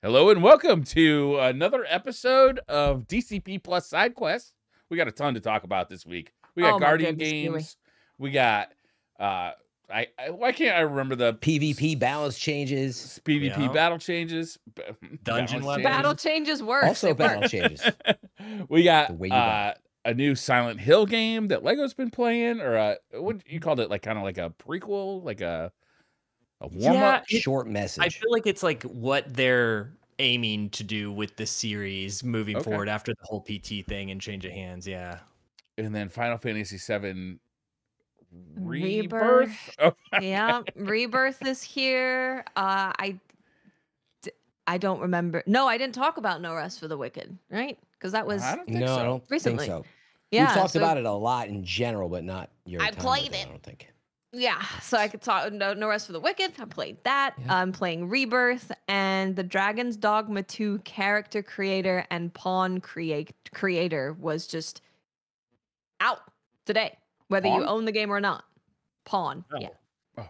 Hello and welcome to another episode of DCP plus SideQuest. We got a ton to talk about this week. We got Guardian games. We got why can't I remember the PvP balance changes? PvP battle changes. Dungeon weapons. Battle changes works. Also battle changes. We got a new Silent Hill game that Lego's been playing, or what you called it, like kind of like a prequel, like a warm-up, short message. I feel like it's like what they're aiming to do with the series moving forward after the whole PT thing and change of hands. Yeah. And then Final Fantasy VII Rebirth. Oh. Yeah, Rebirth is here. I don't remember. No, I didn't talk about No Rest for the Wicked, right? Because that was I don't think I so. don't recently. think so. Yeah, We've talked about it a lot in general, but not your I time played with it. I don't think. Yeah, so I could talk No Rest for the Wicked. I played that. Yeah. I'm playing Rebirth and the Dragon's Dogma 2 character creator and pawn creator was just out today, whether you own the game or not. Pawn, yeah. Oh.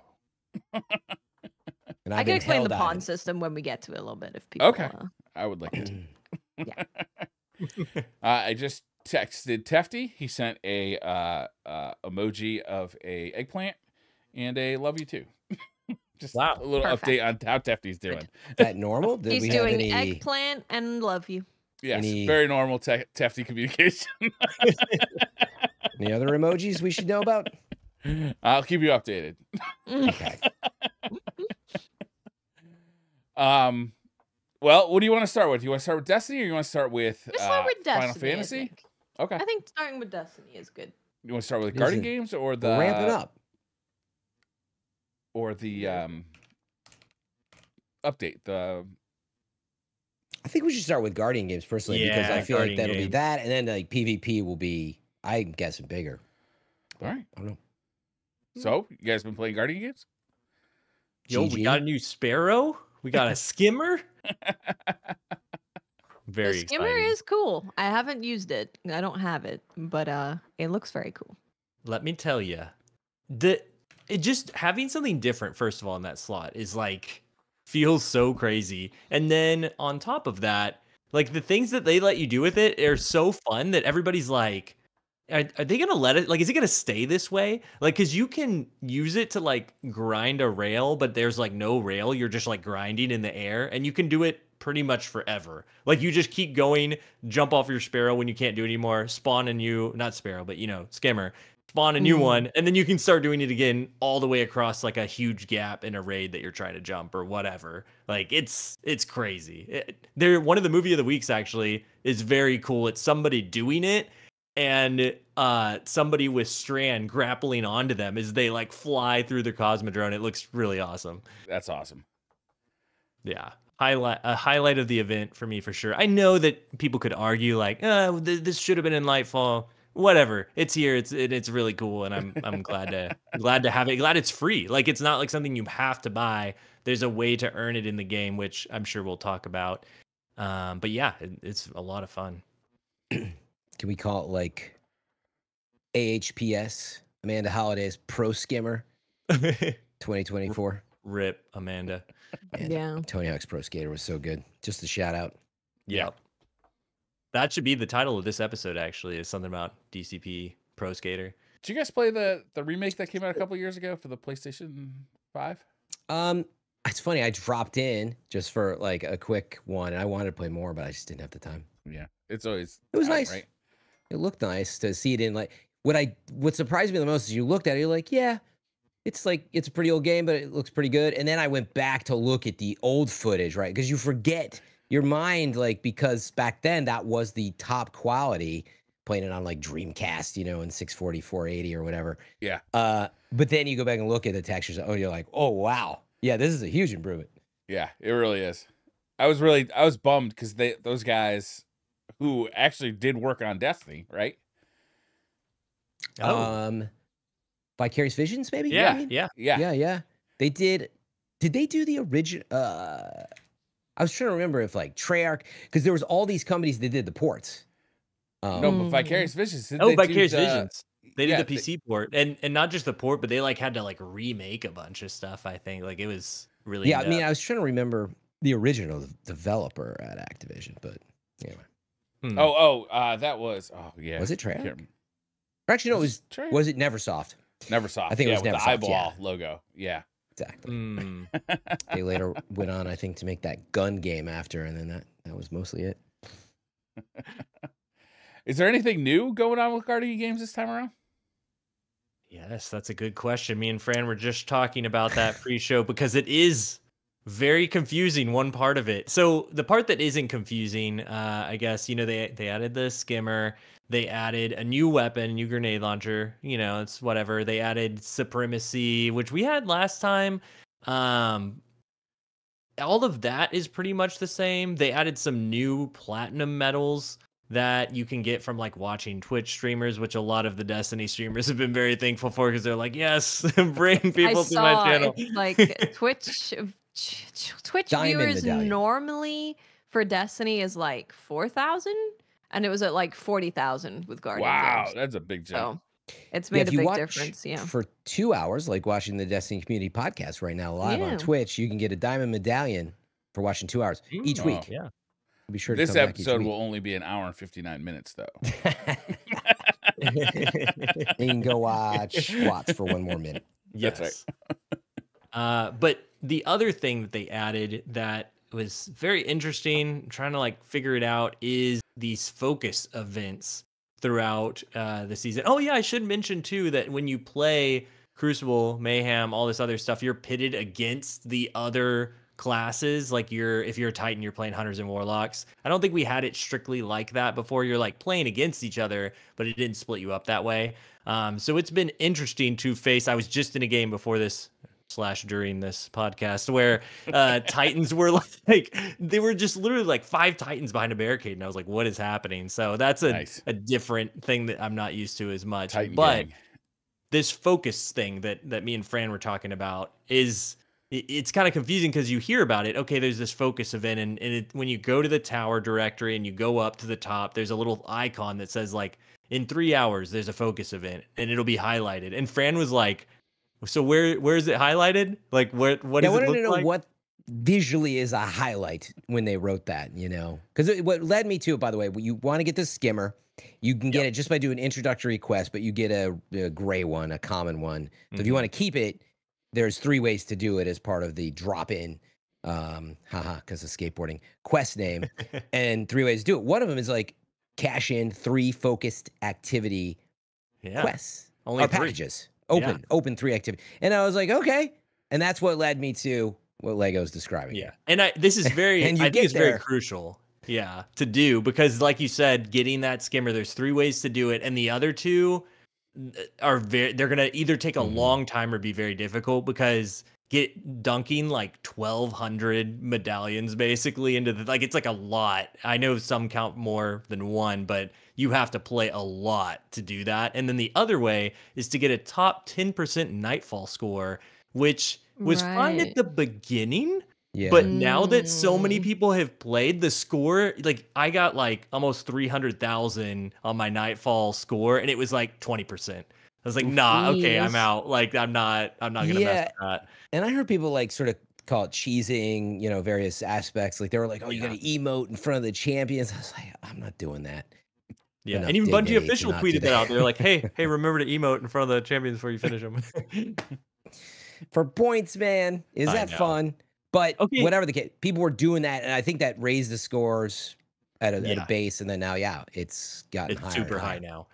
And I can explain the pawn system when we get to it a little bit if people. Okay, I would like it. Yeah. I just texted Tefty. He sent a emoji of a eggplant and a love you too. Just a little update on how Tefty's doing. Is that normal? Did He's we doing have any... eggplant and love you. Yes, very normal Tefty communication. Any other emojis we should know about? I'll keep you updated. Okay. Well, what do you want to start with? You want to start with Destiny, or you want to start with, Final Fantasy? I think starting with Destiny is good. You want to start with Guardian games or the ramping up, or the update? I think we should start with Guardian games personally, because I feel like that'll be that, and then like PvP will be, I'm guessing, bigger. All right, I don't know. So you guys been playing Guardian games? Yo, we got a new Sparrow. We got a Skimmer. Very exciting. Skimmer is cool. I haven't used it. I don't have it, but it looks very cool. Let me tell you, it just having something different, first of all, in that slot is like feels so crazy. And then on top of that, like the things that they let you do with it are so fun that everybody's like, are they gonna let it, like, is it gonna stay this way? Like, because you can use it to like grind a rail, but there's like no rail, you're just like grinding in the air, and you can do it pretty much forever. Like, you just keep going, jump off your Sparrow when you can't do it anymore, spawn a new, not Sparrow, but Skimmer, spawn a new one, and then you can start doing it again all the way across like a huge gap in a raid that you're trying to jump or whatever. Like, it's crazy. One of the movie of the weeks actually is very cool. It's somebody doing it, and somebody with Strand grappling onto them as they like fly through the Cosmodrome. It looks really awesome. That's awesome. Yeah. A highlight of the event for me, for sure. I know that people could argue like, this should have been in Lightfall. Whatever. It's here. It's really cool, and I'm glad to have it. Glad it's free. Like, it's not like something you have to buy. There's a way to earn it in the game, which I'm sure we'll talk about. But yeah, it's a lot of fun. Can we call it like AHPS, Amanda Holliday's Pro Skimmer 2024? Rip, Amanda. Yeah. Tony Hawk's Pro Skater was so good. Just a shout out. Yep. That should be the title of this episode, actually, is something about DCP Pro Skater. Did you guys play the remake that came out a couple years ago for the PlayStation 5? It's funny, I dropped in just for like a quick one, and I wanted to play more, but I just didn't have the time. Yeah. It was nice. Right? It looked nice to see it in like what surprised me the most is you looked at it, you're like, yeah, it's a pretty old game, but it looks pretty good. And then I went back to look at the old footage, right? Because you forget your mind, like, because back then that was the top quality, playing it on like Dreamcast, in 640, 480 or whatever. Yeah. But then you go back and look at the textures. Oh, you're like, oh wow, yeah, this is a huge improvement. Yeah, it really is. I was bummed because those guys who actually did work on Destiny, right? Oh. Vicarious Visions, maybe? Yeah. They did. Did they do the original? I was trying to remember if like Treyarch, because there was all these companies that did the ports. No, but Vicarious Visions. Vicarious Visions. They did the PC port, and not just the port, but they like had to like remake a bunch of stuff. I think like it was really. Yeah, I mean, I was trying to remember the original developer at Activision, but anyway. That was yeah. Was it Treyarch? Or actually, no, it was Treyarch? Was it Neversoft? Neversoft. I think it was with Neversoft, the eyeball logo. Yeah. Exactly. They later went on, I think, to make that gun game after, and then that was mostly it. Is there anything new going on with Guardian Games this time around? Yes, that's a good question. Me and Fran were just talking about that pre-show because it is very confusing, one part of it. So the part that isn't confusing, I guess, they added the skimmer, they added a new weapon, new grenade launcher, it's whatever. They added supremacy, which we had last time. All of that is pretty much the same. They added some new platinum medals that you can get from like watching Twitch streamers, which a lot of the Destiny streamers have been very thankful for because they're like, yes, bring people to my channel. It's like Twitch Diamond viewers medallion. Normally for Destiny is like 4,000, and it was at like 40,000 with Guardian Games. That's a big jump. So it's made if a you big watch difference. Yeah. For 2 hours, like watching the Destiny Community Podcast right now live on Twitch, you can get a diamond medallion for watching 2 hours each week. Yeah. Be sure this to come episode will only be an hour and 59 minutes, though. You can go watch Watts for 1 more minute. Yes. That's right. But the other thing that they added that was very interesting, trying to like figure it out, is these focus events throughout the season. Oh yeah, I should mention too that when you play Crucible, Mayhem, all this other stuff, you're pitted against the other classes. Like if you're a Titan, you're playing Hunters and Warlocks. I don't think we had it strictly like that before. You're like playing against each other, but it didn't split you up that way. So it's been interesting to face. I was just in a game before this / during this podcast where Titans were like they were just literally like 5 Titans behind a barricade, and I was like, what is happening? So that's a different thing that I'm not used to as much. Titan but gang. This focus thing that me and Fran were talking about it's kind of confusing because you hear about it. Okay, there's this focus event, and when you go to the tower directory and you go up to the top, there's a little icon that says like, in 3 hours, there's a focus event, and it'll be highlighted. And Fran was like, so where is it highlighted? Like what does it look like? I wanted to know what visually is a highlight when they wrote that, Because what led me to it, by the way, you want to get the skimmer. You can get it just by doing introductory quest, but you get a gray one, a common one. So if you want to keep it, there's 3 ways to do it as part of the drop-in, because of skateboarding, quest name, and 3 ways to do it. One of them is like cash in 3 focused activity quests or packages. Open 3 activity. And I was like, okay. And that's what led me to what Lego's describing. Yeah. And this is very, I think it's very crucial. Yeah, to do, because like you said, getting that skimmer, there's 3 ways to do it. And the other 2 are they're going to either take a long time or be very difficult, because dunking like 1,200 medallions basically into it's like a lot. I know some count more than 1, but you have to play a lot to do that. And then the other way is to get a top 10% Nightfall score, which was fun at the beginning. Yeah. But now that so many people have played, the score, like I got like almost 300,000 on my Nightfall score, and it was like 20%. I was like, nah, okay, I'm out. Like I'm not gonna mess with that. And I heard people like sort of call it cheesing, various aspects. Like they were like, oh, you got to emote in front of the champions. I was like, I'm not doing that. Yeah, and even Bungie official tweeted that out. They're like, hey, remember to emote in front of the champions before you finish them. For points, man. Is that fun? But whatever the case, people were doing that, and I think that raised the scores at a base, and then now, it's gotten higher. It's super high now.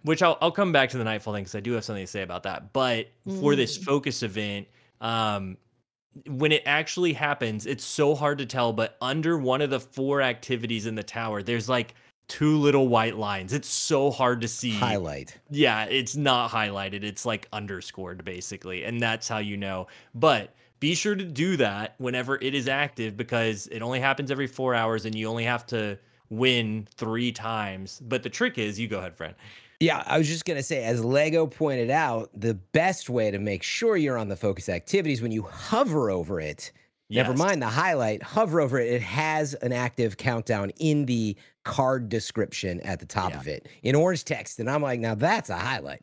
Which I'll come back to the Nightfall thing because I do have something to say about that. But for this focus event, when it actually happens, it's so hard to tell. But under one of the 4 activities in the tower, there's like 2 little white lines. It's so hard to see. Highlight. Yeah, it's not highlighted. It's like underscored basically, and that's how you know. But be sure to do that whenever it is active, because it only happens every 4 hours, and you only have to win 3 times. But the trick is, you go ahead, Fran. Yeah, I was just going to say, as Lego pointed out, the best way to make sure you're on the focus activities when you hover over it, never mind the highlight, hover over it, it has an active countdown in the card description at the top of it in orange text. And I'm like, now that's a highlight.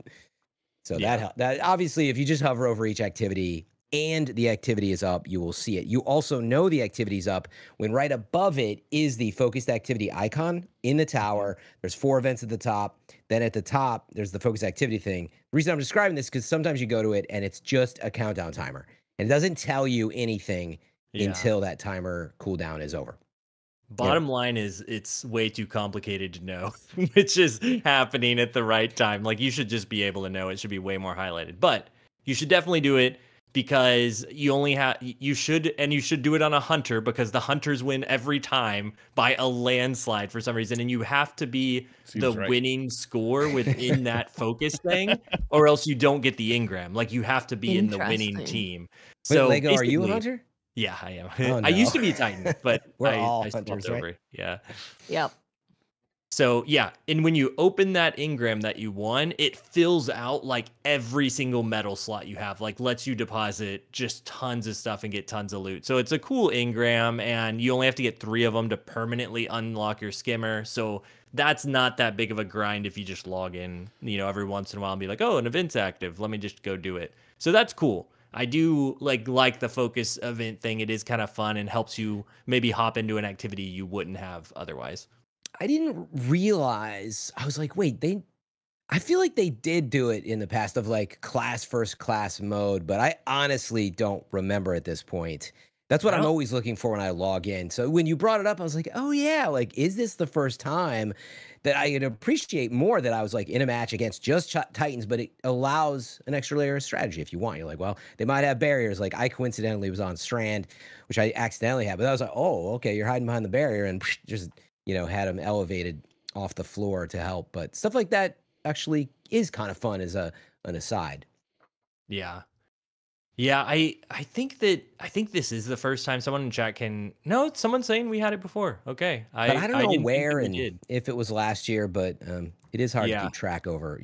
So that obviously, if you just hover over each activity, and the activity is up, you will see it. You also know the activity's up when right above it is the focused activity icon in the tower. There's 4 events at the top. Then at the top, there's the focused activity thing. The reason I'm describing this is because sometimes you go to it and it's just a countdown timer. And it doesn't tell you anything until that timer cooldown is over. Bottom line is it's way too complicated to know which is happening at the right time. Like, you should just be able to know. It should be way more highlighted. But you should definitely do it because you should do it on a hunter, because the hunters win every time by a landslide for some reason, and you have to be winning score within that focus thing, or else you don't get the engram. Like, you have to be in the winning team. So Lego, are you a hunter? Yeah, I am. Oh, no. I used to be a Titan, but We're I all swapped hunters, over. right? Yeah. Yep. So yeah, and when you open that engram that you won, it fills out like every single metal slot you have, like lets you deposit just tons of stuff and get tons of loot. So it's a cool engram, and you only have to get 3 of them to permanently unlock your skimmer. So that's not that big of a grind if you just log in, every once in a while and be like, oh, an event's active, let me just go do it. So that's cool. I do like the focus event thing. It is kind of fun and helps you maybe hop into an activity you wouldn't have otherwise. I didn't realize. I was like, wait, I feel like they did do it in the past of like class versus class mode, but I honestly don't remember at this point. That's what I'm always looking for when I log in. So when you brought it up, I was like, oh yeah, like, is this the first time that I could appreciate more that I was like in a match against just Titans, but it allows an extra layer of strategy if you want. You're like, well, they might have barriers. Like, I coincidentally was on Strand, which I accidentally had, but I was like, oh, okay, you're hiding behind the barrier, and just, had them elevated off the floor to help. But stuff like that actually is kind of fun as an aside. Yeah. Yeah, I think this is the first time someone in chat can. No, someone's saying we had it before. Okay, but I don't know where and if it was last year, but it is hard to keep track over,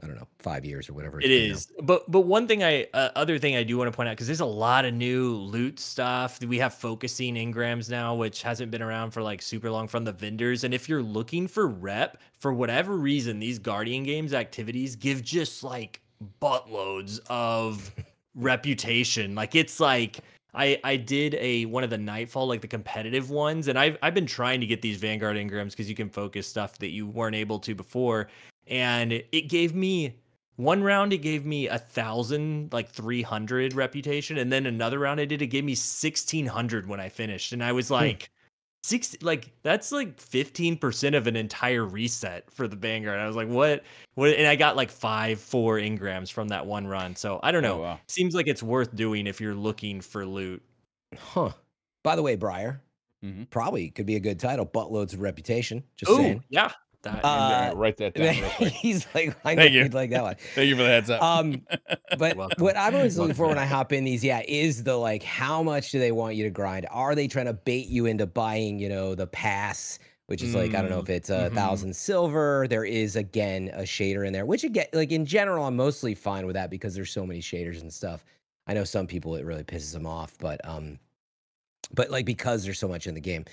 I don't know, 5 years or whatever. It is. But one thing other thing I do want to point out, because there's a lot of new loot stuff. We have focusing engrams now, which hasn't been around for like super long, from the vendors. And if you're looking for rep, for whatever reason, these Guardian Games activities give just like buttloads of reputation. Like, it's like I did one of the Nightfall, like the competitive ones, and I've been trying to get these Vanguard engrams because you can focus stuff that you weren't able to before. And it gave me one round, it gave me 1,300 reputation, and then another round it gave me 1,600 when I finished. And I was like, that's like 15% of an entire reset for the Vanguard. I was like, what? And I got like 4 engrams from that one run. So I don't know. Wow. Seems like it's worth doing if you're looking for loot. Huh. By the way, Briar, probably could be a good title. Buttloads of reputation. Just saying. Yeah. Write that down real quick. He's like, I know you'd like that one. Thank you for the heads up. But what I'm always looking for when I hop in these, is the like, how much do they want you to grind? Are they trying to bait you into buying, the pass, which is like, I don't know if it's 1,000 silver. There is, again, a shader in there, which again, like in general, I'm mostly fine with that because there's so many shaders and stuff. I know some people it really pisses them off, but like, because there's so much in the game.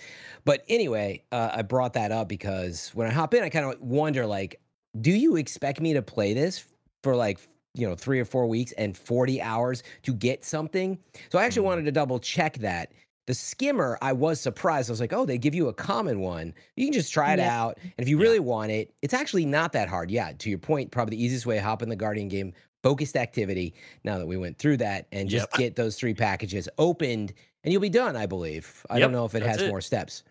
But anyway, I brought that up because when I hop in, I kind of wonder, like, do you expect me to play this for like, 3 or 4 weeks and 40 hours to get something? So I actually wanted to double check that. The skimmer, I was surprised. I was like, oh, they give you a common one. You can just try it out. And if you really want it, it's actually not that hard. Yeah, to your point, probably the easiest way to hop in the Guardian game, focused activity, now that we went through that, and just get those 3 packages opened, and you'll be done, I believe. I don't know if it has more steps.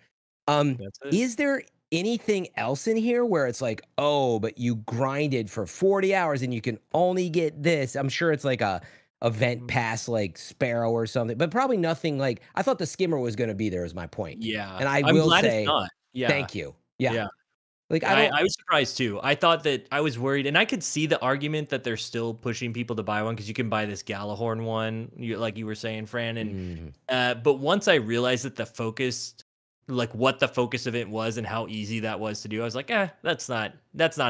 Is there anything else in here where it's like, oh, but you grinded for 40 hours and you can only get this? I'm sure it's like a event pass, like Sparrow or something, but probably nothing like, I thought the skimmer was going to be there, is my point. Yeah. And I'm will glad say, it's not. Yeah. Thank you. Yeah. Like, I was surprised too. I thought that I was worried, and I could see the argument that they're still pushing people to buy one because you can buy this Galahorn one, like you were saying, Fran. And but once I realized that what the focus event was and how easy that was to do, I was like, that's not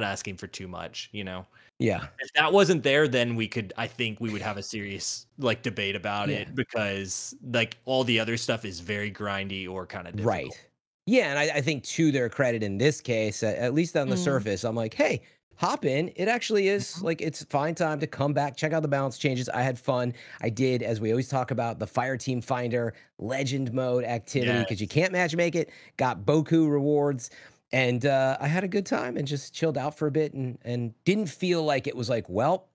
asking for too much, Yeah. If that wasn't there, then I think we would have a serious like debate about it, because like all the other stuff is very grindy or kind of difficult. Right. Yeah, and I think to their credit in this case, at least on the surface, I'm like, hey, hop in. It actually is like it's fine time to come back, check out the balance changes. I had fun. I did, as we always talk about, the Fire Team Finder legend mode activity because you can't match make it. Got Boku rewards, and I had a good time and just chilled out for a bit and didn't feel like it was like, well,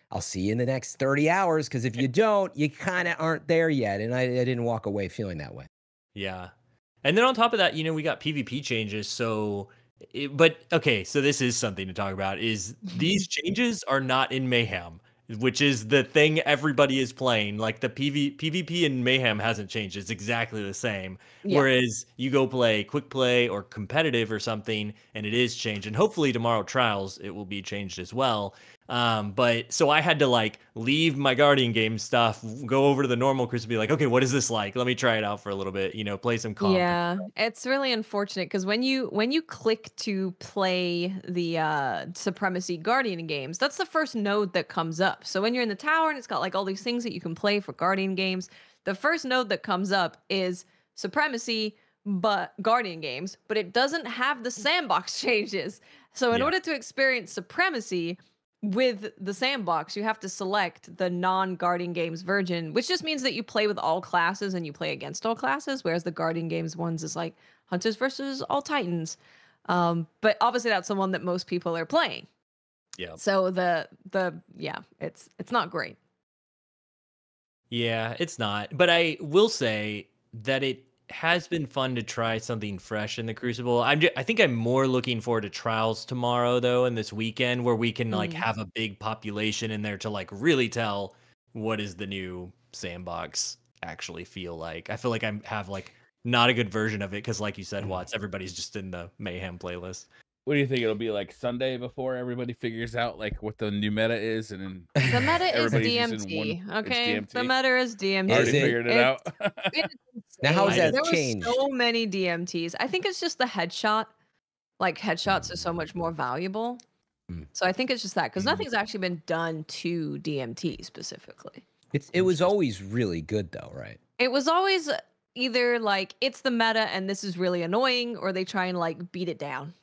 I'll see you in the next 30 hours because if you don't, you kind of aren't there yet. And I didn't walk away feeling that way. Yeah. And then on top of that, we got PvP changes. So, but okay, so this is something to talk about is these changes are not in Mayhem, which is the thing everybody is playing. Like the PvP in Mayhem hasn't changed. It's exactly the same. Yeah. Whereas you go play quick play or competitive or something and it is changed. And hopefully tomorrow Trials, it will be changed as well. But so I had to like leave my Guardian game stuff, go over to the normal Chris and be like, okay, what is this like? Let me try it out for a little bit, play some comp. Yeah, it's really unfortunate because when you click to play the Supremacy Guardian games, that's the first node that comes up. So when you're in the tower and it's got like all these things that you can play for Guardian games, the first node that comes up is Supremacy, but Guardian games, but it doesn't have the sandbox changes. So in order to experience Supremacy with the sandbox, you have to select the non-Guardian Games version, which just means that you play with all classes and you play against all classes, whereas the Guardian Games ones is like Hunters versus all Titans. But obviously that's the one that most people are playing. Yeah. So it's not great. Yeah, it's not. But I will say that it has been fun to try something fresh in the Crucible. I think I'm more looking forward to Trials tomorrow though, and this weekend where we can like have a big population in there to like really tell what is the new sandbox actually feel like. I feel like I have like not a good version of it because like you said, Watts, everybody's just in the Mayhem playlist. What do you think it'll be like Sunday before everybody figures out like what the new meta is, and then the meta is DMT. Okay, DMT? The meta is DMT. Already figured it out. Now how has that changed? There were so many DMTs. I think it's just the headshot. Like headshots are so much more valuable. So I think it's just that because nothing's actually been done to DMT specifically. It was always really good though, right? It was always either like it's the meta and this is really annoying, or they try and like beat it down.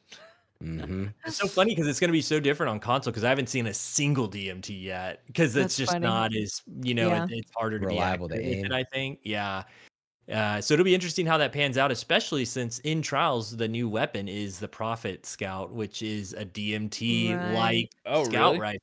It's so funny because it's going to be so different on console because I haven't seen a single DMT yet because it's just not as it's harder to reliable be accurate, I think. Yeah. So it'll be interesting how that pans out, especially since in Trials the new weapon is the Prophet Scout, which is a DMT like scout rifle.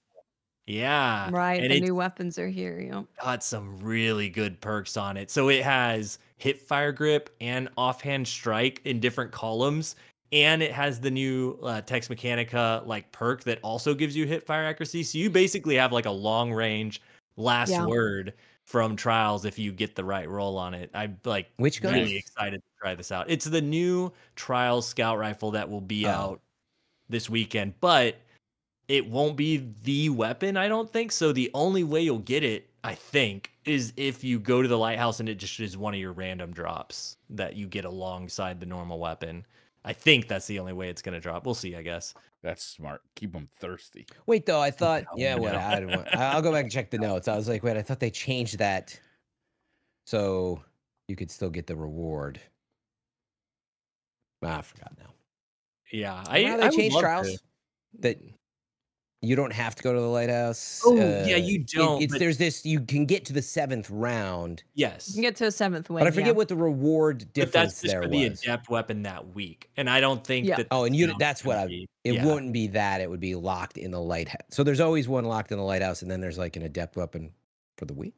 Yeah. Right. And the new weapons are here. Yep. Got some really good perks on it. So it has hip fire grip and offhand strike in different columns. And it has the new Tex Mechanica like perk that also gives you hip fire accuracy. So you basically have like a long range last word from Trials if you get the right roll on it. I'm like really excited to try this out. It's the new Trials Scout Rifle that will be out this weekend, but it won't be the weapon, I don't think. So the only way you'll get it, I think, is if you go to the lighthouse and it just is one of your random drops that you get alongside the normal weapon. I think that's the only way it's going to drop. We'll see, I guess. That's smart. Keep them thirsty. Wait, though, I thought, I'll go back and check the notes. I was like, wait, I thought they changed that so you could still get the reward. I forgot now. Yeah. They changed Trials that you don't have to go to the lighthouse. Oh, yeah, you don't. There's this, you can get to the 7th round. Yes. You can get to the 7th win. But I forget what the reward difference there was. That's just for the adept weapon that week. And I don't think that... Oh, and that's what it wouldn't be that. It would be locked in the lighthouse. So there's always one locked in the lighthouse, and then there's like an adept weapon for the week.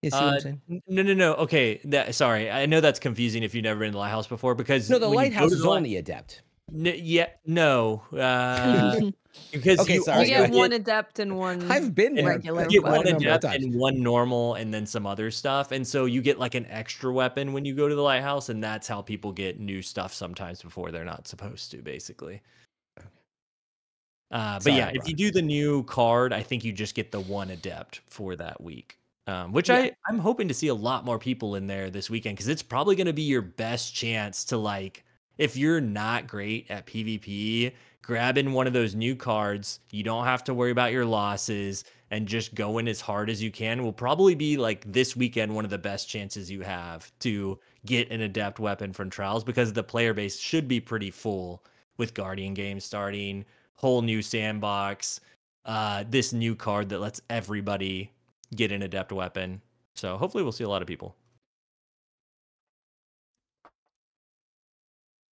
You see what I'm saying? No. Okay, sorry. I know that's confusing if you've never been in the lighthouse before because... No, the lighthouse is only adept. No. Because you get one adept and one I've been there. Regular. You get one adept and one normal and then some other stuff. And so you get like an extra weapon when you go to the lighthouse, and that's how people get new stuff sometimes before they're not supposed to, basically. But yeah, if you do the new card, I think you just get the one adept for that week. Which I'm hoping to see a lot more people in there this weekend because it's probably going to be your best chance to like, if you're not great at PvP, grabbing one of those new cards, you don't have to worry about your losses and just going as hard as you can will probably be like this weekend one of the best chances you have to get an adept weapon from Trials because the player base should be pretty full with Guardian games starting, whole new sandbox, this new card that lets everybody get an adept weapon. So hopefully we'll see a lot of people.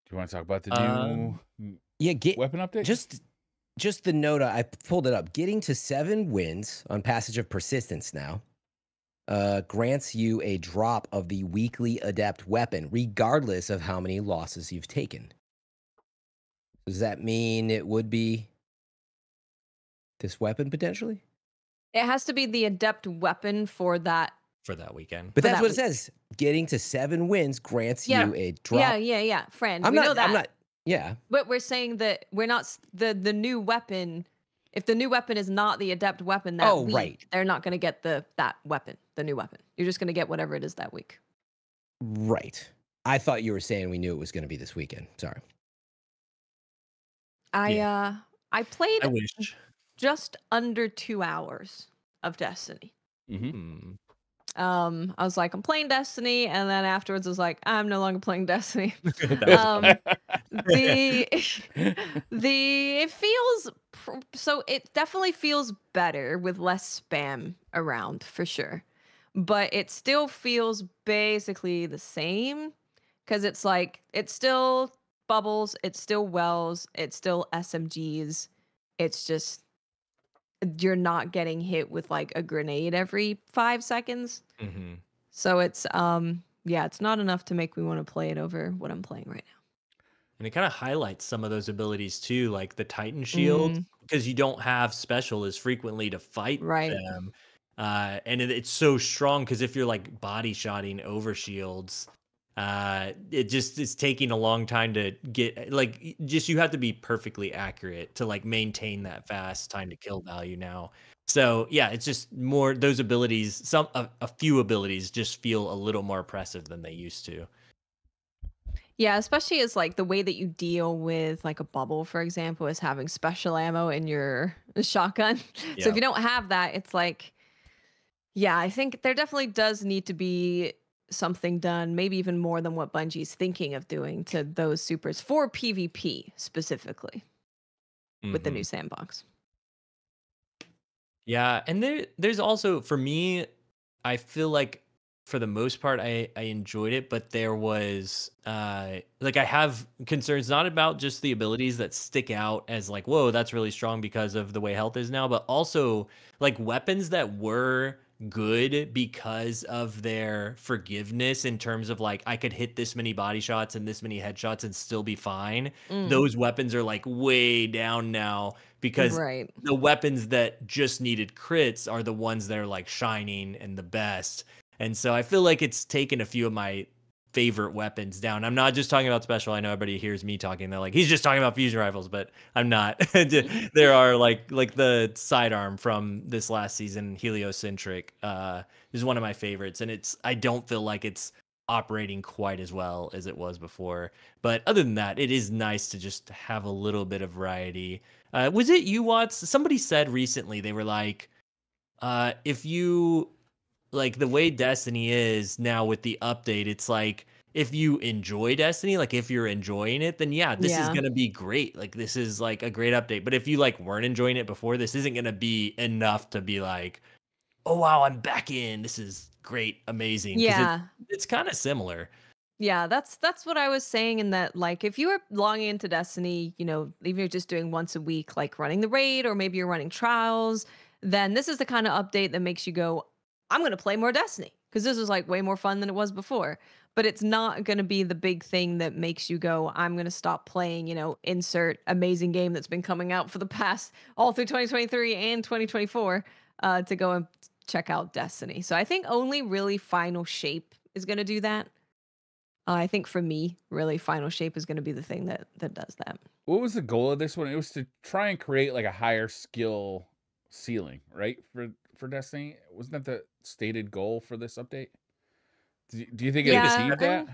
Do you want to talk about the new weapon update? Just the note, I pulled it up. Getting to 7 wins on Passage of Persistence now grants you a drop of the weekly adept weapon, regardless of how many losses you've taken. Does that mean it would be this weapon potentially? It has to be the adept weapon for that weekend. But that's what it says. Getting to 7 wins grants you a drop. Yeah. Friend, I'm we know that. I'm not. Yeah. But we're saying that we're not the new weapon. If the new weapon is not the adept weapon that week, right. they're not going to get that weapon, the new weapon. You're just going to get whatever it is that week. Right. I thought you were saying we knew it was going to be this weekend. Sorry. I played just under 2 hours of Destiny. Mm-hmm. I was like, I'm playing Destiny, and then afterwards I was like, I'm no longer playing Destiny. It definitely feels better with less spam around for sure, but it still feels basically the same because it's like it's still bubbles, it's still wells, it's still SMGs. It's just you're not getting hit with like a grenade every 5 seconds. Mm-hmm. So it's it's not enough to make me want to play it over what I'm playing right now. And it kind of highlights some of those abilities too, like the Titan Shield, because you don't have special as frequently to fight them. And it's so strong because if you're like body shotting over shields, it just is taking a long time to get, like, just you have to be perfectly accurate to like maintain that fast time to kill value now. So yeah, it's just more those abilities, a few abilities just feel a little more oppressive than they used to. Yeah, especially as like the way that you deal with like a bubble, for example, is having special ammo in your shotgun. So if you don't have that, it's like, yeah, I think there definitely does need to be something done, maybe even more than what Bungie's thinking of doing to those supers for PvP specifically with the new sandbox. Yeah, and there's also, for me, I feel like for the most part I enjoyed it, but there was like I have concerns not about just the abilities that stick out as like, whoa, that's really strong because of the way health is now, but also like weapons that were good because of their forgiveness in terms of like I could hit this many body shots and this many headshots and still be fine. Those weapons are like way down now because the weapons that just needed crits are the ones that are like shining and the best. And so I feel like it's taken a few of my favorite weapons down. I'm not just talking about special. I know everybody hears me talking. They're like, he's just talking about fusion rifles, but I'm not. There are like the sidearm from this last season, heliocentric, is one of my favorites. And I don't feel like it's operating quite as well as it was before. But other than that, it is nice to just have a little bit of variety. Was it you, Watts? Somebody said recently, they were like, if you... like the way Destiny is now with the update, it's like if you enjoy Destiny, like if you're enjoying it, then this is going to be great. Like this is like a great update. But if you like weren't enjoying it before, this isn't going to be enough to be like, oh wow, I'm back in. This is great, amazing. Yeah. It's kind of similar. Yeah, that's what I was saying, in that like if you were logging into Destiny, you know, even if you're just doing once a week, like running the raid, or maybe you're running trials, then this is the kind of update that makes you go, I'm going to play more Destiny because this is like way more fun than it was before. But it's not going to be the big thing that makes you go, I'm going to stop playing, you know, insert amazing game that's been coming out for the past all through 2023 and 2024 to go and check out Destiny. So I think only really Final Shape is going to do that. I think for me, really Final Shape is going to be the thing that does that. What was the goal of this one? It was to try and create like a higher skill ceiling, right? For Destiny, wasn't that the stated goal for this update? Do you think it achieved that?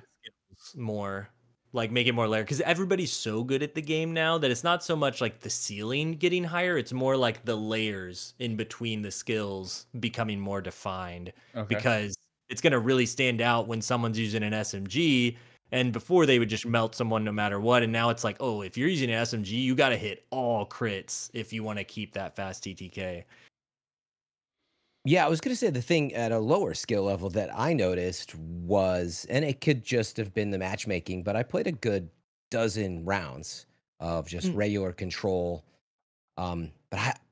More, like make it more layered, because everybody's so good at the game now that it's not so much like the ceiling getting higher, it's more like the layers in between the skills becoming more defined. Because it's going to really stand out when someone's using an SMG And before they would just melt someone no matter what. And now it's like, oh, if you're using an SMG, you got to hit all crits if you want to keep that fast TTK. Yeah, I was going to say the thing at a lower skill level that I noticed was, and it could just have been the matchmaking, but I played a good dozen rounds of just regular control. But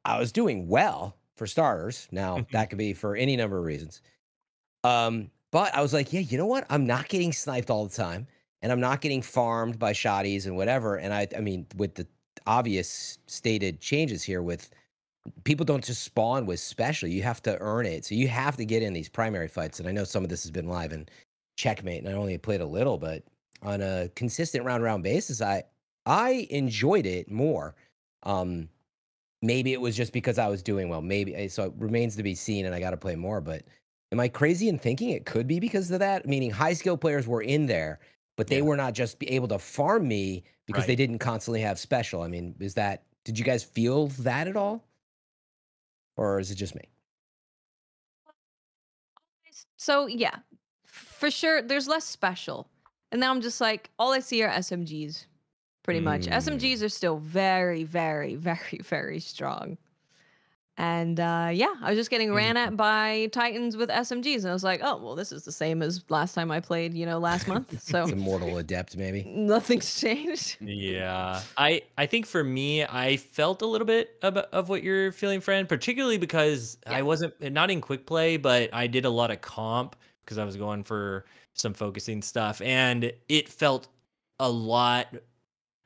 I was doing well for starters. Now, that could be for any number of reasons. But I was like, yeah, you know what? I'm not getting sniped all the time, and I'm not getting farmed by shotties and whatever. And I mean, with the obvious stated changes here with people don't just spawn with special. You have to earn it. So you have to get in these primary fights. And I know some of this has been live in Checkmate, and I only played a little, but on a consistent round basis, I enjoyed it more. Maybe it was just because I was doing well. Maybe so it remains to be seen, and I got to play more. But am I crazy in thinking it could be because of that? Meaning high skill players were in there, but they were not just able to farm me because they didn't constantly have special. I mean, did you guys feel that at all? Or is it just me? So yeah, for sure, there's less special. And now I'm just like, all I see are SMGs, pretty much. SMGs are still very, very, very, very strong. And yeah, I was just getting ran at by Titans with SMGs. And I was like, oh, well, this is the same as last time I played, last month. So it's Immortal Adept, maybe. Nothing's changed. Yeah. I think for me, I felt a little bit of what you're feeling, friend, particularly because I wasn't not in quick play, but I did a lot of comp because I was going for some focusing stuff. And it felt a lot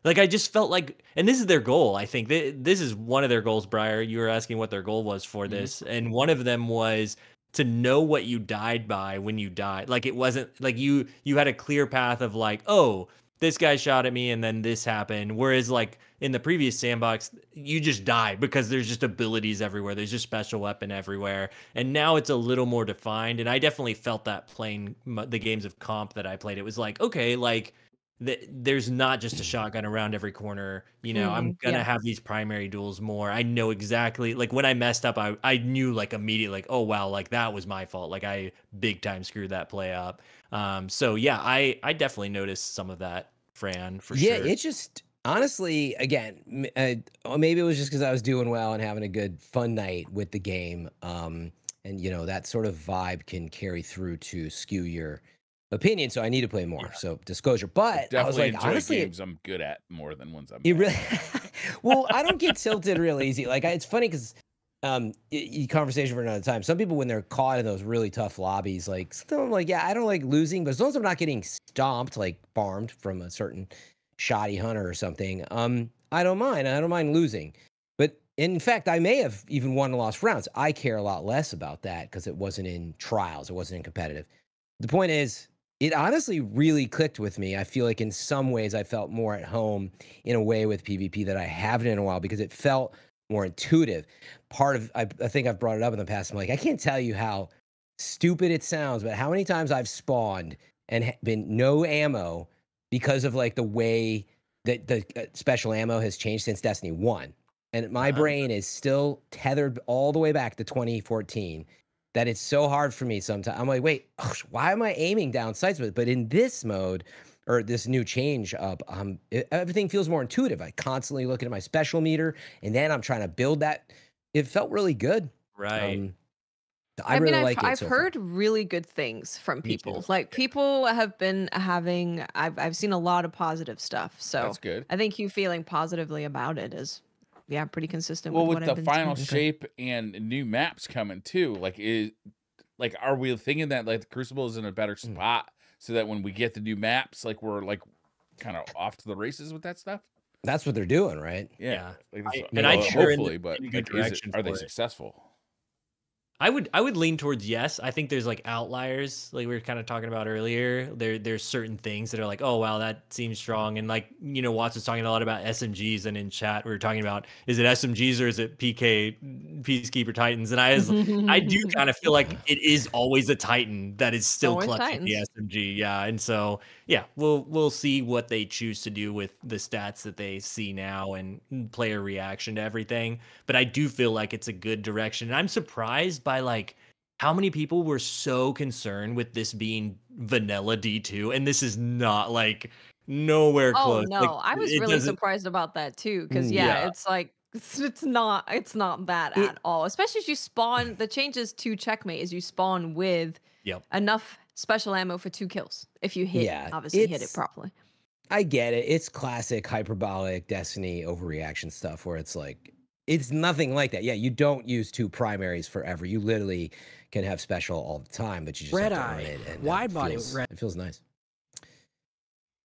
like I just felt like, and this is their goal. I think this is one of their goals, Briar. You were asking what their goal was for this. And one of them was to know what you died by when you died. Like it wasn't like you had a clear path of like, oh, this guy shot at me and then this happened. Whereas like in the previous sandbox, you just died because there's just abilities everywhere. There's just special weapon everywhere. And now it's a little more defined. And I definitely felt that playing the games of comp that I played. It was like, okay, like there's not just a shotgun around every corner. I'm gonna have these primary duels more. I know exactly, like when I messed up, I knew like immediately, like, oh wow, like that was my fault. Like I big time screwed that play up. So yeah, I definitely noticed some of that, Fran, for sure. Yeah, it just honestly, again, maybe it was just because I was doing well and having a good fun night with the game. And that sort of vibe can carry through to skew your opinion, so I need to play more. So disclosure, but definitely I was like, enjoy honestly, games I'm good at more than ones I'm. You really, well, I don't get tilted real easy. Like it's funny because, conversation for another time. Some people when they're caught in those really tough lobbies, like I'm like, yeah, I don't like losing, but as long as I'm not getting stomped, like farmed from a certain shoddy hunter or something, I don't mind. I don't mind losing. But in fact, I may have even won and lost rounds. I care a lot less about that because it wasn't in trials. It wasn't in competitive. The point is, it honestly really clicked with me. I feel like in some ways I felt more at home in a way with PvP that I haven't in a while because it felt more intuitive. I think I've brought it up in the past. I'm like, I can't tell you how stupid it sounds, but how many times I've spawned and been no ammo because of like the way that the special ammo has changed since Destiny 1. And my brain is still tethered all the way back to 2014. That it's so hard for me sometimes. I'm like, wait, why am I aiming down sights with it? But in this mode, or this new change up, everything feels more intuitive. I constantly look at my special meter, and then I'm trying to build that. It felt really good. Right. I really like it. I've heard really good things from people. Like people have been having. I've seen a lot of positive stuff. So that's good. I think you feeling positively about it is. Yeah, pretty consistent. Well, with the final shape and new maps coming too, are we thinking that like the Crucible is in a better spot so that when we get the new maps, like we're like kind of off to the races with that stuff? That's what they're doing, right? Yeah. Hopefully, but like, are they successful? I would lean towards yes. I think there's like outliers, like we were kind of talking about earlier. There's certain things that are like, oh wow, that seems strong. And like, Watts was talking a lot about SMGs, and in chat we were talking about, is it SMGs or is it Peacekeeper Titans? And I do kind of feel like it is always a Titan that is still clutching the SMG. Yeah. And so yeah, we'll see what they choose to do with the stats that they see now and player reaction to everything. But I do feel like it's a good direction. And I'm surprised by like how many people were so concerned with this being vanilla D2, and this is not like nowhere Oh close. Like no, I was it really doesn't. surprised about that too, because yeah, Yeah. it's like it's not that It at all. Especially as you spawn, the changes to checkmate is you spawn with Yep. enough special ammo for 2 kills if you yeah, obviously hit it it's properly. I get it. It's classic hyperbolic Destiny overreaction stuff where it's like it's nothing like that. Yeah, you don't use 2 primaries forever. You literally can have special all the time, but you just have to earn it, and wide body it feels nice.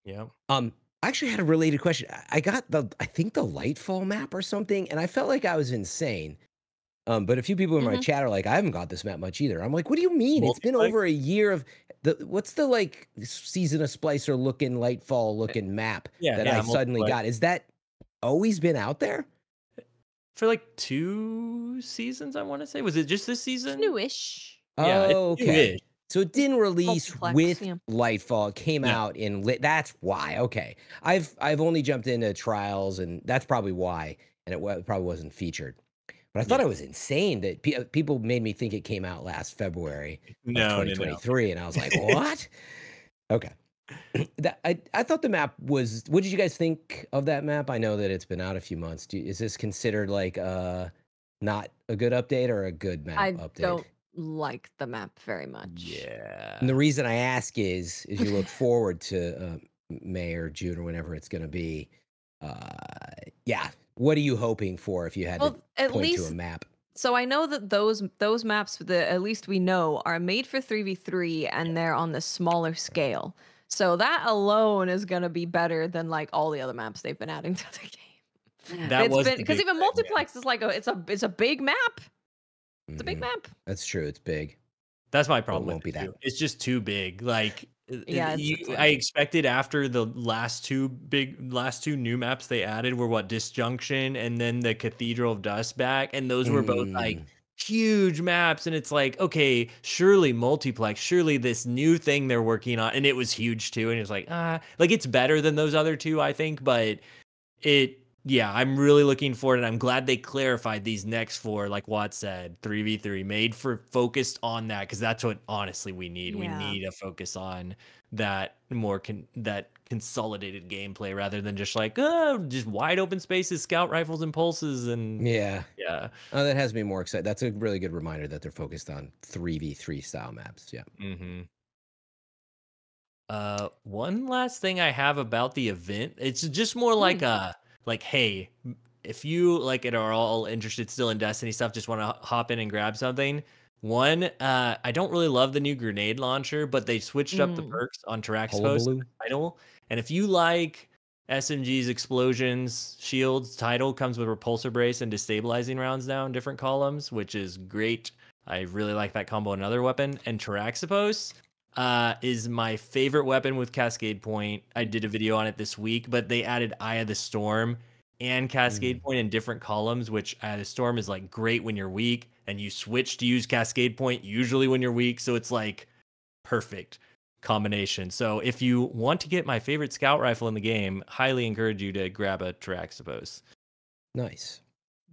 Yeah. I actually had a related question. I got I think the Lightfall map or something, and I felt like I was insane. But a few people in my chat are like, I haven't got this map much either. I'm like, what do you mean? It's been over a year of what's the like Season of Splicer looking Lightfall looking map that I suddenly got? Is that always been out there? For like 2 seasons, I want to say. Was it just this It's season? newish. Yeah, it's okay. newish. So it didn't release Multiplex, with yeah. Lightfall. It came No. out in that's why. Okay. I've only jumped into trials, and that's probably why, and it probably wasn't featured. But I thought it was insane that people made me think it came out last February of 2023, and I was like, what? Okay. I thought the map was. What did you guys think of that map? I know that it's been out a few months. Is this considered like not a good update or a good map I update? don't like the map very much. Yeah. And the reason I ask is you look forward to May or June or whenever it's going to be. Yeah. What are you hoping for if you had to at point least to a map? So I know that those maps, at least we know, are made for 3v3 and they're on the smaller scale. So that alone is gonna be better than like all the other maps they've been adding to the game. That was because even multiplex is like it's a big map. It's a big map. That's true. It's big. That's my problem. won't be that. It's just too big. Like Yeah, I expected after the last two new maps they added were Disjunction and then the Cathedral of Dust back, and those were both like huge maps, and it's like, okay, surely multiplex, surely this new thing they're working on, and it was huge too, and it was like like it's better than those other two, I think, but I'm really looking forward, and I'm glad they clarified these next 4, like Watt said, 3v3, made for focused on that, because that's what honestly we need. Yeah. We need a focus on that more that consolidated gameplay rather than just like just wide open spaces, scout rifles and pulses, and yeah. yeah. Oh, that has me more excited. That's a really good reminder that they're focused on 3v3 style maps. Yeah. One last thing I have about the event, it's just more like hey, if you like it are all interested still in Destiny stuff, just want to hop in and grab something. One, I don't really love the new grenade launcher, but they switched up the perks on Taraxpos title. And if you like SMG's explosions, shields, title comes with repulsor brace and destabilizing rounds now in different columns, which is great. I really like that combo. Another weapon, and Taraxpos is my favorite weapon with Cascade Point. I did a video on it this week, but they added Eye of the Storm and Cascade Point in different columns, which Eye of the Storm is like great when you're weak, and you switch to use Cascade Point usually when you're weak, so it's like perfect combination. So if you want to get my favorite scout rifle in the game, highly encourage you to grab a Taraxpos. Nice.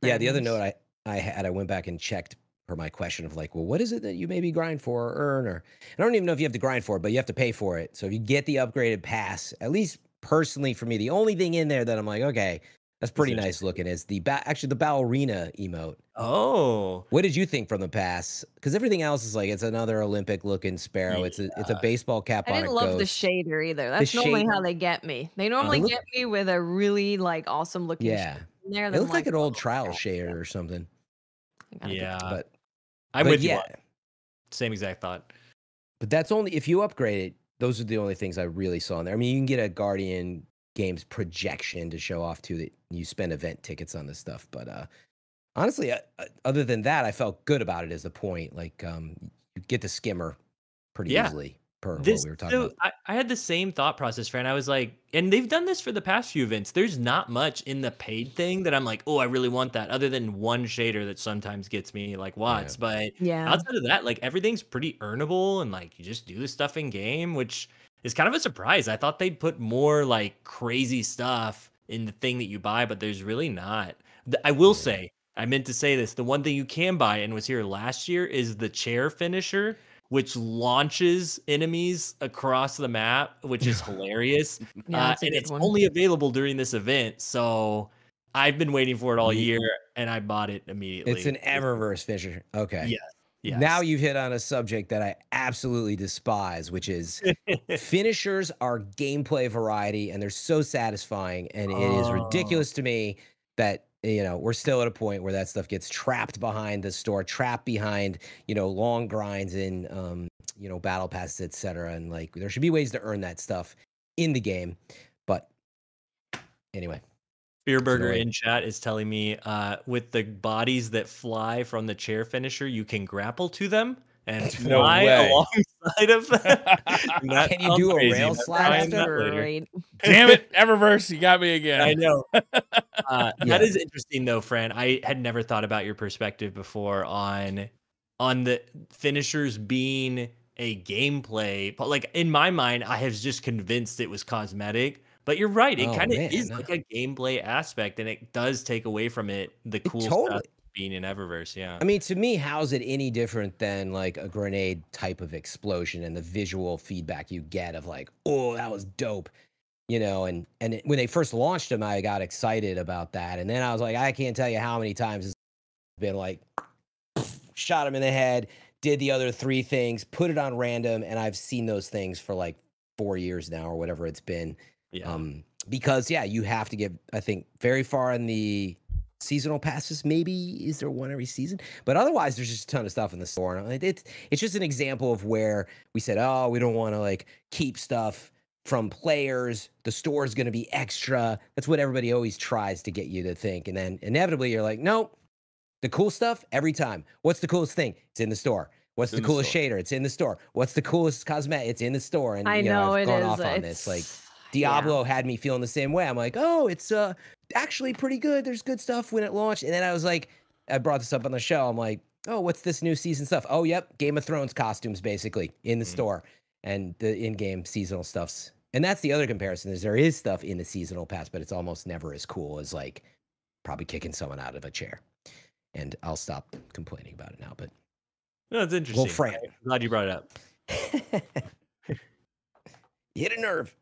Very yeah, the other nice. note I went back and checked for my question of like, well, what is it that you maybe grind for or earn? Or I don't even know if you have to grind for it, but you have to pay for it. So if you get the upgraded pass, at least personally for me, the only thing in there that I'm like, okay, that's pretty nice looking is actually the ballerina emote. Oh, what did you think from the pass? Because everything else is like it's another Olympic looking sparrow. It's a baseball cap I on didn't a love the ghost. shader either. That's normally how they get me. They normally get me with a really like awesome looking shader in there. It looks like an old trial shader or something. Yeah, but I'm with you. Same exact thought. But that's only if you upgrade it. Those are the only things I really saw in there. I mean, you can get a Guardian Games projection to show off too that you spend event tickets on this stuff. But honestly, other than that, I felt good about it as a point. Like you get the skimmer pretty easily. Per what we were talking about. I had the same thought process, Fran. I was like, and they've done this for the past few events. There's not much in the paid thing that I'm like, oh, I really want that, other than one shader that sometimes gets me like Watts. But outside of that, like everything's pretty earnable, and like you just do the stuff in game, which is kind of a surprise. I thought they'd put more like crazy stuff in the thing that you buy, but there's really not. I will say, I meant to say this. The one thing you can buy and was here last year is the chair finisher, which launches enemies across the map, which is hilarious. Yeah, that's a and good it's one. only available during this event. So I've been waiting for it all year, and I bought it immediately. It's an Eververse finisher. Okay. Yes. Yes. Now you've hit on a subject that I absolutely despise, which is finishers are gameplay variety, and they're so satisfying. And it is ridiculous to me that, you know, we're still at a point where that stuff gets trapped behind the store, trapped behind, you know, long grinds in, you know, battle passes, etc. And like, there should be ways to earn that stuff in the game. But anyway. Spearburger in chat is telling me with the bodies that fly from the chair finisher, you can grapple to them and fly alongside of them. Can you do a rail slide? Damn it, Eververse, you got me again. I know. That is interesting though, Fran. I had never thought about your perspective before on the finishers being a gameplay. But like in my mind, I was just convinced it was cosmetic. But you're right. It kind of is like a gameplay aspect, and it does take away from it the cool stuff being in Eververse. Yeah. I mean, to me, how's it any different than like a grenade type of explosion and the visual feedback you get of like, oh, that was dope, you know? And when they first launched them, I got excited about that, and then I was like, I can't tell you how many times it's been like, shot him in the head, did the other 3 things, put it on random, and I've seen those things for like 4 years now or whatever it's been. Yeah. Because you have to get, I think, very far in the seasonal passes. Maybe is there one every season? But otherwise, there's just a ton of stuff in the store. And it's just an example of where we said, oh, we don't want to like keep stuff from players. The store is going to be extra. That's what everybody always tries to get you to think. And then inevitably, you're like, nope. The cool stuff every time. What's the coolest thing? It's in the store. What's the coolest shader? It's in the store. What's the coolest cosmetic? It's in the store. And I know I've gone it is. off on this like. Diablo had me feeling the same way. I'm like, oh, it's actually pretty good. There's good stuff when it launched. And then I was like, I brought this up on the show. I'm like, oh, what's this new season stuff? Oh, yep, Game of Thrones costumes basically in the store and the in-game seasonal stuffs. And that's the other comparison is there is stuff in the seasonal pass, but it's almost never as cool as like probably kicking someone out of a chair. And I'll stop complaining about it now. But no, it's interesting. Well, Fran, I'm glad you brought it up. You hit a nerve.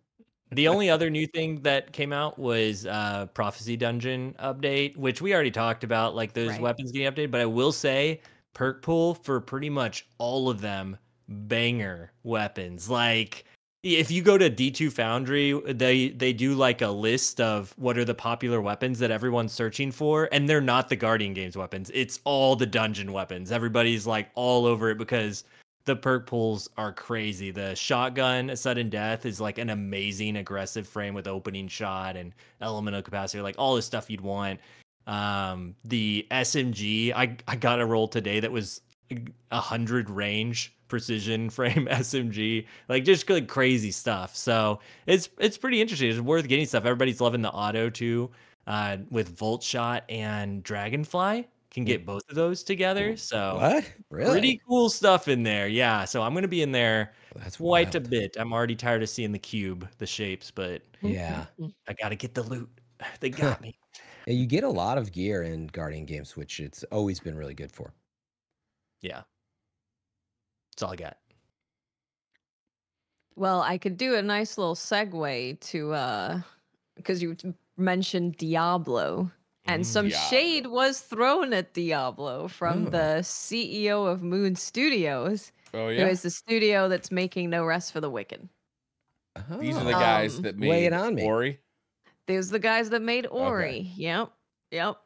The only other new thing that came out was Prophecy Dungeon update, which we already talked about, like those weapons getting updated. But I will say, perk pool for pretty much all of them, banger weapons. Like if you go to D2 Foundry, they do like a list of what are the popular weapons that everyone's searching for, and they're not the Guardian Games weapons. It's all the dungeon weapons. Everybody's like all over it because the perk pools are crazy. The shotgun, Sudden Death, is like an amazing aggressive frame with opening shot and elemental capacity, like all the stuff you'd want. The SMG, I got a roll today that was 100 range precision frame SMG, like just good crazy stuff. So it's pretty interesting. It's worth getting stuff. Everybody's loving the auto too, with Volt Shot and Dragonfly. Can get both of those together. So what? Really? Pretty cool stuff in there. Yeah. So I'm gonna be in there That's quite a wild. bit. I'm already tired of seeing the cube, the shapes, but Yeah. I gotta get the loot. They got me. Yeah, you get a lot of gear in Guardian Games, which it's always been really good for. Yeah. That's all I got. Well, I could do a nice little segue to because you mentioned Diablo. And some shade was thrown at Diablo from the CEO of Moon Studios. Oh, yeah? Who is the studio that's making No Rest for the Wicked. These are the guys that made Ori? These are the guys that made Ori. Okay. Yep.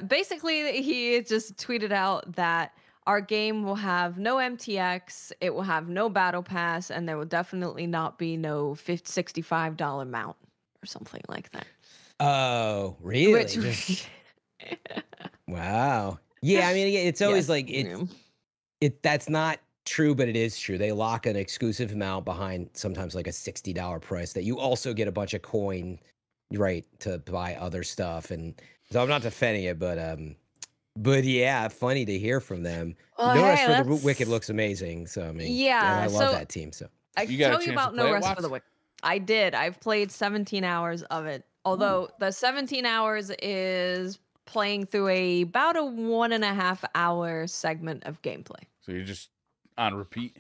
Basically, he just tweeted out that our game will have no MTX, it will have no Battle Pass, and there will definitely not be no $65 mount or something like that. Oh, really? Wow. Yeah, I mean, it's always like that's not true, but it is true. They lock an exclusive amount behind sometimes like a $60 price that you also get a bunch of coin, right, to buy other stuff. And so I'm not defending it, but yeah, funny to hear from them. Well, No Rest for the Wicked looks amazing. So I mean, I love that team. So I can tell you about No Rest for the Wicked. I did. I've played 17 hours of it. Although the 17 hours is playing through about a 1.5 hour segment of gameplay. So you're just on repeat.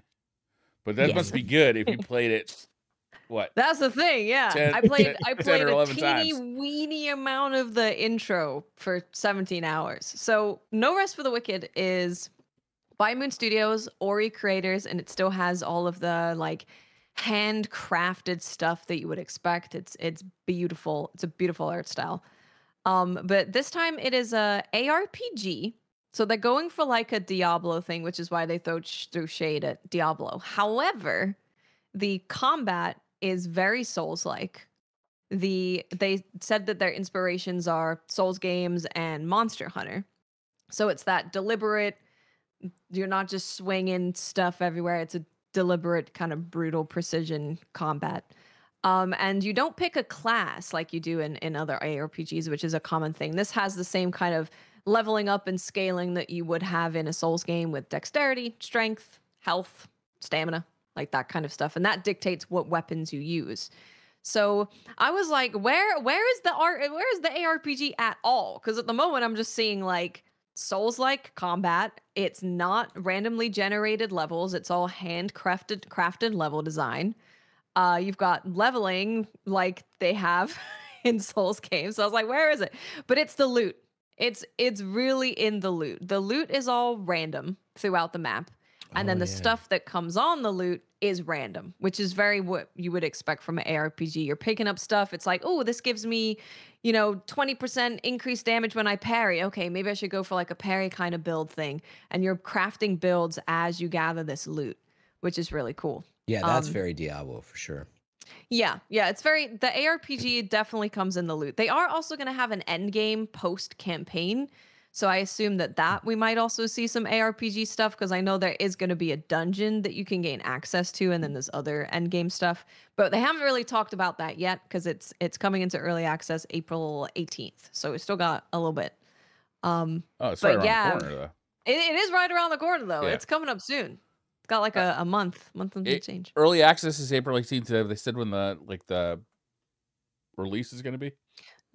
But that must be good if you played it. What? That's the thing, yeah. 10, I played a teeny times. weeny amount of the intro for 17 hours. So No Rest for the Wicked is by Moon Studios, Ori creators, and it still has all of the like handcrafted stuff that you would expect. It's beautiful. It's a beautiful art style. But this time it is a ARPG. So they're going for like a Diablo thing, which is why they threw shade at Diablo. However, the combat is very Souls-like. They said that their inspirations are Souls games and Monster Hunter. So it's that deliberate, you're not just swinging stuff everywhere. It's a deliberate kind of brutal precision combat. And you don't pick a class like you do in other ARPGs, which is a common thing. This has the same kind of leveling up and scaling that you would have in a Souls game with dexterity, strength, health, stamina, like that kind of stuff. And that dictates what weapons you use. So I was like, where is the ARPG at all? Because at the moment I'm just seeing like Souls-like combat. It's not randomly generated levels. It's all crafted level design. You've got leveling like they have in Souls games. So I was like, where is it? But it's the loot. It's really in the loot. The loot is all random throughout the map. And then the stuff that comes on the loot is random, which is very what you would expect from an ARPG. You're picking up stuff. It's like, oh, this gives me, 20% increased damage when I parry. Okay, maybe I should go for like a parry kind of build thing. And you're crafting builds as you gather this loot, which is really cool. Yeah, that's very Diablo for sure. Yeah, it's the ARPG definitely comes in the loot. They are also going to have an end game post campaign. So I assume that we might also see some ARPG stuff, because I know there is going to be a dungeon that you can gain access to, and then there's other end game stuff. But they haven't really talked about that yet, because it's coming into early access April 18th. So we still got a little bit. It's right around the corner, though. It is right around the corner, though. Yeah. It's coming up soon. It's got like a month and change. Early access is April 18th. Have they said when the release is going to be?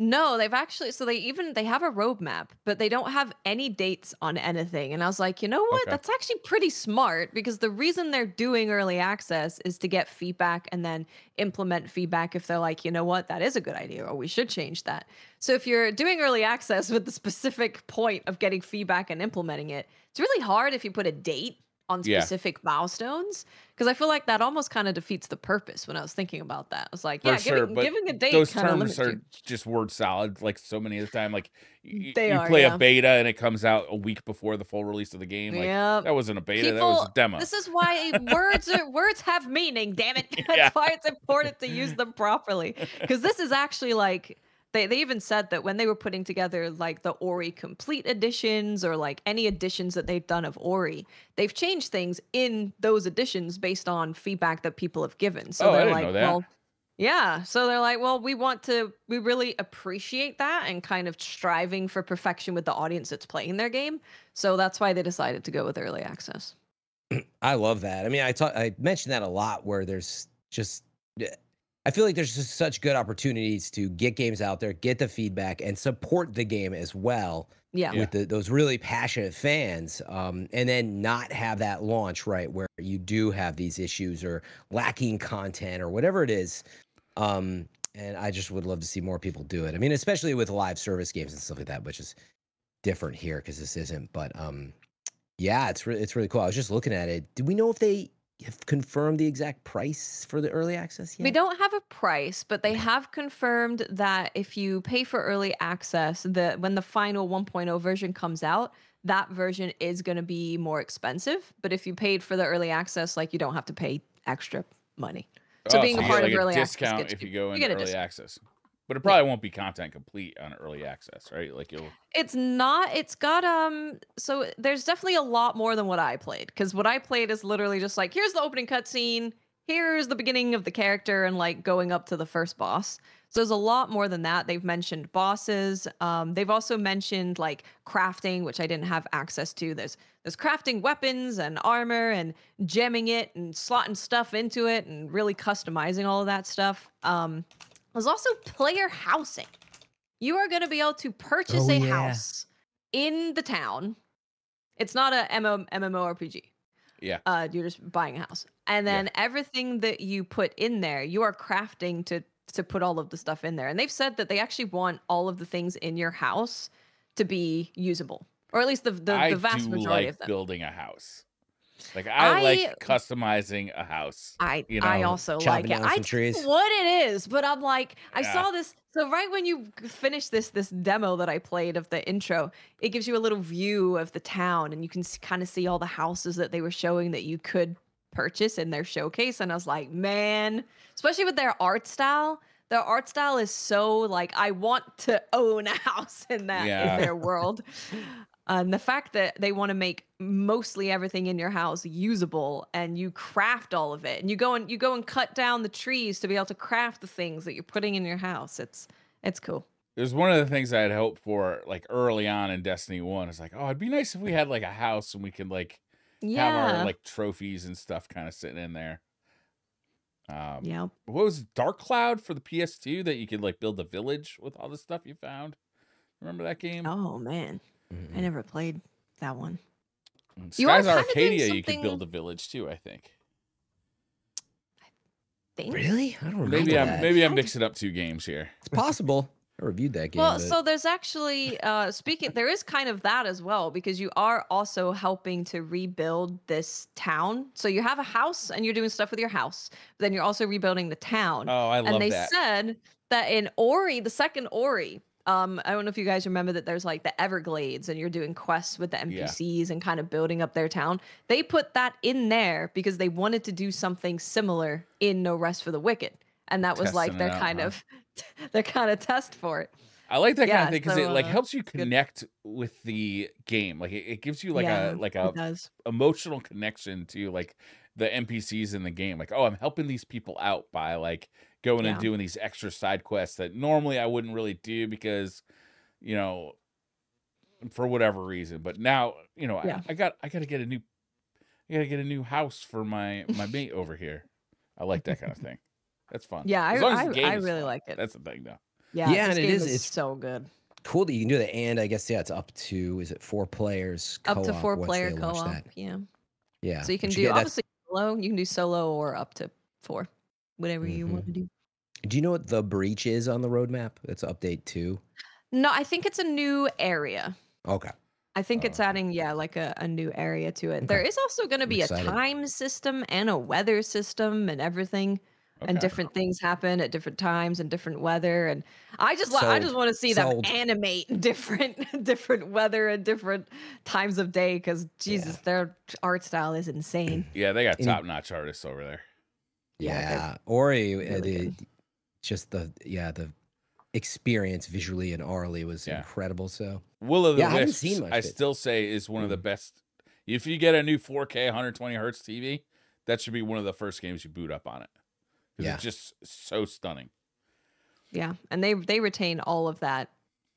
No, they've actually, so they have a roadmap, but they don't have any dates on anything. And I was like, you know what? Okay. That's actually pretty smart, because the reason they're doing early access is to get feedback and then implement feedback if they're like, you know what, that is a good idea, or we should change that. So if you're doing early access with the specific point of getting feedback and implementing it, it's really hard if you put a date on specific milestones, because I feel like that almost kind of defeats the purpose when I was thinking about that. I was like, giving a date those kind of terms are you. just word salad, like so many of the time. Like you They play are, a beta and it comes out a week before the full release of the game. Like that wasn't a beta, that was a demo. This is why words have meaning, damn it. That's why it's important to use them properly. Because this is actually like, they even said that when they were putting together like the Ori complete editions, or like any editions that they've done of Ori, they've changed things in those editions based on feedback that people have given. So they're like, well, yeah. So they're like, well, we really appreciate that, and kind of striving for perfection with the audience that's playing their game. So that's why they decided to go with early access. I love that. I mean, I mentioned that a lot, where there's just, I feel like there's just such good opportunities to get games out there, get the feedback, and support the game as well. Yeah. With those really passionate fans, and then not have that launch, right, where you do have these issues or lacking content or whatever it is. And I just would love to see more people do it. I mean, especially with live service games and stuff like that, which is different here because this isn't. But yeah, it's really cool. I was just looking at it. Do we know if they have confirmed the exact price for the early access yet? We don't have a price, but they have confirmed that if you pay for early access, when the final 1.0 version comes out, that version is going to be more expensive. But if you paid for the early access, like, you don't have to pay extra money. So being a part of early access, discount if you go into early access. But it probably won't be content complete on early access, right? Like It's not. It's got so there's definitely a lot more than what I played, because what I played is literally just like, here's the opening cutscene, here's the beginning of the character, and like going up to the first boss. So there's a lot more than that. They've mentioned bosses. They've also mentioned like crafting, which I didn't have access to. There's crafting weapons and armor, and gemming it and slotting stuff into it, and really customizing all of that stuff. There's also player housing. you are going to be able to purchase a house in the town. It's not a MMORPG. Yeah. You're just buying a house. And then everything that you put in there, you are crafting to put all of the stuff in there. And they've said that they actually want all of the things in your house to be usable. Or at least the vast majority of them. Building a house. Like I like customizing a house. I also like it. I don't know what it is, but I'm like, I saw this. So right when you finish this demo that I played of the intro, it gives you a little view of the town, and you can kind of see all the houses that they were showing that you could purchase in their showcase. And I was like, man, especially with their art style. Their art style is so like, I want to own a house in that in their world. And the fact that they want to make mostly everything in your house usable, and you craft all of it, and you go and cut down the trees to be able to craft the things that you're putting in your house. It's cool. There's one of the things I had hoped for, like early on in Destiny 1. It's like, oh, it'd be nice if we had like a house and we could like have our like trophies and stuff kind of sitting in there. What was Dark Cloud for the PS2 that you could like build a village with all the stuff you found? Remember that game? Oh man. I never played that one. Skies Arcadia, you could build a village too, I think. Really? I don't remember. Maybe I'm mixing up two games here. It's possible. I reviewed that game. Well, so there's actually there is kind of that as well, because you are also helping to rebuild this town. So you have a house and you're doing stuff with your house, but then you're also rebuilding the town. Oh, I love that. And they said that in Ori, the second Ori, I don't know if you guys remember that there's like the Everglades and you're doing quests with the NPCs and kind of building up their town. They put that in there because they wanted to do something similar in No Rest for the Wicked. And that was like their kind of test for it. I like that kind of thing because it like helps you connect with the game. Like it gives you like a emotional connection to like the NPCs in the game. Like, oh, I'm helping these people out by like going and doing these extra side quests that normally I wouldn't really do because, you know, for whatever reason. But now, you know, I gotta get a new house for my mate over here. I like that kind of thing. That's fun. Yeah, I really like it. That's the thing, though. Yeah, and it's so good. Cool that you can do that, and I guess it's up to 4 players co-op. Up to 4-player co-op. Yeah. So you can do obviously solo. You can do solo or up to 4, whatever you want to do. Do you know what The Breach is on the roadmap? That's update 2. No, I think it's a new area. Okay. I think it's adding like a new area to it. Okay. There is also going to be a time system and a weather system and everything. Okay. And different things happen at different times and different weather, and I just want to see them animate different weather and different times of day, because Jesus, their art style is insane. Yeah, they got top-notch artists over there. Yeah, Ori, the experience visually in Orly was incredible. So Will of the Wisps, I still say, is one of the best. If you get a new 4K 120 hertz TV, that should be one of the first games you boot up on it. It's just so stunning. Yeah, and they retain all of that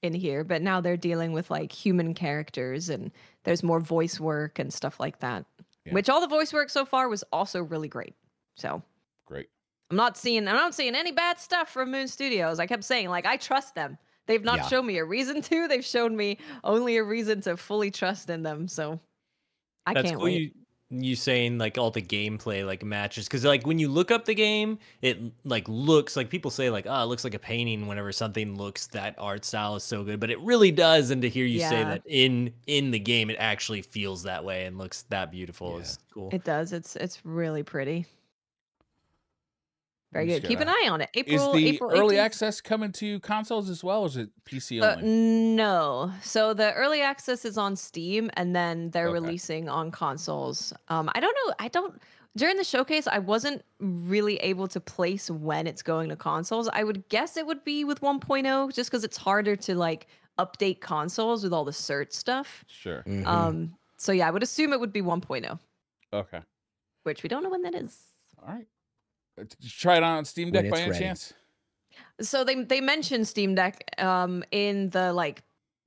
in here, but now they're dealing with like human characters, and there's more voice work and stuff like that. Yeah. Which all the voice work so far was also really great. So great. I'm not seeing any bad stuff from Moon Studios. I kept saying, like, I trust them. They've not shown me a reason to. They've shown me only a reason to fully trust in them. So I can't wait. You saying like all the gameplay like matches, because like when you look up the game, it like looks like, people say like, oh, it looks like a painting whenever something looks, that art style is so good, but it really does. And to hear you say that in the game it actually feels that way and looks that beautiful is cool. It does. It's really pretty. Very good. Keep an eye on it. Is the early access coming to consoles as well, or is it PC only? No. So the early access is on Steam, and then they're releasing on consoles. I don't know. During the showcase, I wasn't really able to place when it's going to consoles. I would guess it would be with 1.0, just because it's harder to like update consoles with all the cert stuff. Sure. So yeah, I would assume it would be 1.0. Okay. Which we don't know when that is. All right. Did you try it on Steam Deck by any chance? So they mentioned Steam Deck in the like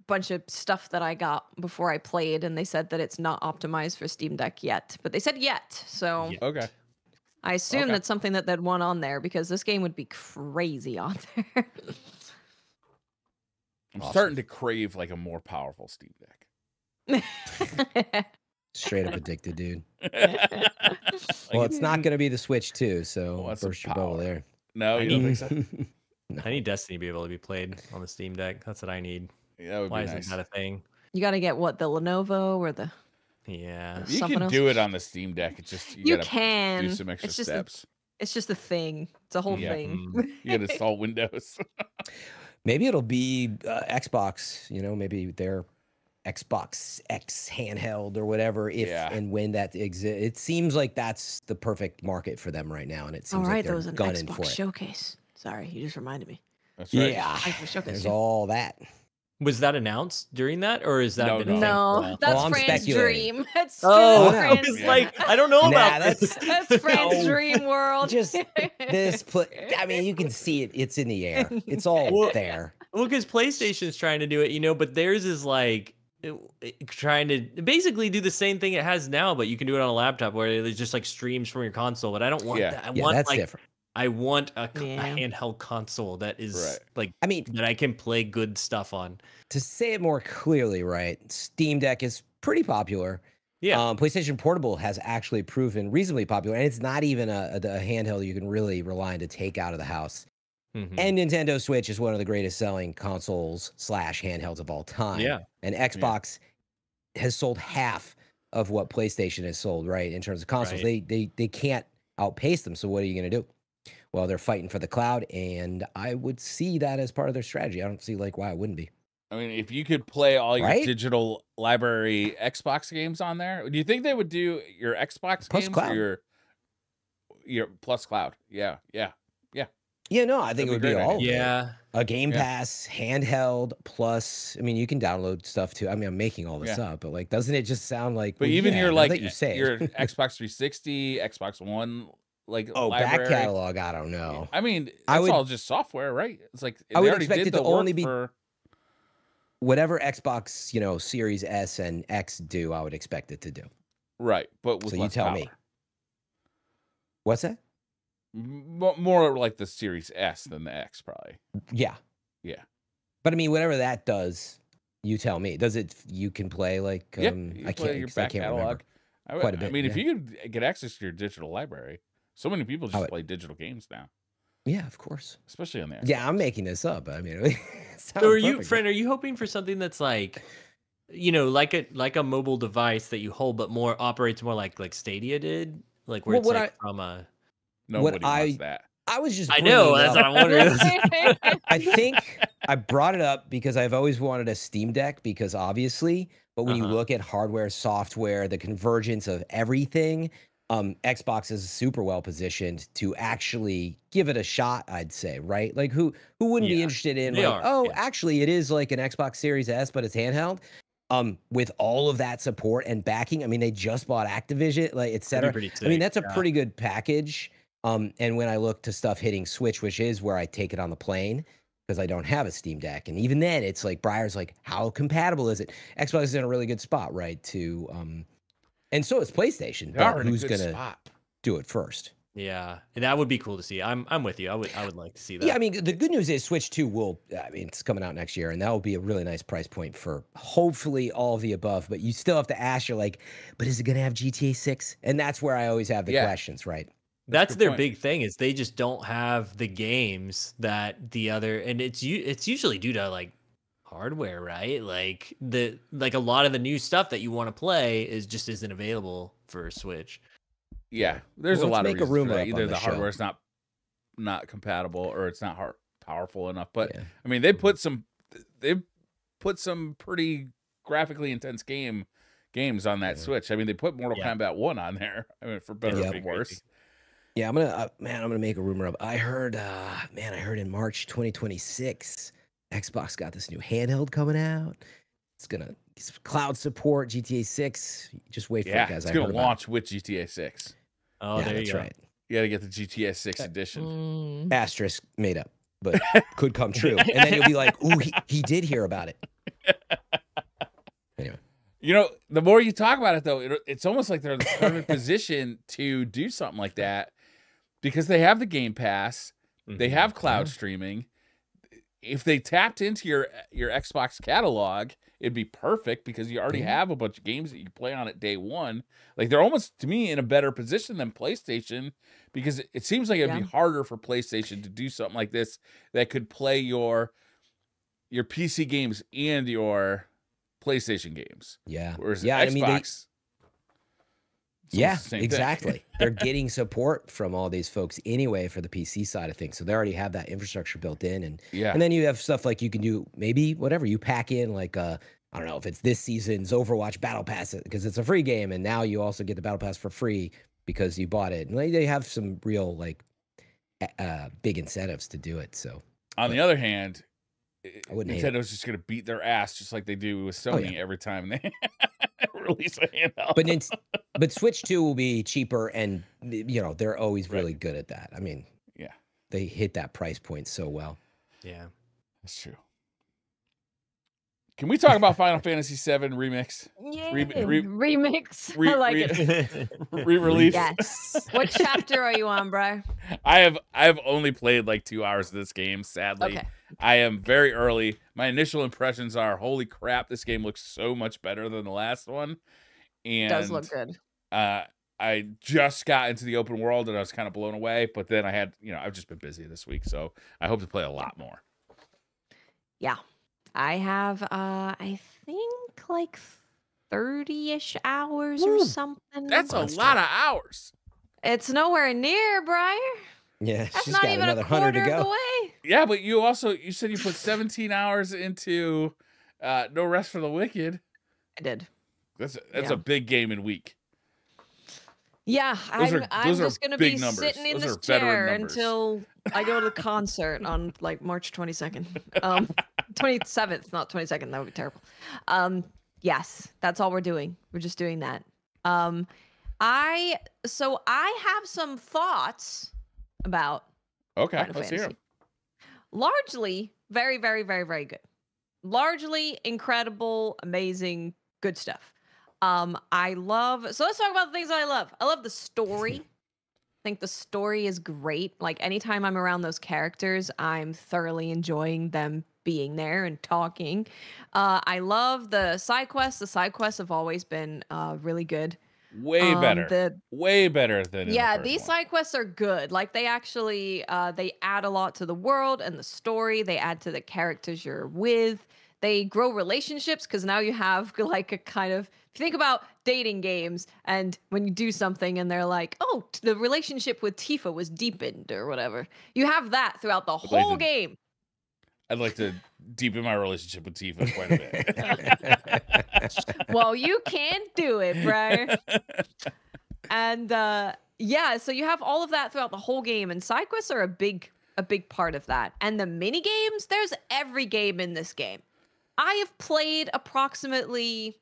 bunch of stuff that I got before I played, and they said that it's not optimized for Steam Deck yet. But they said yet, so okay. I assume that's something that they'd want on there, because this game would be crazy on there. I'm starting to crave like a more powerful Steam Deck. Straight up addicted, dude. Well, it's not going to be the Switch 2, so burst your bubble there. No, you don't think so? No. I need Destiny to be able to be played on the Steam Deck. That's what I need. Yeah, that would Why be nice. isn't that a thing? You got to get what, the Lenovo or the... Yeah. You can do it on the Steam Deck. It's just you gotta can do some extra steps. It's just a thing. It's a whole thing. You got to install Windows. Maybe it'll be Xbox, you know, maybe their Xbox X handheld or whatever, if and when that exists. It seems like that's the perfect market for them right now, and it seems like they're gunning for it. Showcase. Sorry, you just reminded me. That's right. Yeah, there's all that. Was that announced during that, or is that no? That's Fran's dream. It's I was like, I don't know about that's Fran's dream world. Just this. I mean, you can see it. It's in the air. It's all there. Well, because PlayStation's trying to do it, you know, but theirs is like trying to basically do the same thing it has now, but you can do it on a laptop where it just like streams from your console. But I don't want that. I want that's like different. I want a handheld console that is like, I mean, that I can play good stuff on. To say it more clearly, right? Steam Deck is pretty popular. Yeah. PlayStation Portable has actually proven reasonably popular, and it's not even a handheld you can really rely on to take out of the house. And Nintendo Switch is one of the greatest selling consoles / handhelds of all time. Yeah. And Xbox has sold half of what PlayStation has sold, right? In terms of consoles, they can't outpace them. So what are you going to do? Well, they're fighting for the cloud, and I would see that as part of their strategy. I don't see like why it wouldn't be. I mean, if you could play all your digital library Xbox games on there, do you think they would do your Xbox plus games cloud. or your plus cloud? Yeah. Yeah, no, I think it would be all. Yeah. A Game Pass, handheld, plus, I mean, you can download stuff too. I mean, I'm making all this up, but like, doesn't it just sound like, but even your like you say your Xbox 360, Xbox One, like back catalog, I don't know. I mean, it's all just software, right? It's like I would expect it to only be whatever Xbox, you know, Series S and X do, I would expect it to do. Right, but with so you tell me. What's that? More like the Series S than the X, probably. Yeah. But I mean, whatever that does, you tell me. Does it? You can play like I can't. Your back catalog. Quite a bit. I mean, if you could get access to your digital library, so many people just play digital games now. Yeah, of course. Especially on there. Yeah, I'm making this up. I mean, so are you, friend? Are you hoping for something that's like, you know, like a mobile device that you hold, but more operates more like Stadia did, like where it's like from a. Nobody wants that. I was just. I know. That's what I'm wondering. I think I brought it up because I've always wanted a Steam Deck because obviously, but when you look at hardware, software, the convergence of everything, Xbox is super well positioned to actually give it a shot. I'd say, right? Like who wouldn't be interested in like, actually, it is like an Xbox Series S, but it's handheld. With all of that support and backing, I mean, they just bought Activision, like etc. I mean, that's a pretty good package. And when I look to stuff hitting Switch, which is where I take it on the plane, because I don't have a Steam Deck, and even then, it's like Briar's like, how compatible is it? Xbox is in a really good spot, right? And so is PlayStation. But who's gonna do it first? Yeah, that would be cool to see. I'm with you. I would like to see that. Yeah, I mean, the good news is Switch 2 will. I mean, it's coming out next year, and that will be a really nice price point for hopefully all of the above. But you still have to ask, you're like, but is it gonna have GTA 6? And that's where I always have the questions, right? That's their big thing is they just don't have the games that the other, and it's usually due to like hardware, right? Like a lot of the new stuff that you want to play isn't available for Switch. Yeah, there's a lot of reasons for that. Either the hardware's not compatible or it's not powerful enough. But I mean, they put some pretty graphically intense games on that Switch. I mean, they put Mortal Kombat 1 on there. I mean, for better or for worse. Yeah, I'm gonna make a rumor up. I heard in March 2026, Xbox got this new handheld coming out. It's gonna cloud support GTA 6. Just wait for it, guys. It's gonna launch with GTA 6. Oh, there you go. Right. You gotta get the GTA 6 edition. Asterisk made up, but could come true. And then you'll be like, ooh, he did hear about it. Anyway. You know, the more you talk about it, though, it's almost like they're in the perfect position to do something like that because they have the Game Pass, they have cloud streaming, if they tapped into your Xbox catalog, it'd be perfect because you already have a bunch of games that you play on it day one. Like they're almost, to me, in a better position than PlayStation, because it seems like it'd be harder for PlayStation to do something like this that could play your PC games and your PlayStation games. Yeah. Whereas yeah, Xbox, I mean, it's the same exactly. They're getting support from all these folks anyway for the PC side of things. So they already have that infrastructure built in. And then you have stuff like you can do maybe whatever you pack in, like I don't know if it's this season's Overwatch Battle Pass because it's a free game, and now you also get the Battle Pass for free because you bought it. And they have some real like big incentives to do it. So on the other hand, Nintendo's just going to beat their ass just like they do with Sony every time they release a handheld. But Switch 2 will be cheaper, and they're always really good at that. I mean, they hit that price point so well. Yeah, that's true. Can we talk about Final Fantasy VII Remix? Yeah, remix. I like it. Re-release. Yes. What chapter are you on, bro? I have only played like 2 hours of this game, sadly. Okay. I am very early. My initial impressions are, holy crap, this game looks so much better than the last one. And it does look good. I just got into the open world and I was kind of blown away, but then I had, I've just been busy this week, so I hope to play a lot more. Yeah. I have I think like 30-ish hours or something. That's a lot of hours. It's nowhere near, Briar. Yeah, that's she's not got even another a quarter 100 to go. of the way. Yeah, but you said you put 17 hours into No Rest for the Wicked. I did. That's a big game in week. Yeah, I'm just gonna be sitting in this chair until I go to the concert on like March 22nd. 27th, not 22nd. That would be terrible. Yes, that's all we're doing. We're just doing that. I have some thoughts about Final let's Fantasy. hear 'em. Largely, very, very, very, very good. Largely incredible, amazing, good stuff. So let's talk about the things that I love. I love the story. I think the story is great. Like anytime I'm around those characters, I'm thoroughly enjoying them being there and talking. I love the side quests. The side quests have always been really good. Way better. Way better than these side quests are good. Like they actually they add a lot to the world and the story. They add to the characters you're with. They grow relationships because now you have like a kind of, if you think about dating games and when you do something and they're like, oh, the relationship with Tifa was deepened or whatever. You have that throughout the whole game. I'd like to deepen my relationship with Tifa quite a bit. Well, you can do it, bro. And so you have all of that throughout the whole game, and side quests are a big part of that. And the mini games, there's every game in this game. I have played approximately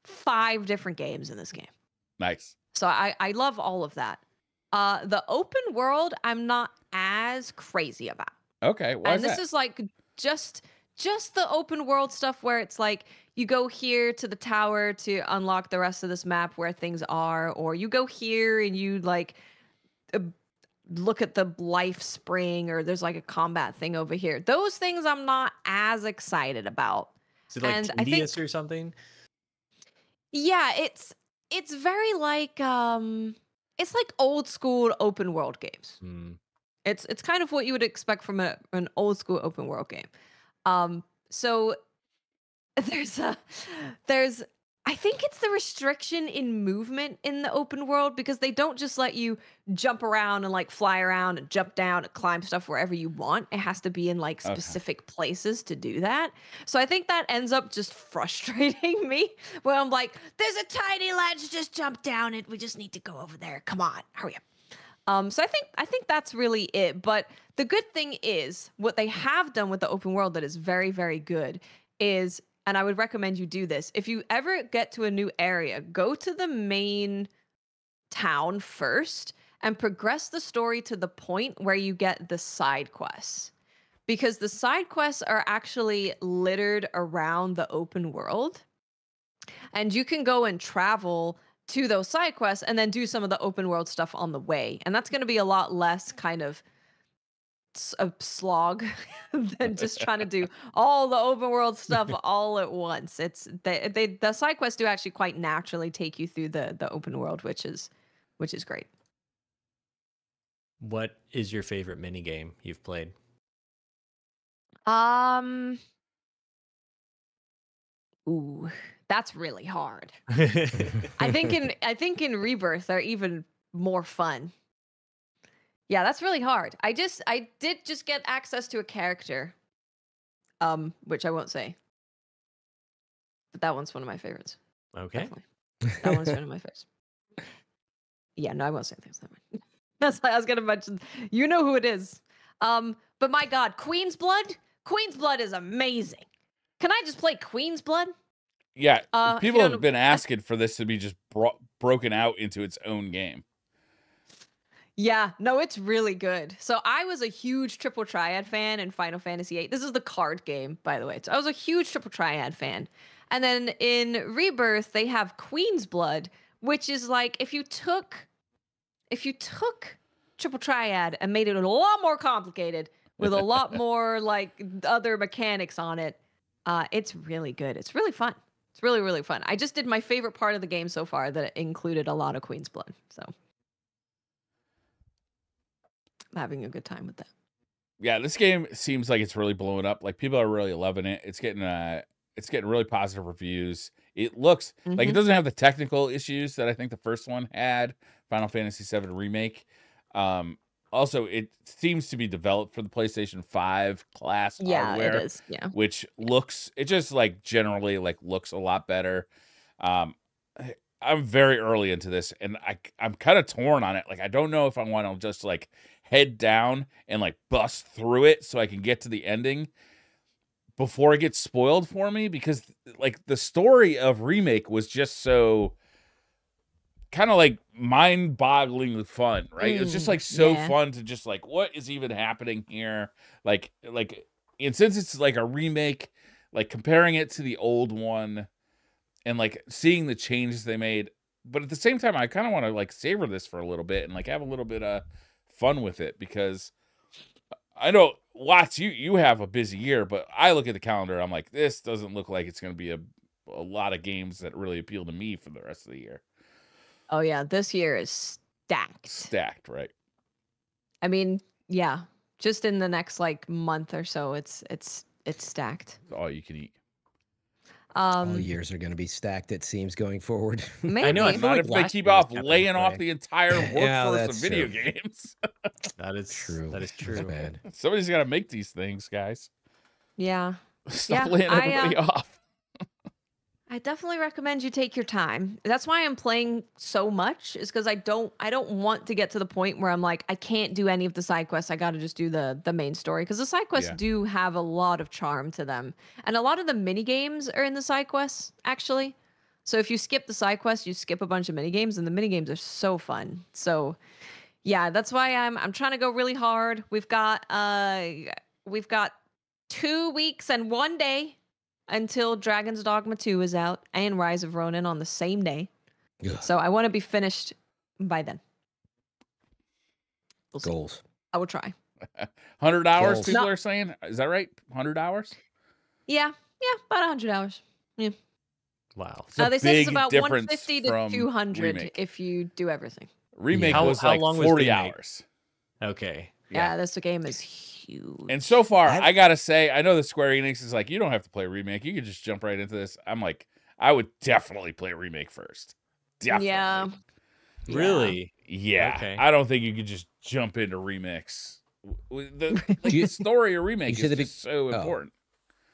5 different games in this game. Nice. So I love all of that. The open world, I'm not as crazy about. Okay, why is that? And this is like just the open world stuff where it's like you go here to the tower to unlock the rest of this map where things are, or you go here and you like look at the life spring, or there's like a combat thing over here. Those things I'm not as excited about. Is it like tedious or something? Yeah, it's very like it's like old school open world games. It's kind of what you would expect from an old school open world game. So there's I think it's the restriction in movement in the open world, because they don't just let you jump around and like fly around and jump down and climb stuff wherever you want. It has to be in like specific places to do that. So I think that ends up just frustrating me, where I'm like, there's a tiny ledge, just jump down it. We just need to go over there. Come on, hurry up. So I think that's really it. But the good thing is what they have done with the open world that is very, very good is, and I would recommend you do this, if you ever get to a new area, go to the main town first and progress the story to the point where you get the side quests. Because the side quests are actually littered around the open world. And you can go and travel to those side quests and then do some of the open world stuff on the way. And that's going to be a lot less kind of a slog than just trying to do all the open world stuff all at once. It's the side quests do actually quite naturally take you through the open world, which is great. What is your favorite mini game you've played? Ooh, that's really hard. I think in Rebirth they're even more fun. Yeah, that's really hard. I did just get access to a character, which I won't say. But that one's one of my favorites. Okay. Definitely. That one's one of my favorites. Yeah, no, I won't say things that way. That's like I was gonna mention. You know who it is. But my God, Queen's Blood? Queen's Blood is amazing. Can I just play Queen's Blood? Yeah, people have been asking for this to be just broken out into its own game. Yeah, no, it's really good. So I was a huge Triple Triad fan in Final Fantasy VIII. This is the card game, by the way. So I was a huge Triple Triad fan. And then in Rebirth, they have Queen's Blood, which is like if you took Triple Triad and made it a lot more complicated with a lot more like other mechanics on it, it's really good. It's really fun. It's really, really fun. I just did my favorite part of the game so far that included a lot of Queen's Blood. So I'm having a good time with that. Yeah, this game seems like it's really blowing up. Like people are really loving it. It's getting really positive reviews. It looks like it doesn't have the technical issues that I think the first one had, Final Fantasy VII Remake. Also, it seems to be developed for the PlayStation 5 class hardware. It is. Yeah. Which it just like generally like looks a lot better. I'm very early into this and I'm kind of torn on it. Like I don't know if I want to just like head down and like bust through it so I can get to the ending before it gets spoiled for me, because like the story of Remake was just so kind of like mind-bogglingly fun, right? It was just like so fun to just like, what is even happening here? Like, and since it's like a remake, like comparing it to the old one and like seeing the changes they made, but at the same time, I kind of want to like savor this for a little bit and like have a little bit of fun with it, because I know Watts, you have a busy year, but I look at the calendar, I'm like, this doesn't look like it's going to be a lot of games that really appeal to me for the rest of the year. Oh yeah, this year is stacked. Stacked, right? I mean, yeah, just in the next like month or so, it's stacked. It's all you can eat. All years are going to be stacked, it seems, going forward. Maybe. I know. I feel Not like if they keep off laying off the entire workforce of video games. That is true. That is true. That's bad. Somebody's got to make these things, guys. Yeah. Stop laying everybody off. I definitely recommend you take your time. That's why I'm playing so much, is because I don't want to get to the point where I'm like, I can't do any of the side quests. I got to just do the main story, because the side quests do have a lot of charm to them. And a lot of the mini games are in the side quests, actually. So if you skip the side quests, you skip a bunch of mini games, and the mini games are so fun. So yeah, that's why I'm trying to go really hard. We've got 2 weeks and 1 day until Dragon's Dogma 2 is out and Rise of Ronin on the same day. Ugh. So I want to be finished by then. We'll Goals. see. I will try. 100 hours, Goals. people are saying? Is that right? 100 hours? Yeah, about 100 hours. Yeah. Wow. They said it's about difference 150 to from 200 Remake. if you do everything. Remake How was like long was 40 Remake? hours. Okay. Yeah, this game is huge. And so far, I gotta say, I know the Square Enix is like, you don't have to play Remake. You can just jump right into this. I'm like, I would definitely play Remake first. Definitely. Yeah. Really? Yeah. Okay. I don't think you could just jump into Remix. The story of Remake is just so important.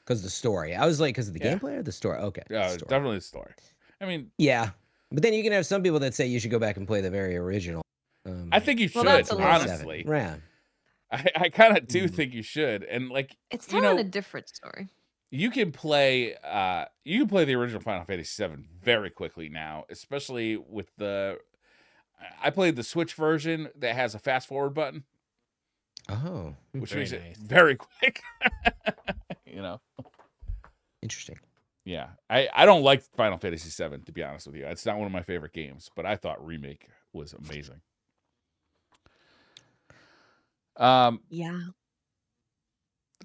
Because the story. I was like, because of the gameplay or the story? Okay. Yeah, story. definitely the story. I mean, yeah. But then you can have some people that say you should go back and play the very original. I think you should, that's a little- honestly. Yeah. I kind of do think you should. And like, It's telling a different story. you can play the original Final Fantasy VII very quickly now, especially with I played the Switch version that has a fast forward button. Oh. Which Very makes nice. it very quick. You know? Interesting. Yeah. I don't like Final Fantasy VII, to be honest with you. It's not one of my favorite games, but I thought Remake was amazing. Yeah.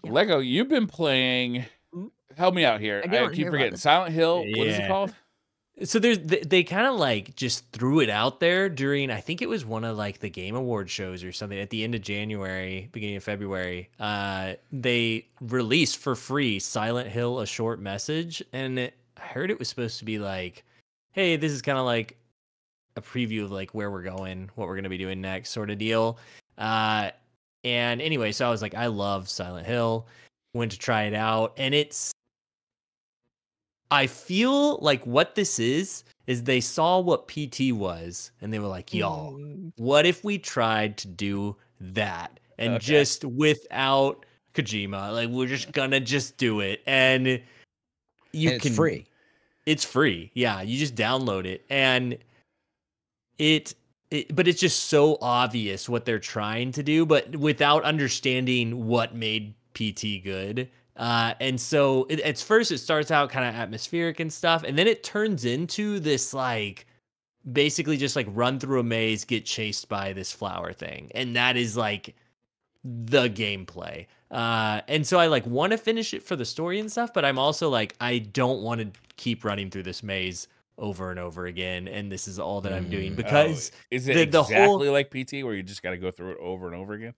Lego, you've been playing. Help me out here. I keep forgetting. Silent Hill. What is it called? So they kind of like just threw it out there during, I think it was one of like the Game Award shows or something at the end of January, beginning of February. They released for free Silent Hill: A Short Message, and I heard it was supposed to be like, hey, this is kind of like a preview of like where we're going, what we're gonna be doing next, sort of deal. And anyway, so I was like, I love Silent Hill. Went to try it out, and I feel like what this is they saw what PT was, and they were like, y'all, what if we tried to do that? And just without Kojima, like, we're just gonna just do it. And it's free. It's free. Yeah, you just download it. And but it's just so obvious what they're trying to do, but without understanding what made PT good. And so at first it starts out kind of atmospheric and stuff, and then it turns into this like basically just like run through a maze, get chased by this flower thing, and that is like the gameplay. And so I like want to finish it for the story and stuff, but I'm also like, I don't want to keep running through this maze over and over again, and this is all that I'm doing, because is it exactly like PT where you just got to go through it over and over again?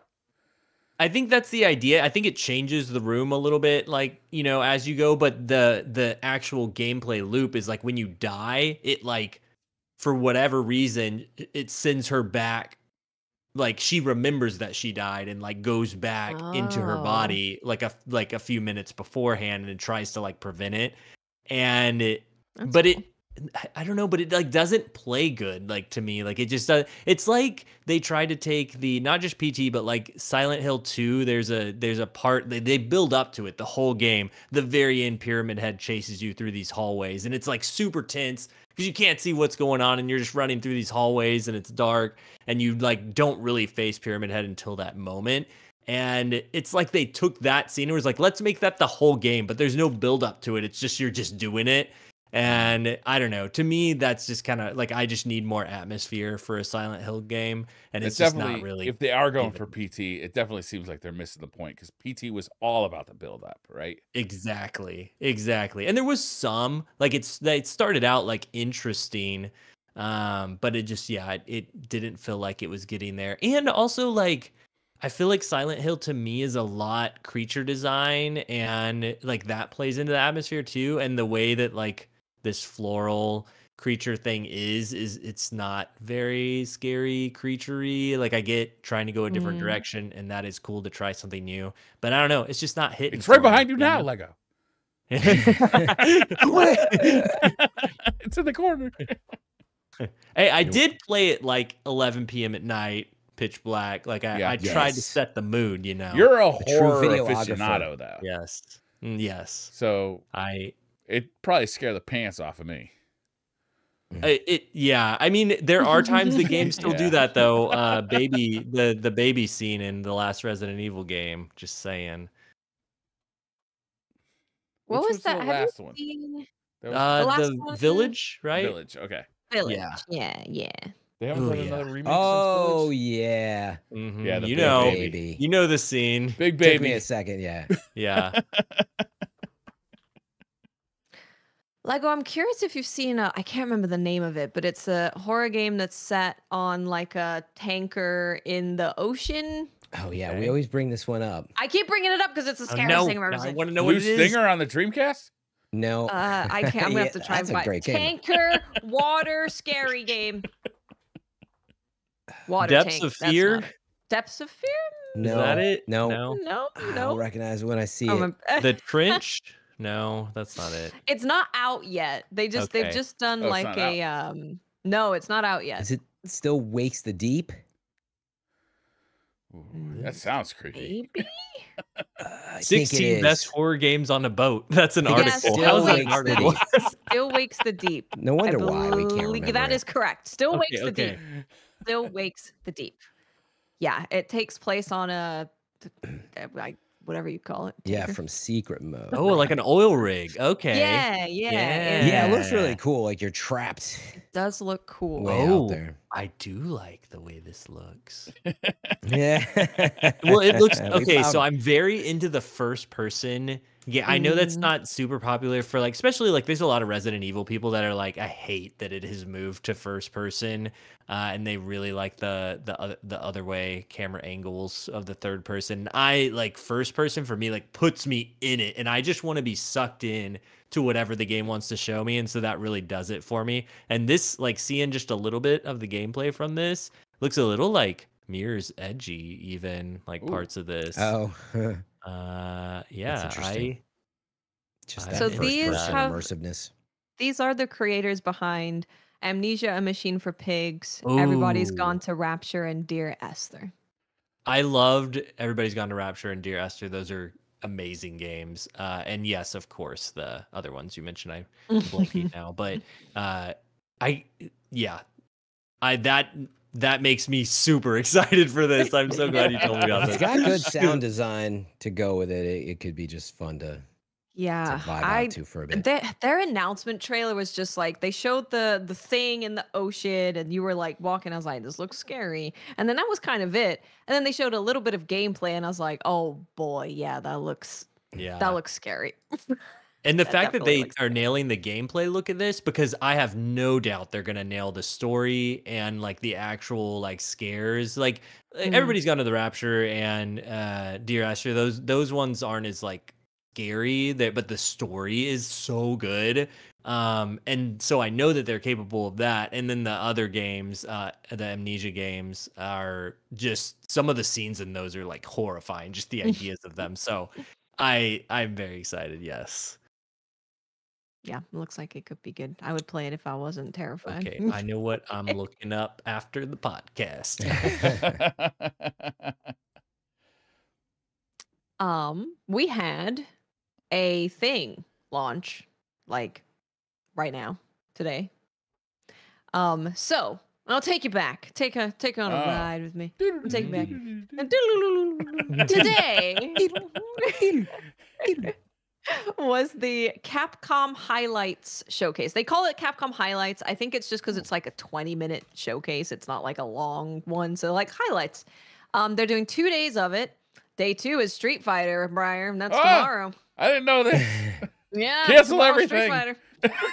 I think that's the idea. I think it changes the room a little bit, like, you know, as you go, but the actual gameplay loop is like when you die, it like, for whatever reason, it sends her back. Like, she remembers that she died and like goes back into her body like a few minutes beforehand and tries to like prevent it. And I don't know, but it like doesn't play good, like, to me. Like, it just does. It's like they tried to take the, not just PT, but like Silent Hill 2, there's a part, they build up to it the whole game. The very end, Pyramid Head chases you through these hallways, and it's like super tense because you can't see what's going on, and you're just running through these hallways, and it's dark, and you like don't really face Pyramid Head until that moment. And it's like they took that scene and was like, let's make that the whole game, but there's no build up to it. It's just, you're just doing it. And I don't know. To me, that's just kind of like, I just need more atmosphere for a Silent Hill game, and it's just not really. If they are going for PT, it definitely seems like they're missing the point, because PT was all about the build up, right? Exactly. And there was some like it started out like interesting, but it just it didn't feel like it was getting there. And also, like, I feel like Silent Hill to me is a lot creature design, and like that plays into the atmosphere too, and the way that like this floral creature thing is it's not very scary creaturey. Like, I get trying to go a different direction, and that is cool to try something new, but I don't know, it's just not hitting. It's right behind you now, Lego. It's in the corner. Hey, I did play it like 11 p.m. at night, pitch black. Like, I tried to set the mood, you know. You're a horror aficionado, though. Yes. So it probably scared the pants off of me. I mean, there are times the games still do that, though. The baby scene in the last Resident Evil game. Just saying. What was that? The last one? The Village, right? Village. Okay. Village. Yeah. They haven't done another remake. Oh yeah. Mm-hmm. Yeah, you know, baby. You know the scene. Big baby. Took me a second. Yeah. Yeah. Lego, I'm curious if you've seen I can't remember the name of it, but it's a horror game that's set on like a tanker in the ocean. Oh yeah, we always bring this one up. I keep bringing it up because it's the scariest thing I've ever seen. I want to know what it is. Stinger on the Dreamcast? No. I can't. I'm gonna have to try and find tanker water scary game. Water Depths tank. of Fear. Depths of Fear. No. Is that it? No. I'll recognize it when I see it. The Trench. No, that's not it. It's not out yet. They've just done like a no, it's not out yet. Is it still Wakes the Deep? Ooh, that sounds creepy. Maybe? 16 best horror games on a boat. That's an article. Still Wakes the Deep. Still Wakes the Deep. No wonder why we can't remember. That is correct. Still Wakes the Deep. Still Wakes the Deep. Yeah, it takes place on a whatever you call it. Yeah, Tanker. from secret mode. Oh, like an oil rig. Okay. Yeah. Yeah, it looks really cool. Like you're trapped. It does look cool. Way out there. I do like the way this looks. Yeah. Well, it looks We okay. found So it. I'm very into the first person. Yeah, I know that's not super popular for like, especially like there's a lot of Resident Evil people that are like, I hate that it has moved to first person, and they really like the other way camera angles of the third person. I like first person for me like puts me in it, and I just want to be sucked in to whatever the game wants to show me, and so that really does it for me. And this like seeing just a little bit of the gameplay from this looks a little like Mirror's edgy, even like parts of this. Oh. Yeah, interesting. Just that So first these person have- immersiveness. These are the creators behind Amnesia: A Machine for Pigs, Everybody's Ooh. Gone to Rapture, and Dear Esther. I loved Everybody's Gone to Rapture and Dear Esther. Those are amazing games. And yes, of course, the other ones you mentioned, I'm blanking now. But that makes me super excited for this. I'm so glad you told me about If this. it's got good sound design to go with it, it could be just fun to Yeah, vibe out to for a bit. their announcement trailer was just like they showed the thing in the ocean, and you were like walking. I was like, this looks scary, and then that was kind of it. And then they showed a little bit of gameplay, and I was like, oh boy, yeah, that looks scary. And the fact that definitely they looks are nailing the gameplay look at this, because I have no doubt they're gonna nail the story and like the actual like scares. Like Everybody's Gone to the Rapture and Dear Esther, those ones aren't as like scary, but the story is so good. And so I know that they're capable of that. And then the other games, the Amnesia games, are just some of the scenes in those are like horrifying, just the ideas of them. So I'm very excited. Yes. Yeah, it looks like it could be good. I would play it if I wasn't terrified. Okay, I know what I'm looking up after the podcast. We had a thing launch like right now today. So I'll take you back. Take on a ride with me. I'll take you back. Today was the Capcom Highlights showcase. They call it Capcom Highlights. I think it's just because it's like a 20-minute showcase. It's not like a long one. So like highlights. They're doing 2 days of it. Day 2 is Street Fighter, Brian. That's tomorrow. I didn't know this. Yeah. Cancel tomorrow's everything. Street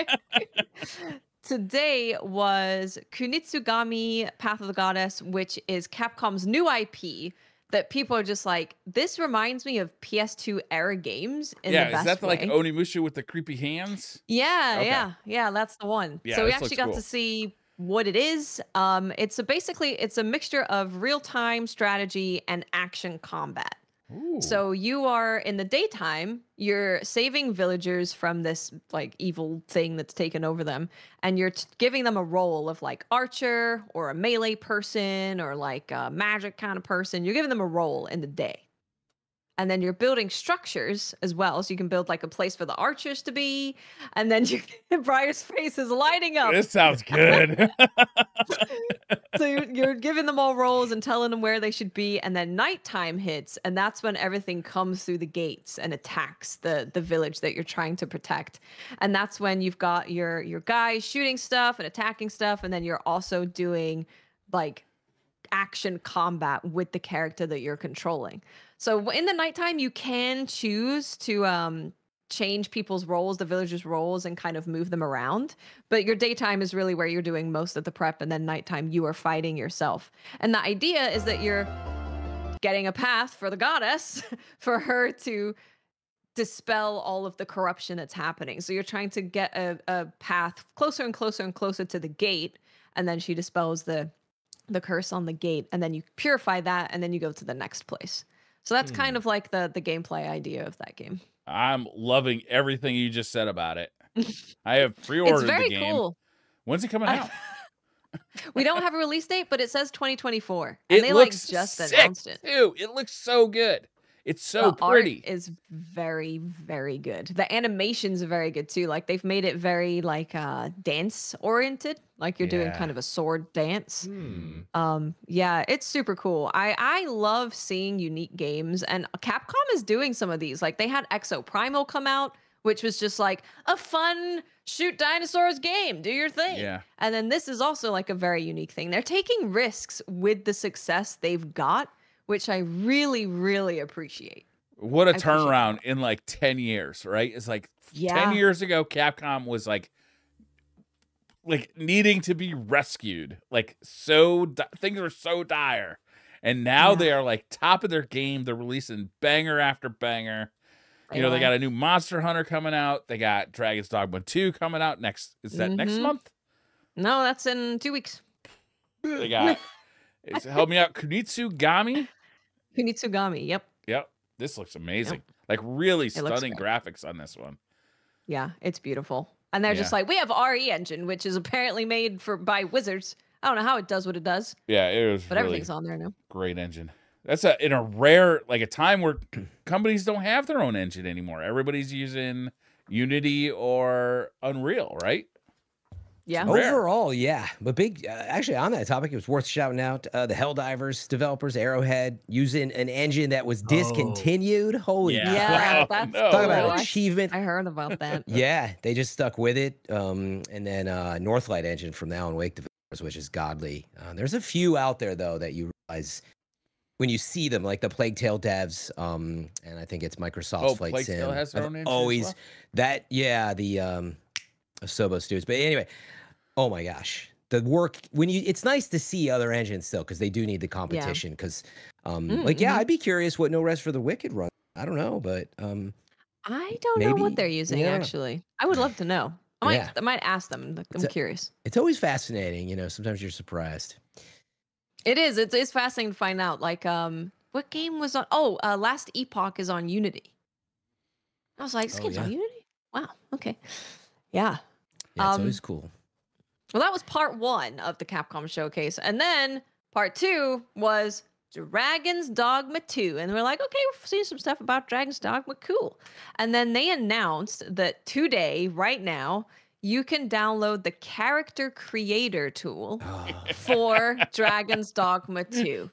Fighter. Today was Kunitsugami Path of the Goddess, which is Capcom's new IP that people are just like, this reminds me of PS2 era games in the best way. Is that like Onimusha with the creepy hands? Yeah, Okay. yeah, that's the one. Yeah, so we this actually looks got cool. to see what it is. It's a mixture of real-time strategy and action combat. Ooh. So you are in the daytime, you're saving villagers from this like evil thing that's taken over them, and you're giving them a role of like archer or a melee person or like a magic kind of person. You're giving them a role in the day. And then you're building structures as well. So you can build like a place for the archers to be. And then Briar's face is lighting up. This sounds good. So you're giving them all roles and telling them where they should be. And then nighttime hits. And that's when everything comes through the gates and attacks the village that you're trying to protect. And that's when you've got your guys shooting stuff and attacking stuff. And then you're also doing like action combat with the character that you're controlling. So in the nighttime, you can choose to change people's roles, the villagers' roles, and kind of move them around. But your daytime is really where you're doing most of the prep, and then nighttime, you are fighting yourself. And the idea is that you're getting a path for the goddess for her to dispel all of the corruption that's happening. So you're trying to get a path closer and closer and closer to the gate, and then she dispels the curse on the gate, and then you purify that, and then you go to the next place. So that's kind of like the gameplay idea of that game. I'm loving everything you just said about it. I have pre-ordered It's very the game. cool. When's it coming out? We don't have a release date, but it says 2024. And they looks just sick, announced it. too. It looks so good. It's so The pretty. art is very, very good. The animations are very good too. Like they've made it very like dance oriented. Like you're doing kind of a sword dance. Yeah, it's super cool. I love seeing unique games, and Capcom is doing some of these. Like they had Exo Primal come out, which was just like a fun shoot dinosaurs game, do your thing. Yeah. And then this is also like a very unique thing. They're taking risks with the success they've got, which I really, really appreciate. What a turnaround in like 10 years, right? It's like 10 years ago, Capcom was like needing to be rescued. Like things are so dire. And now they are like top of their game. They're releasing banger after banger. You know, they got a new Monster Hunter coming out. They got Dragon's Dogma 2 coming out next. Is that next month? No, that's in 2 weeks. They got, help me out, Kunitsugami? Kunitsugami, yep. Yep. This looks amazing. Like really stunning graphics on this one. Yeah, it's beautiful. And they're just like, we have RE Engine, which is apparently made by Wizards. I don't know how it does what it does. Yeah, it was but really everything's on there now. Great engine. That's in a rare, like a time where companies don't have their own engine anymore. Everybody's using Unity or Unreal, right? Yeah. Overall, yeah. But big, actually, on that topic, it was worth shouting out the Helldivers developers, Arrowhead, using an engine that was discontinued. Holy crap! That's talk about achievement. I heard about that. Yeah, they just stuck with it. And then Northlight engine from the Alan Wake developers, which is godly. There's a few out there though that you realize when you see them, like the Plague Tale devs, and I think it's Microsoft's Flight Plague Sim. Tale has their own engine always as well? that, the Asobo Studios. But anyway, oh my gosh, the work when it's nice to see other engines still because they do need the competition. Because, I'd be curious what No Rest for the Wicked run. I don't know, but I don't know what they're using actually. I would love to know. I might ask them. I'm curious. It's always fascinating, you know. Sometimes you're surprised. It is. It's fascinating to find out. Like, what game was on? Oh, Last Epoch is on Unity. I was like, this game's on Unity? Wow. Okay. Yeah. Yeah, it's always cool. Well, that was part 1 of the Capcom showcase. And then part 2 was Dragon's Dogma 2. And we're like, okay, we're seeing some stuff about Dragon's Dogma. Cool. And then they announced that today, right now, you can download the character creator tool for Dragon's Dogma 2.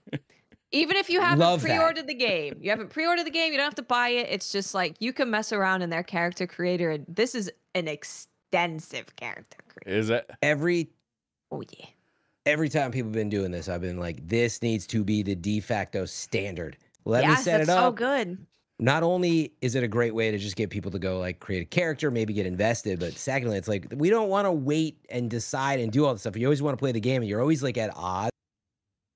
Even if you haven't pre-ordered the game. You haven't pre-ordered the game, you don't have to buy it. It's just like you can mess around in their character creator. And this is an extensive character creator. Is it? Every time people have been doing this, I've been like, this needs to be the de facto standard. Let me set it up. So good. Not only is it a great way to just get people to go like create a character, maybe get invested, but secondly, it's like we don't want to wait and decide and do all this stuff. You always want to play the game and you're always like at odds.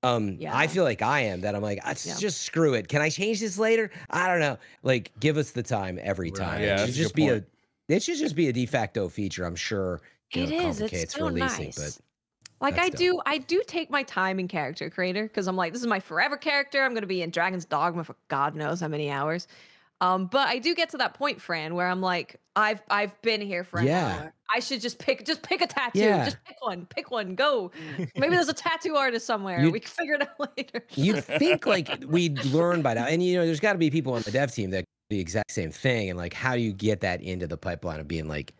I feel like I am that I'm like, just screw it. Can I change this later? I don't know. Like, give us the time every time. Yeah, it should just be it should just be a de facto feature. I'm sure it is. It's so releasing, nice. But like I do take my time in character creator because I'm like, this is my forever character. I'm going to be in Dragon's Dogma for God knows how many hours. But I do get to that point, Fran, where I'm like, I've been here for an hour. I should just pick a tattoo. Just pick one, go. Maybe there's a tattoo artist somewhere. We can figure it out later. You'd think like we'd learn by now. And you know, there's got to be people on the dev team that do the exact same thing. And like, how do you get that into the pipeline of being like,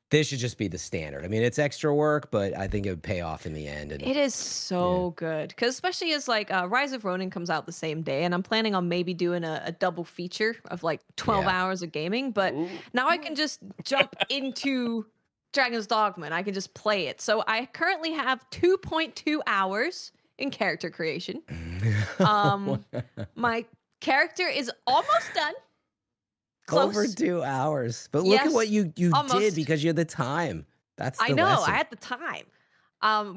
this should just be the standard. I mean, it's extra work, but I think it would pay off in the end. And it is so good. Because especially as like Rise of Ronin comes out the same day, and I'm planning on maybe doing a double feature of like 12 hours of gaming. But now I can just jump into Dragon's Dogma and I can just play it. So I currently have 2.2 hours in character creation. My character is almost done. Close. Over 2 hours. But look at what you did because you had the time. That's the lesson. I had the time.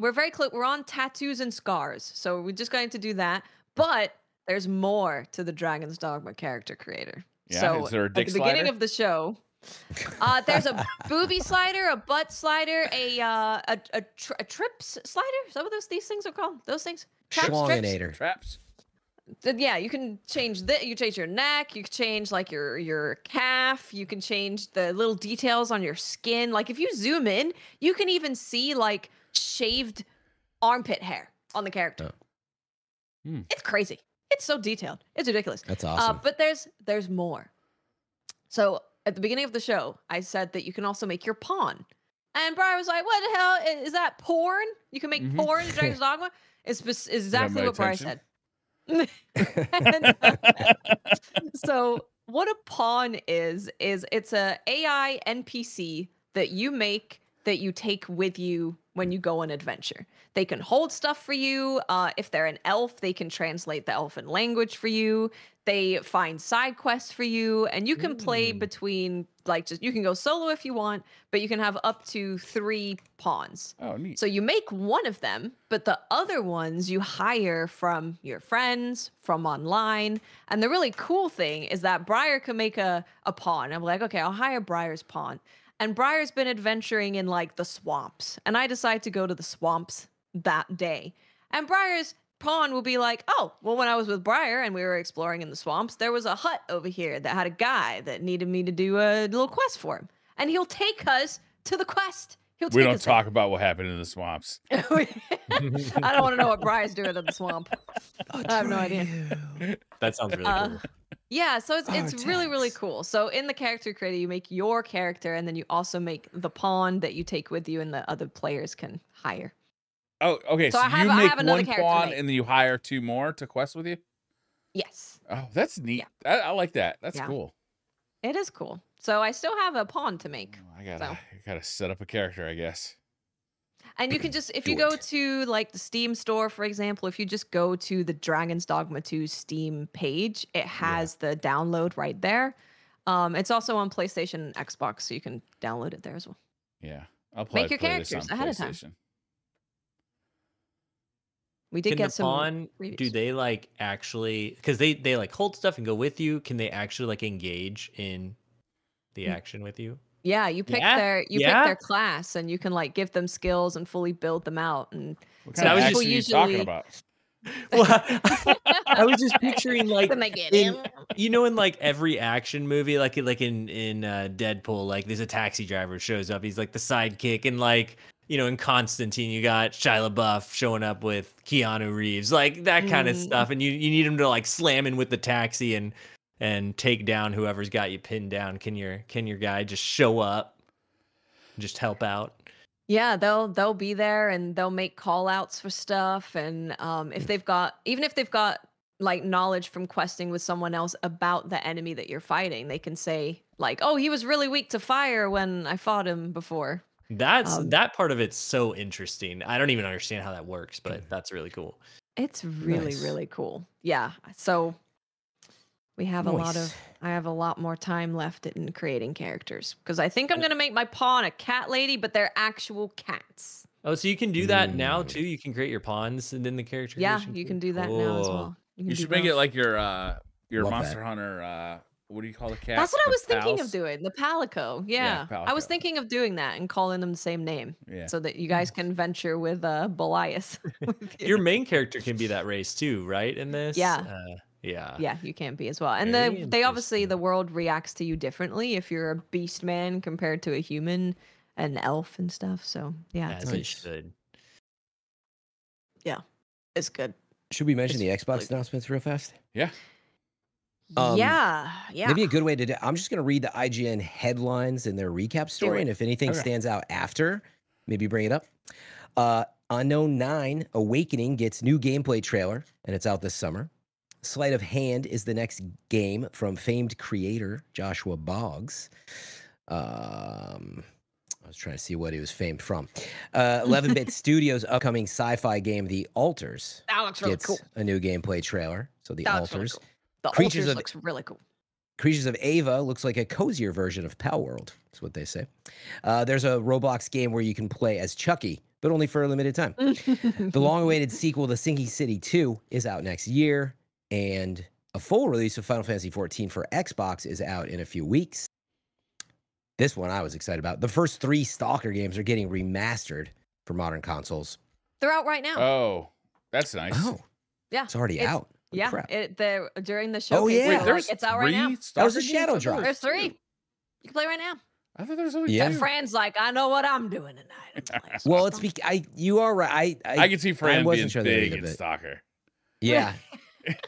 We're very close. We're on tattoos and scars. So we're just going to do that. But there's more to the Dragon's Dogma character creator. Yeah, so is there a dick at the beginning of the show, there's a booby slider, a butt slider, a trips slider. Is that what these things are called? Those things? Schlonginator. Traps. Yeah, you can change that. You change your neck. You can change like your calf. You can change the little details on your skin. Like if you zoom in, you can even see like shaved armpit hair on the character. It's crazy. It's so detailed. It's ridiculous. That's awesome. But there's more. So at the beginning of the show, I said that you can also make your pawn. And Brian was like, what the hell? Is that porn? You can make porn in Dragon's Dogma? It's exactly what Brian said. And, so what a pawn is it's a AI NPC that you make that you take with you when you go on adventure. They can hold stuff for you. If they're an elf, they can translate the elfin language for you. They find side quests for you, and you can play between, like, just you can go solo if you want, but you can have up to 3 pawns. Oh, neat. So you make one of them, but the other ones you hire from your friends, from online. And the really cool thing is that Briar can make a pawn. I'm like, okay, I'll hire Briar's pawn. And Briar's been adventuring in like the swamps. And I decide to go to the swamps that day. And Briar's pawn will be like, oh, well, when I was with Briar and we were exploring in the swamps, there was a hut over here that had a guy that needed me to do a little quest for him. And he'll take us to the quest. We don't talk about what happened in the swamps. I don't want to know what Briar's doing in the swamp. I have no idea. That sounds really cool. Yeah, so it's really, really cool. So in the character creator, you make your character, and then you also make the pawn that you take with you and the other players can hire. Oh, okay. So you make one pawn and then you hire 2 more to quest with you? Yes. Oh, that's neat. Yeah. I like that. That's cool. It is cool. So I still have a pawn to make. Oh, I gotta set up a character, I guess. And you can just, if you go to like the Steam store, for example, if you just go to the Dragon's Dogma 2 Steam page, it has the download right there. It's also on PlayStation and Xbox, so you can download it there as well. Yeah. I'll play Make your characters ahead of time. We did get some. Pawn, do they like actually, because they like hold stuff and go with you, can they actually like engage in the action with you? Yeah, you pick their class, and you can like give them skills and fully build them out. And what kind of action are you talking about? Well, I was just picturing like in like every action movie, like in Deadpool, like there's a taxi driver shows up. He's like the sidekick, and like in Constantine, you got Shia LaBeouf showing up with Keanu Reeves, like that kind of stuff, and you need him to like slam in with the taxi and take down whoever's got you pinned down. Can your guy just show up, just help out? Yeah, they'll be there and they'll make call outs for stuff. And if they've got like knowledge from questing with someone else about the enemy that you're fighting, they can say like, oh, he was really weak to fire when I fought him before. That part of it's so interesting. I don't even understand how that works, but that's really cool. It's really, really cool. Yeah. So we have I have a lot more time left in creating characters, because I think I'm going to make my pawn a cat lady, but they're actual cats. Oh, so you can do that now too? You can create your pawns and then the character creation? You can do that now as well. You should make it like your Monster Hunter, what do you call the cat? That's what I was thinking of doing. The Palico. Yeah. Palico. I was thinking of doing that and calling them the same name. Yeah. So that you guys can venture with Belias. Your main character can be that race too, right? In this? Yeah. Yeah, you can be as well. And they obviously, the world reacts to you differently if you're a beast man compared to a human, an elf and stuff. So yeah, as it should. Yeah, it's good. Should we mention the Xbox announcements real fast? Yeah. Yeah. Maybe a good way to do. I'm just going to read the IGN headlines in their recap story, and if anything stands out after, maybe bring it up. Unknown 9 Awakening gets new gameplay trailer, and it's out this summer. Sleight of Hand is the next game from famed creator Joshua Boggs. I was trying to see what he was famed from. 11-Bit Studios' upcoming sci-fi game, The Alters, gets a new gameplay trailer. So The Alters. Really cool. The Alters looks really cool. Creatures of Ava looks like a cozier version of Pal World. That's what they say. There's a Roblox game where you can play as Chucky, but only for a limited time. The long-awaited sequel to Sinking City 2 is out next year. And a full release of Final Fantasy XIV for Xbox is out in a few weeks. This one I was excited about. The first 3 Stalker games are getting remastered for modern consoles. They're out right now. Oh, that's nice. Oh, yeah, it's already out. Yeah, crap. During the show. Oh yeah, wait, it's out right now. That was a shadow drop. There's 3. You can play right now. I thought there was only 2. And Fran's like, I know what I'm doing tonight. Well, you are right. I can see Fran being sure big in Stalker. Yeah.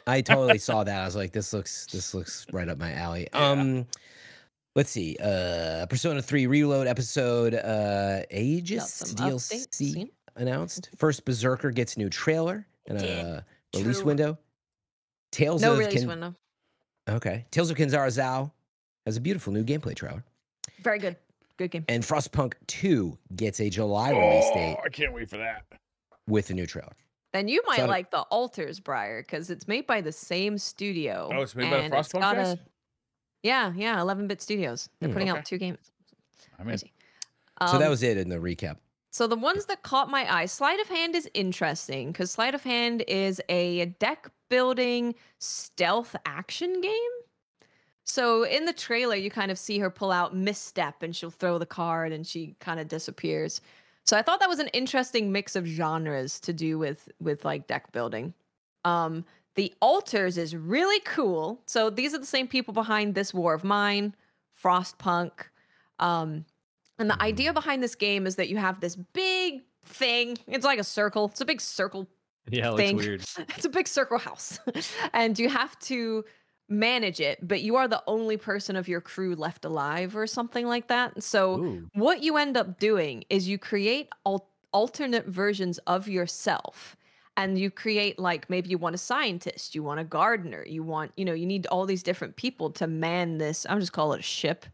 I totally saw that. I was like, this looks right up my alley. Yeah. Let's see. Persona 3 Reload episode Aegis some DLC updates, announced. First Berserker gets new trailer and a release True. window. Tales No of release window. Okay. Tales of Kinzara Zao has a beautiful new gameplay trailer. Very good. Good game. And Frostpunk 2 gets a July release date I can't wait for that. with a new trailer. Then you might So- like the Altars, Briar, because it's made by the same studio. Oh, it's made by the and it's Frostpunk got guys? Yeah, 11-bit studios. They're putting okay. out 2 games. I mean, Crazy. So that was it in the recap. So the ones that caught my eye, Sleight of Hand is interesting because Sleight of Hand is a deck building stealth action game. So in the trailer, you kind of see her pull out Misstep and she'll throw the card and she kind of disappears. So I thought that was an interesting mix of genres to do with like deck building. The Altars is really cool. So these are the same people behind this War of Mine, Frostpunk. And the idea behind this game is that you have this big thing. It's like a circle. It's a big circle Yeah, it thing. looks weird. It's a big circle house. And you have to manage it, but you are the only person of your crew left alive or something like that. So Ooh. what you end up doing is you create alternate versions of yourself. And you create, like, maybe you want a scientist, you want a gardener, you want, you need all these different people to man this. I'm just call it a ship.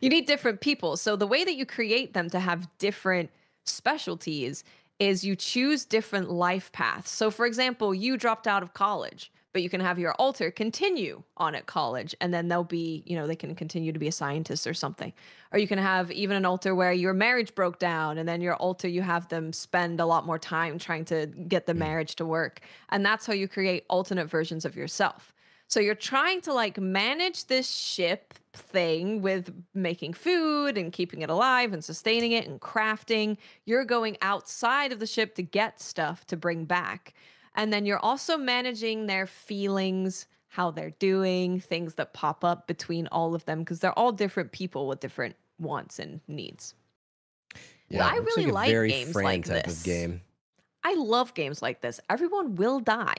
You need different people. So the way that you create them to have different specialties is you choose different life paths. So for example, you dropped out of college, but you can have your alter continue on at college and then they'll be, they can continue to be a scientist or something. Or you can have even an alter where your marriage broke down and then your alter, you have them spend a lot more time trying to get the marriage to work. And that's how you create alternate versions of yourself. So you're trying to like manage this ship thing with making food and keeping it alive and sustaining it and crafting. You're going outside of the ship to get stuff to bring back. And then you're also managing their feelings, how they're doing, things that pop up between all of them, because they're all different people with different wants and needs. Yeah, I really like very games Fran like type this. of game. I love games like this. Everyone will die.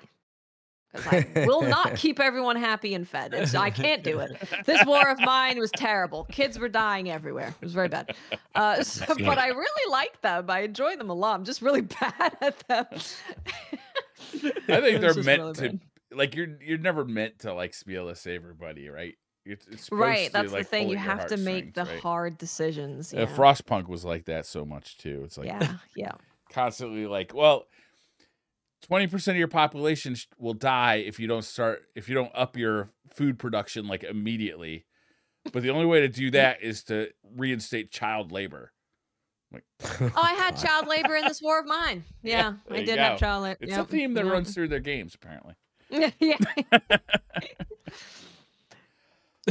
Because I will not keep everyone happy and fed. I can't do it. This War of Mine was terrible. Kids were dying everywhere. It was very bad. But I really like them. I enjoy them a lot. I'm just really bad at them. I think they're just meant really to, bad. like, you're never meant to like be able to save everybody, right? It's supposed Right, to, that's like, the thing. pull You at your have to make the heartstrings, right? hard decisions. Yeah, Yeah, Frostpunk was like that so much too. It's like yeah. constantly like, well, 20% of your population will die if you don't up your food production like immediately. But the only way to do that is to reinstate child labor. Like, Oh, I had child labor in this War of Mine. Yeah, there I you did go. have child labor. It's a theme that runs through their games, apparently. Yeah.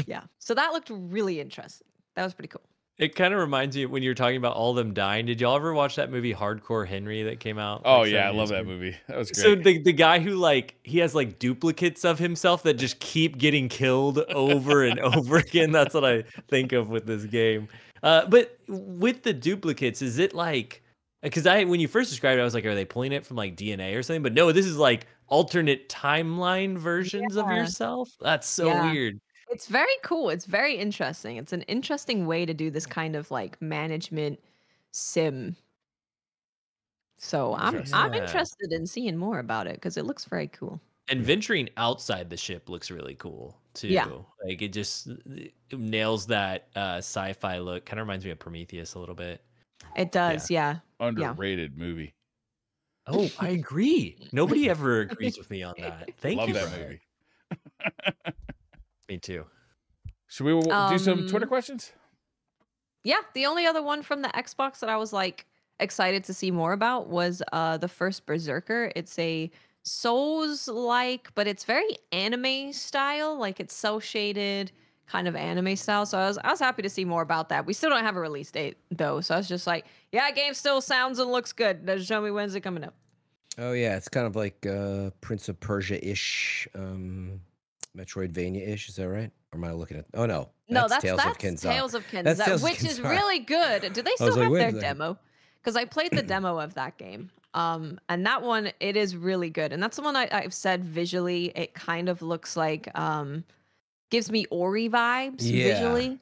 Yeah. So that looked really interesting. That was pretty cool. It kind of reminds me when you're talking about all of them dying. Did y'all ever watch that movie Hardcore Henry that came out? Oh like, yeah, I 7 love years that ago? movie. That was great. So the guy who he has like duplicates of himself that just keep getting killed over and over again. That's what I think of with this game. But with the duplicates, is it like, because when you first described it, I was like, are they pulling it from like DNA or something? But no, this is like alternate timeline versions of yourself. That's so weird. It's very cool. It's very interesting. It's an interesting way to do this kind of like management sim. So I'm Interesting. interested in seeing more about it because it looks very cool. And venturing outside the ship looks really cool too. Yeah. Like it nails that sci-fi look. Kind of reminds me of Prometheus a little bit. It does, yeah. Underrated movie. Oh, I agree. Nobody ever agrees with me on that. Thank Love you, that Brian. movie. Me too. Should we do some Twitter questions? Yeah, the only other one from the Xbox that I was like excited to see more about was the first Berserker. It's a Souls-like, but it's very anime style. Like it's cel shaded kind of anime style. So I was happy to see more about that. We still don't have a release date though. So I was just like, yeah, game still sounds and looks good. Just show me when's it coming up. Oh yeah, it's kind of like Prince of Persia-ish, Metroidvania-ish. Is that right? Or am I looking at? Oh no, That's Tales of Tales of That's Kinzar, Tales of which is Kinzar. really good. Do they I was still like, have wait a their second. demo? Because I played the demo of that game. And that one, it is really good. And that's the one I've said visually, it kind of looks like, gives me Ori vibes visually.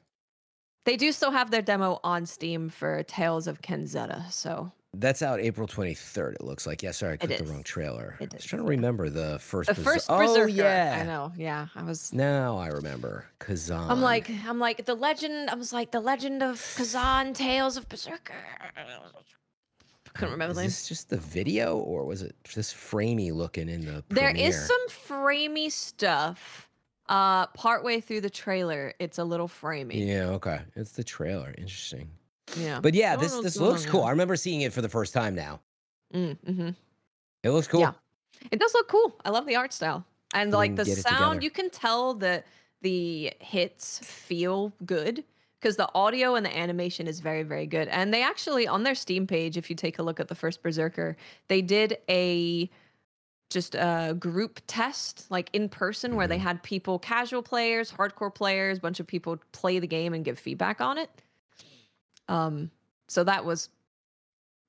They do still have their demo on Steam for Tales of Kenzetta, so. That's out April 23rd, it looks like. Yeah, sorry, I clicked the wrong trailer. I was trying to remember the first Berserker. Oh, yeah. I know, yeah. I was. Now I remember. Kazan. I'm like, the legend, I was like, the legend of Kazan, Tales of Berserker. Couldn't remember the name. Is this just the video, or was it just framey looking in the There premiere? is some framey stuff. Partway through the trailer, it's a little framey. Yeah, okay. It's the trailer. Interesting. Yeah. But yeah, this looks cool. I remember seeing it for the first time now. Mm-hmm. It looks cool. Yeah. It does look cool. I love the art style. And like the sound, you can tell that the hits feel good because the audio and the animation is very, very good. And they actually, on their Steam page, if you take a look at the first Berserker, they did just a group test, like in person, where they had people, casual players, hardcore players, a bunch of people play the game and give feedback on it. So that was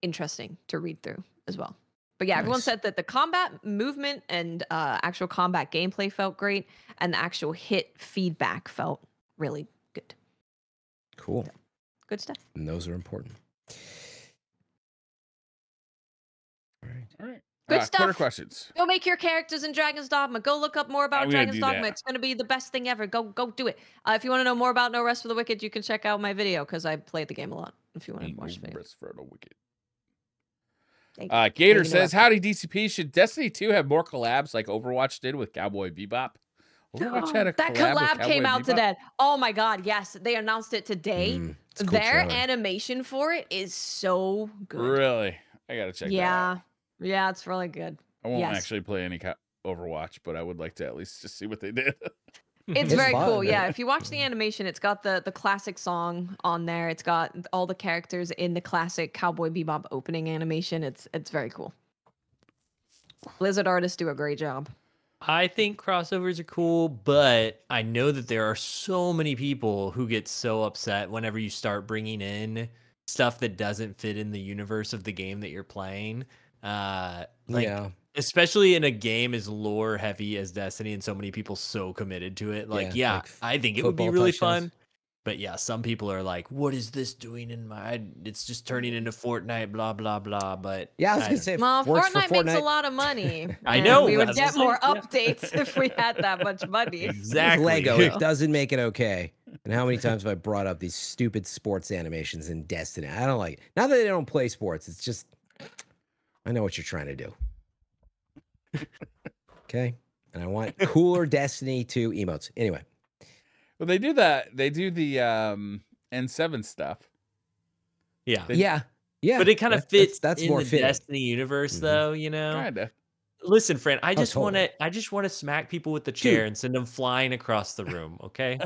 interesting to read through as well. But yeah, everyone said that the combat movement and actual combat gameplay felt great, and the actual hit feedback felt really good. Cool. So, good stuff. And those are important. All right. Good stuff. Twitter questions. Go make your characters in Dragon's Dogma. Go look up more about Dragon's Dogma. It's going to be the best thing ever. Go do it. If you want to know more about No Rest for the Wicked, you can check out my video because I played the game a lot. If you want to watch the video. Rest for the Wicked. Gator says, howdy DCP. Should Destiny 2 have more collabs like Overwatch did with Cowboy Bebop? Overwatch had a that collab came out today. Oh my god, yes. They announced it today. Cool Their animation for it is so good. Really? I got to check that out. Yeah, it's really good. I won't actually play any Overwatch, but I would like to at least just see what they did. It's very cool. Yeah, if you watch the animation, it's got the classic song on there. It's got all the characters in the classic Cowboy Bebop opening animation. It's very cool. Blizzard artists do a great job. I think crossovers are cool, but I know that there are so many people who get so upset whenever you start bringing in stuff that doesn't fit in the universe of the game that you're playing. Especially in a game as lore heavy as Destiny, and so many people so committed to it. Like I think it would be really fun. But yeah, some people are like, what is this doing in my, it's just turning into Fortnite, blah, blah, blah. But yeah, I was going to say, well, Fortnite makes a lot of money. I know. We would get more updates if we had that much money. Exactly. Lego, it doesn't make it okay. And how many times have I brought up these stupid sports animations in Destiny? I don't like it. Not that they don't play sports. It's just, I know what you're trying to do. Okay. And I want cooler Destiny 2 emotes. Anyway. Well, they do that. They do the N7 stuff. Yeah. Yeah. But it kind of fits that's in more the fitting. Destiny universe, though, you know? Kinda. Listen, friend, I just totally. want to smack people with the chair and send them flying across the room, okay?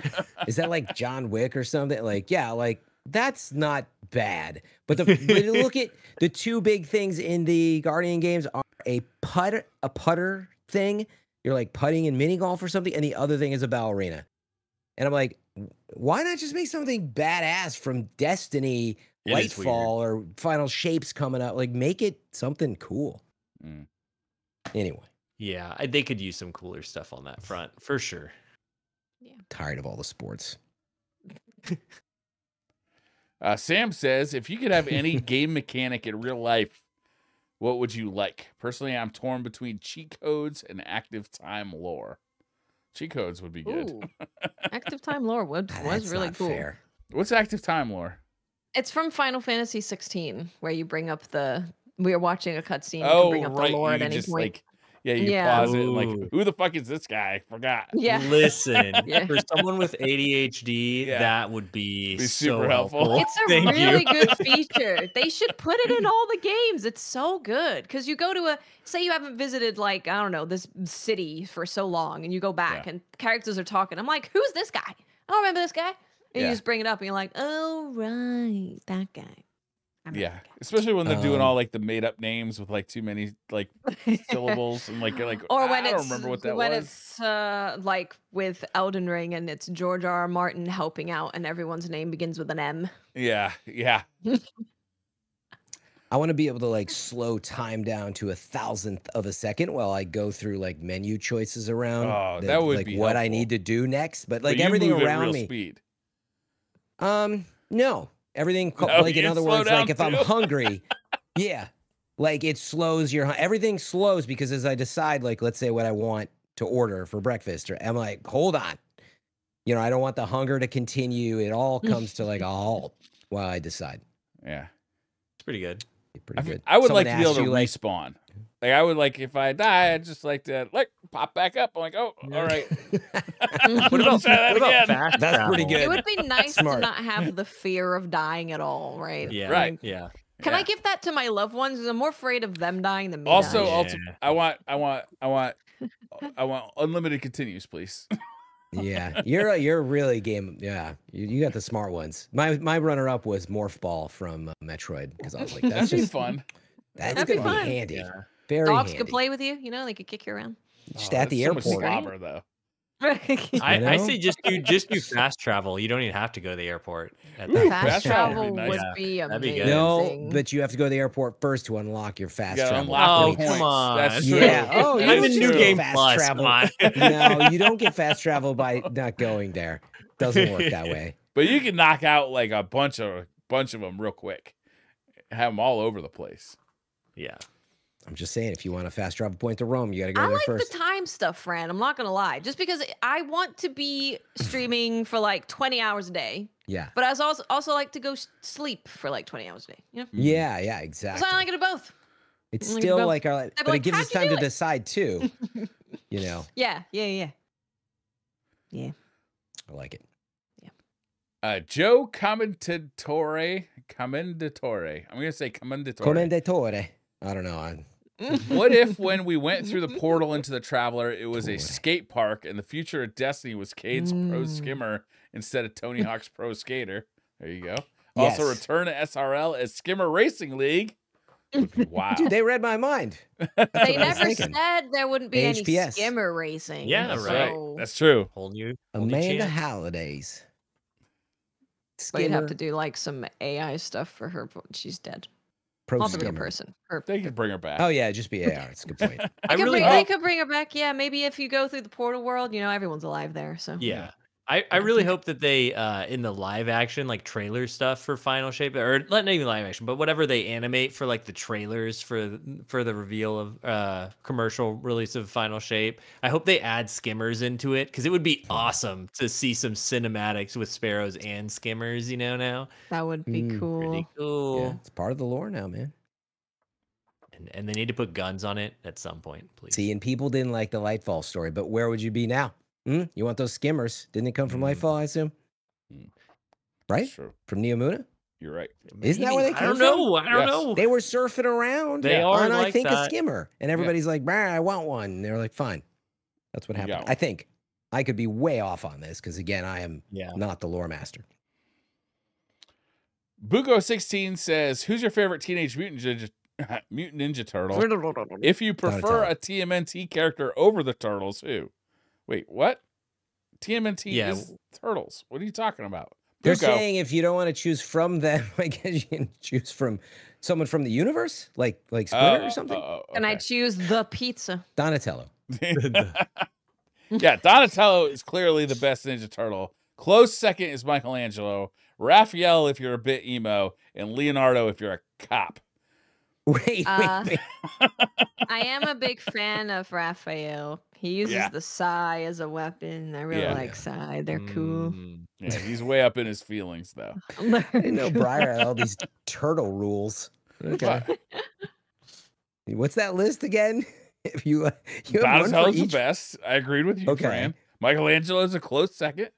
Is that like John Wick or something? Like, yeah, like that's not bad. But look at the two big things in the Guardian games are a putter thing. You're like putting in mini golf or something, and the other thing is a ballerina. And I'm like, why not just make something badass from Destiny, Lightfall, or Final Shapes coming out? Like, make it something cool. Anyway. Yeah, they could use some cooler stuff on that front, for sure. Yeah. Tired of all the sports. Sam says, if you could have any game mechanic in real life, what would you like? Personally, I'm torn between cheat codes and active time lore. Cheat codes would be good. Ooh, active time lore was really cool. Fair. What's active time lore? It's from Final Fantasy 16, where you bring up we are watching a cutscene. You Oh, can bring up right. the lore at You any just point. you pause it and like, who the fuck is this guy? I forgot. Yeah. Listen, for someone with ADHD, that would be so super helpful. It's a really good feature. They should put it in all the games. It's so good. Because you go to say you haven't visited, like, I don't know, this city for so long, and you go back and characters are talking. I'm like, who's this guy? I don't remember this guy. And you just bring it up and you're like, oh, right, that guy. Yeah, especially when they're doing all like the made up names with like too many like syllables and like you're like, or when I don't remember what that was. When it's like with Elden Ring and it's George R.R. Martin helping out and everyone's name begins with an M. Yeah. I want to be able to like slow time down to 1,000th of a second while I go through like menu choices around. Oh, that would like be what I helpful. need to do next. But like you everything move at around real me. Speed. No. Everything No, like in you other slow words, down like if I'm too? hungry, yeah. Like it slows everything slows because as I decide, like, let's say what I want to order for breakfast, or I'm like, hold on. You know, I don't want the hunger to continue. It all comes to like a halt while I decide. Yeah. It's pretty good. Pretty good. I would Someone like to be able asks to you, like, respawn. Like I would like if I die, I'd just like to like pop back up. I'm like, oh, Yeah. all right. What about, Try that what about again. fast That's travel? pretty good. It would be nice to Smart. not have the fear of dying at all, right? Yeah. Right. Like, Yeah. can Yeah. I give that to my loved ones? 'Cause I'm more afraid of them dying than me Also, dying. Yeah. I want unlimited continues, please. Yeah, you're really game. Yeah, you got the smart ones. My runner up was Morph Ball from Metroid because I was like, that's That'd be just fun. that's That'd be gonna be fun. handy. Yeah. Very Dogs handy. could play with you. You know, they could kick you around. Just Oh, at the that's so much airport. slobber, though. I know? say just do fast travel. You don't even have to go to the airport. At that Fast Fast travel travel would be would nice. be That'd be amazing. good. No, but you have to go to the airport first to unlock your You fast gotta travel. unlock the Oh, points. come on. That's true. Yeah. Oh, you I'm don't in just New get Game fast Plus. travel. Come on. No, you don't get fast travel by not going there. Doesn't work that way. But you can knock out like a bunch of them real quick. Have them all over the place. Yeah. I'm just saying, if you want a fast travel point to Rome, you got to go I there like first. the time stuff, Fran. I'm not gonna lie. Just because I want to be streaming for like 20 hours a day, Yeah. but I also like to go sleep for like 20 hours a day. You know, Yeah, so exactly. I like to do both. It's Like still both. like our, be but like, it gives "How'd us you time do to it?" decide too. You know, Yeah. I like it. Joe Commendatore. I'm gonna say Commendatore. Commendatore. I don't know. What if when we went through the portal into the Traveler, it was a Tore. skate park, and the future of Destiny was Cade's Pro Skimmer instead of Tony Hawk's Pro Skater? There you go. Also, Yes. return to SRL as Skimmer Racing League. Wow. Dude, they read my mind. They what I was never thinking. said there wouldn't be any HPS. skimmer racing. Yeah, That's right. right. That's true. Whole new Amanda chance. Holidays. But you'd have Skimmer, to do like some AI stuff for her. But she's dead. Pro Not the real Skimmer. person. They could bring her back. Oh yeah, just be AR. It's a good point. They could bring her back. Yeah, maybe if you go through the portal world, you know, everyone's alive there. So Yeah. I really hope that they in the live action like trailer stuff for Final Shape, or not even live action, but whatever they animate for like the trailers for the reveal of commercial release of Final Shape, I hope they add skimmers into it, because it would be awesome to see some cinematics with sparrows and skimmers, you know, now. that would be cool. Pretty cool. Yeah, it's part of the lore now, man. And they need to put guns on it at some point, please. See, and people didn't like the Lightfall story, but where would you be now? You want those skimmers? Didn't it come from Lightfall, I assume? Right? That's true. From Neomuna? You're right. Isn't that where they I came don't know. Yes. I don't know. They were surfing around. They are and I like think a that. skimmer. And everybody's like, "Brr, I want one." And they're like, fine. That's what You happened. got one. I think. I could be way off on this because, again, I am Yeah. not the lore master. Buko16 says, "Who's your favorite Teenage Mutant Ninja Turtle? If you prefer Donatello. a TMNT character over the Turtles, who? Wait, what? TMNT Yeah. is Turtles. What are you talking about?" They're Buko. saying if you don't want to choose from them, I guess you can choose from someone from the universe, like Splinter or something. Can I okay. choose the pizza? Donatello. Yeah, Donatello is clearly the best Ninja Turtle. Close second is Michelangelo. Raphael, if you're a bit emo, and Leonardo, if you're a cop. Wait. I am a big fan of Raphael. He uses the Psy as a weapon. I really Yeah. like Psy. They're cool. Yeah, he's way up in his feelings, though. I didn't know Briar had all these turtle rules. Okay. What's that list again? If you have one for Donatello's the each. best. I agreed with you, Okay. Fran. Michelangelo's a close second.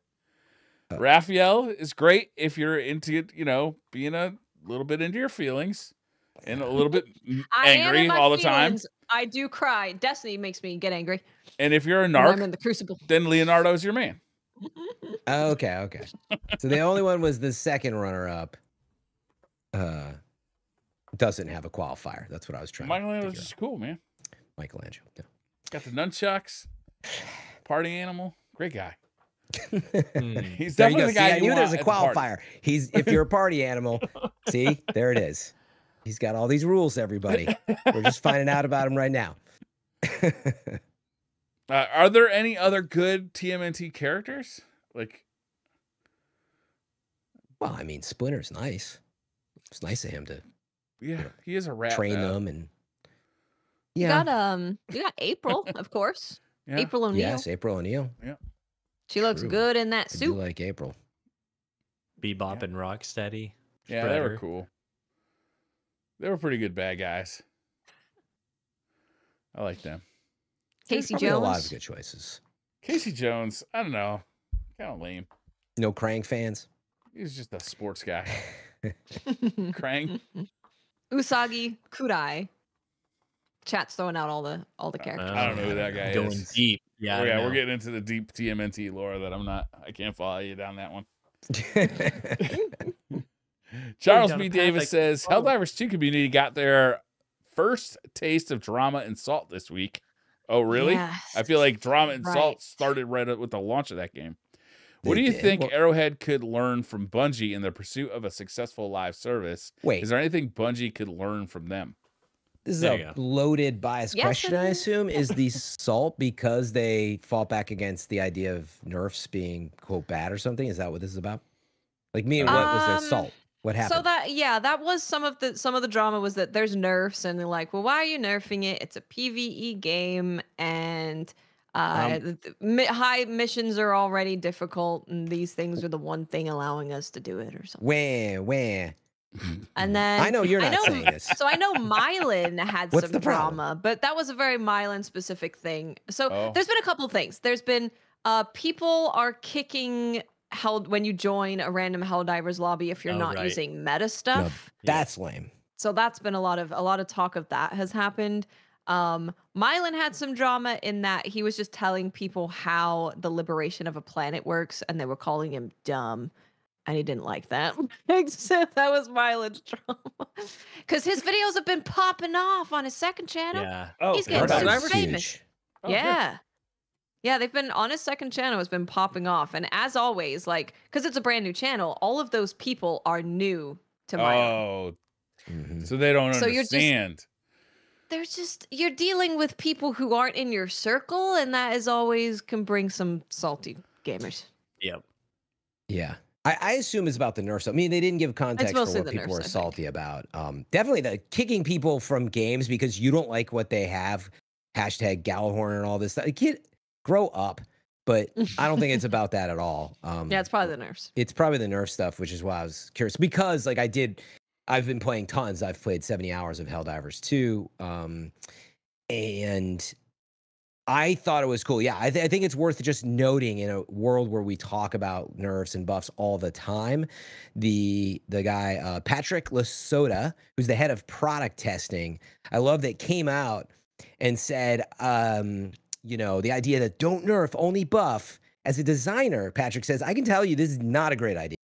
Raphael is great if you're into, being a little bit into your feelings and a little bit I am in angry my all the feelings. time. I do cry. Destiny makes me get angry. And if you're a when I'm in narc, the crucible. then Leonardo's your man. Okay. So the only one was the second runner-up. Doesn't have a qualifier. That's what I was trying to Michelangelo's figure just cool, man. out. Michelangelo. Yeah. Got the nunchucks, party animal, great guy. He's There you definitely go. the See, guy I you knew want there's a at the party. qualifier. If you're a party animal, see, there it is. He's got all these rules, everybody. We're just finding out about him right now. Are there any other good TMNT characters? Like, well, I mean, Splinter's nice. It's nice of him to, he is a rat. Train them and you got April, of course. Yeah. April O'Neil. Yes, April O'Neil. Yeah, she looks good in that I suit. do like April. Bebop and Rocksteady. Yeah, they were cool. They were pretty good bad guys. I like them. Casey Jones. A lot of Jones. good choices. Casey Jones, I don't know. Kind of lame. No Krang fans? He's just a sports guy. Krang. Usagi Kudai. Chat's throwing out all the characters. I don't know who that guy Going is. deep. Yeah, We're getting into the deep TMNT lore that I can't follow you down that one. Charles B. Davis says, Helldivers 2 community got their first taste of drama and salt this week. Oh, really? Yes. I feel like drama and salt started right with the launch of that game. What do you think Arrowhead could learn from Bungie in the pursuit of a successful live service? Wait. Is there anything Bungie could learn from them? This is a loaded, biased question, I assume. Is the salt because they fought back against the idea of nerfs being, quote, bad or something? Is that what this is about? Like, what was their salt? What happened? So that was some of the drama was that there's nerfs and they're like, well, why are you nerfing it? It's a PvE game and high missions are already difficult and these things are the one thing allowing us to do it or something. Where? And then I know you're not saying this. So I know Mylan had some drama, but that was a very Mylan specific thing. So there's been a couple things. There's been people are kicking when you join a random Helldivers lobby if you're not using meta stuff. No, that's lame. So that's been a lot of talk of that has happened. Mylan had some drama in that he was just telling people how the liberation of a planet works and they were calling him dumb. And he didn't like that. So that was Mylan's drama. Because his videos have been popping off on his second channel. Yeah. He's getting super famous. Huge. Yeah. Yeah, they've been on his second channel has been popping off. And as always, like, because it's a brand new channel, all of those people are new to Mylan. So they don't understand. You're dealing with people who aren't in your circle, and that is always can bring some salty gamers. Yep. Yeah. I assume it's about the nerfs. I mean, they didn't give context for what people were salty about. Definitely the kicking people from games because you don't like what they have. Hashtag Gallahorn and all this stuff. Kid, grow up. But I don't think it's about that at all. Yeah, it's probably the nerfs. It's probably the nerf stuff, which is why I was curious. Because, like, I've been playing tons. I've played 70 hours of Helldivers 2. And I thought it was cool. Yeah, I think it's worth just noting in a world where we talk about nerfs and buffs all the time. The guy, Patrick Lasota, who's the head of product testing, I love that came out and said, the idea that don't nerf, only buff. As a designer, Patrick says, I can tell you this is not a great idea.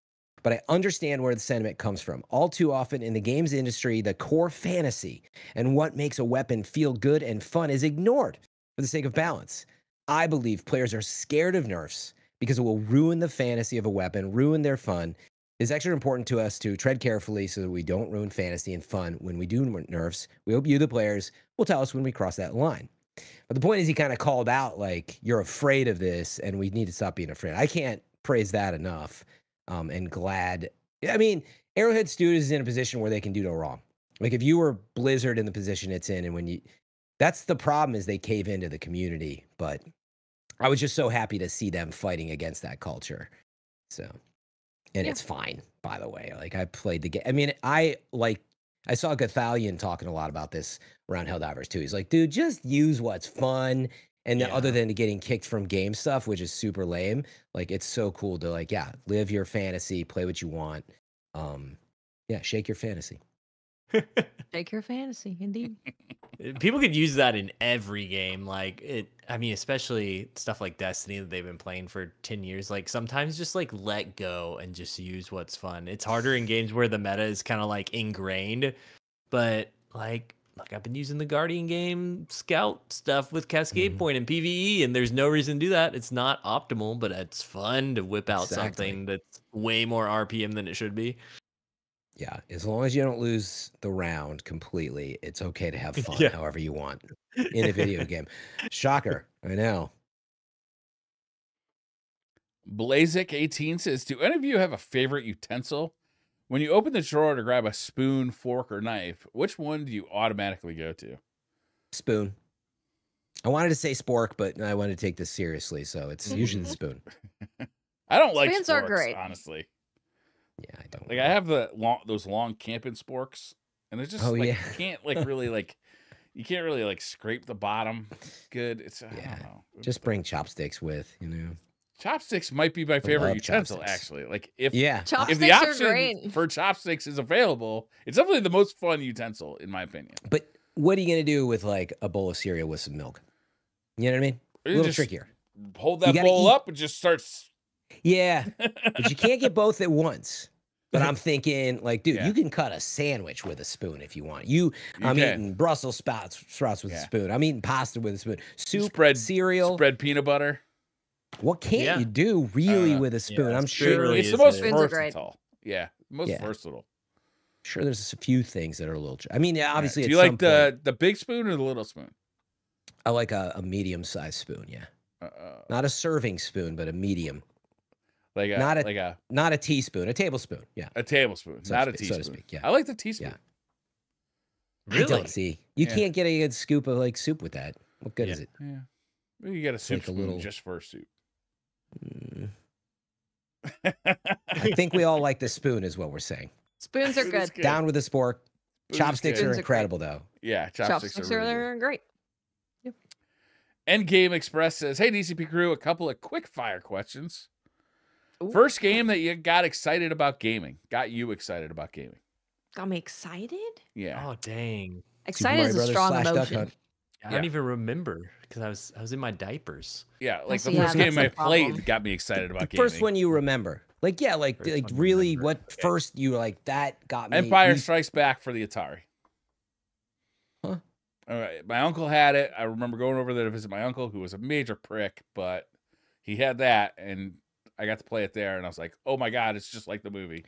But I understand where the sentiment comes from. All too often in the games industry, the core fantasy and what makes a weapon feel good and fun is ignored for the sake of balance. I believe players are scared of nerfs because it will ruin the fantasy of a weapon, ruin their fun. It's extra important to us to tread carefully so that we don't ruin fantasy and fun when we do nerfs. We hope you, the players, will tell us when we cross that line. But the point is he kind of called out, like, you're afraid of this and we need to stop being afraid. I can't praise that enough. And glad. I mean, Arrowhead Studios is in a position where they can do no wrong. Like if you were Blizzard in the position it's in, and that's the problem is they cave into the community. But I was just so happy to see them fighting against that culture. So, and it's fine, by the way. Like I played the game. I mean, I saw Gathalion talking a lot about this around Helldivers too. He's like, dude, just use what's fun. And other than getting kicked from game stuff, which is super lame, like it's so cool to live your fantasy, play what you want. Shake your fantasy. Shake your fantasy, indeed. People could use that in every game. Especially stuff like Destiny that they've been playing for 10 years. Like sometimes just let go and just use what's fun. It's harder in games where the meta is kind of ingrained, but I've been using the Guardian game scout stuff with Cascade Point and PvE, and there's no reason to do that. It's not optimal, but it's fun to whip out something that's way more RPM than it should be. Yeah, as long as you don't lose the round completely, it's okay to have fun Yeah. however you want in a video game. Shocker, I know. Blazik18 says, do any of you have a favorite utensil? When you open the drawer to grab a spoon, fork, or knife, which one do you automatically go to? Spoon. I wanted to say spork, but I wanted to take this seriously, so it's usually the spoon. I don't like Spoons sporks, are great. honestly. Yeah, I don't. Like, I have those long camping sporks, and they're just you can't really you can't really scrape the bottom good. It's I don't know. Just bring chopsticks with, you know. Chopsticks might be my favorite utensil, actually. Like if the option for chopsticks is available, it's definitely the most fun utensil in my opinion. But what are you gonna do with like a bowl of cereal with some milk? You know what I mean? A little trickier. Hold that bowl up and just start. Yeah, but you can't get both at once. But I'm thinking, like, dude, you can cut a sandwich with a spoon if you want. I'm eating Brussels sprouts with a spoon. I'm eating pasta with a spoon. Soup, cereal, spread peanut butter. What can't you do really with a spoon? I'm sure really it's the most versatile. Yeah, most versatile. Sure, there's a few things that are a little. I mean, obviously, do you like the big spoon or the little spoon? I like a medium-sized spoon. Yeah, not a serving spoon, but a medium. Not a teaspoon, a tablespoon. Yeah, a tablespoon, not a teaspoon. So to speak. Yeah, I like the teaspoon. Yeah. Really? I don't see. You can't get a good scoop of like soup with that. What good is it? Yeah, maybe you get a soup spoon just for soup. I think we all like the spoon, is what we're saying. Spoons are good. Down with the spork. Chopsticks are incredible, though. Yeah, chopsticks are really great. Yep. Endgame Express says, "Hey DCP crew, a couple of quick fire questions. Ooh. First game that you got excited about gaming. Got you excited about gaming. Got me excited? Yeah. Oh dang. Excited is a strong emotion. I don't even remember because I was in my diapers. Yeah, like the first game I played got me excited about gaming. First one you remember. Like really what first you like that got me. Empire Strikes Back for the Atari. Huh. All right. My uncle had it. I remember going over there to visit my uncle, who was a major prick, but he had that and I got to play it there, and I was like, "Oh my god, it's just like the movie."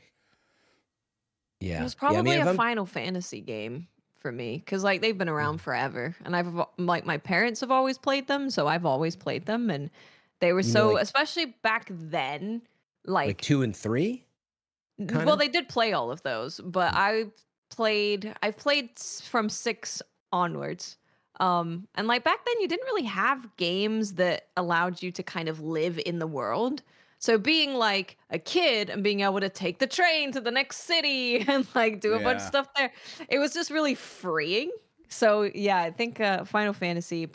Yeah, it was probably a Final Fantasy game for me because like they've been around forever, and my parents have always played them, so I've always played them, and they were especially back then, like 2 and 3. Well, they did play all of those, but I've played from 6 onwards. And like back then, you didn't really have games that allowed you to kind of live in the world. So being like a kid and being able to take the train to the next city and like do a bunch of stuff there, it was just really freeing. So yeah, I think Final Fantasy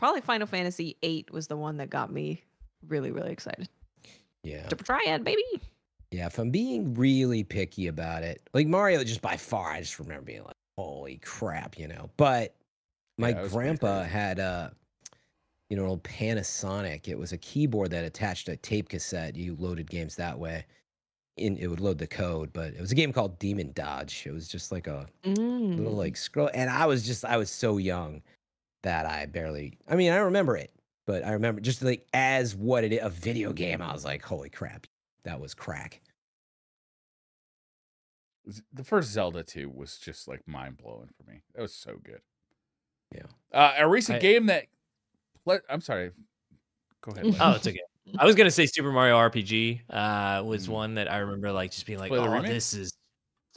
8 was the one that got me really, really excited. Yeah. Triad, baby. Yeah, if I'm being really picky about it, like Mario, just by far, I just remember being like, holy crap, you know. But my grandpa had an old Panasonic. It was a keyboard that attached a tape cassette. You loaded games that way. It would load the code, but it was a game called Demon Dodge. It was just like a little like scroll. And I was so young that I remember it, but I remember just like as what it is, a video game. I was like, holy crap, that was crack. The first Zelda 2 was just like mind blowing for me. That was so good. Yeah. A recent game that I'm sorry. Go ahead. Oh, it's okay. I was gonna say Super Mario RPG was one that I remember like just being like, oh, this is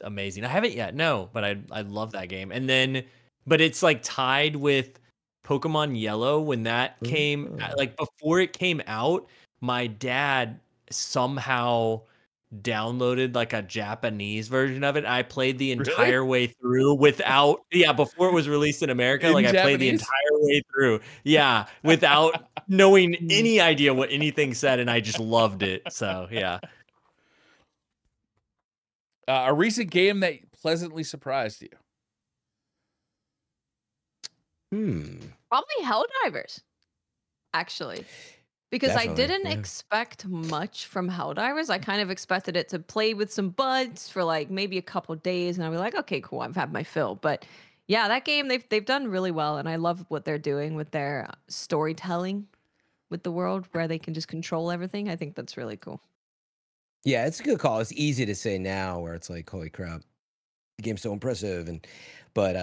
amazing. I haven't yet, no, but I love that game. And then, but it's like tied with Pokemon Yellow when that came, like before it came out, my dad somehow downloaded like a Japanese version of it. I played the entire way through without before it was released in America. I played the entire way through. Yeah, without knowing any idea what anything said, and I just loved it. So yeah. A recent game that pleasantly surprised you. Probably Helldivers, actually. Because definitely, I didn't expect much from Helldivers. I kind of expected it to play with some buds for like maybe a couple days, and I'd be like, okay, cool, I've had my fill. But yeah, that game they've done really well, and I love what they're doing with their storytelling with the world, where they can just control everything. I think that's really cool. Yeah, it's a good call. It's easy to say now, where it's like, holy crap. the game's so impressive. But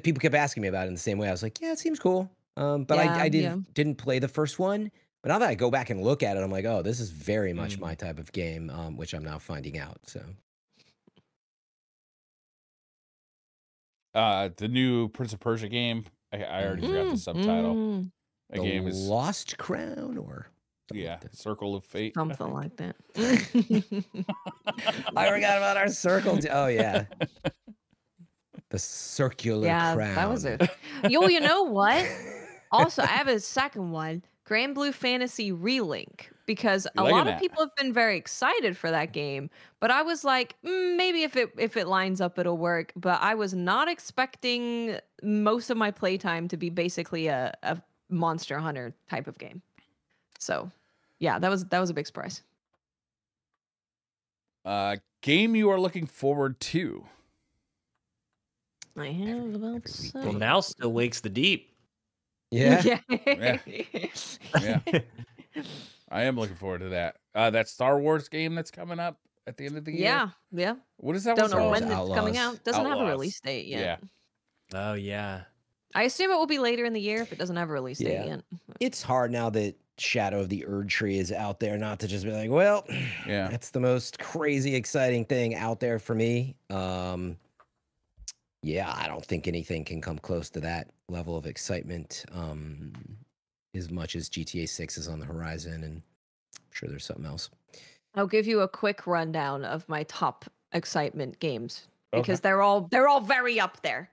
people kept asking me about it in the same way. I was like, yeah, it seems cool. But I didn't play the first one. But now that I go back and look at it, I'm like, oh, this is very much my type of game, which I'm now finding out. So, the new Prince of Persia game, I already forgot the subtitle. The game is Lost Crown, or Circle of Fate, something like that. I forgot about our circle. Oh yeah, the circular crown. Yeah, that was it. You know what? Also, I have a second one, Grand Blue Fantasy Relink, because a lot of people have been very excited for that game. But I was like, maybe if it lines up, it'll work. But I was not expecting most of my playtime to be basically a Monster Hunter type of game. So, yeah, that was a big surprise. Game you are looking forward to? I have about Well, now still Wakes the Deep. Yeah. Yeah. I am looking forward to that. That Star Wars game that's coming up at the end of the year. Yeah. What is that? Don't know when Outlaws. it's coming out. Doesn't have a release date yet. Oh yeah. I assume it will be later in the year if it doesn't have a release date yet. It's hard now that Shadow of the Erd Tree is out there, not to just be like, well, that's the most crazy exciting thing out there for me. Yeah, I don't think anything can come close to that level of excitement. As much as GTA 6 is on the horizon, and I'm sure there's something else. I'll give you a quick rundown of my top excitement games because they're all very up there.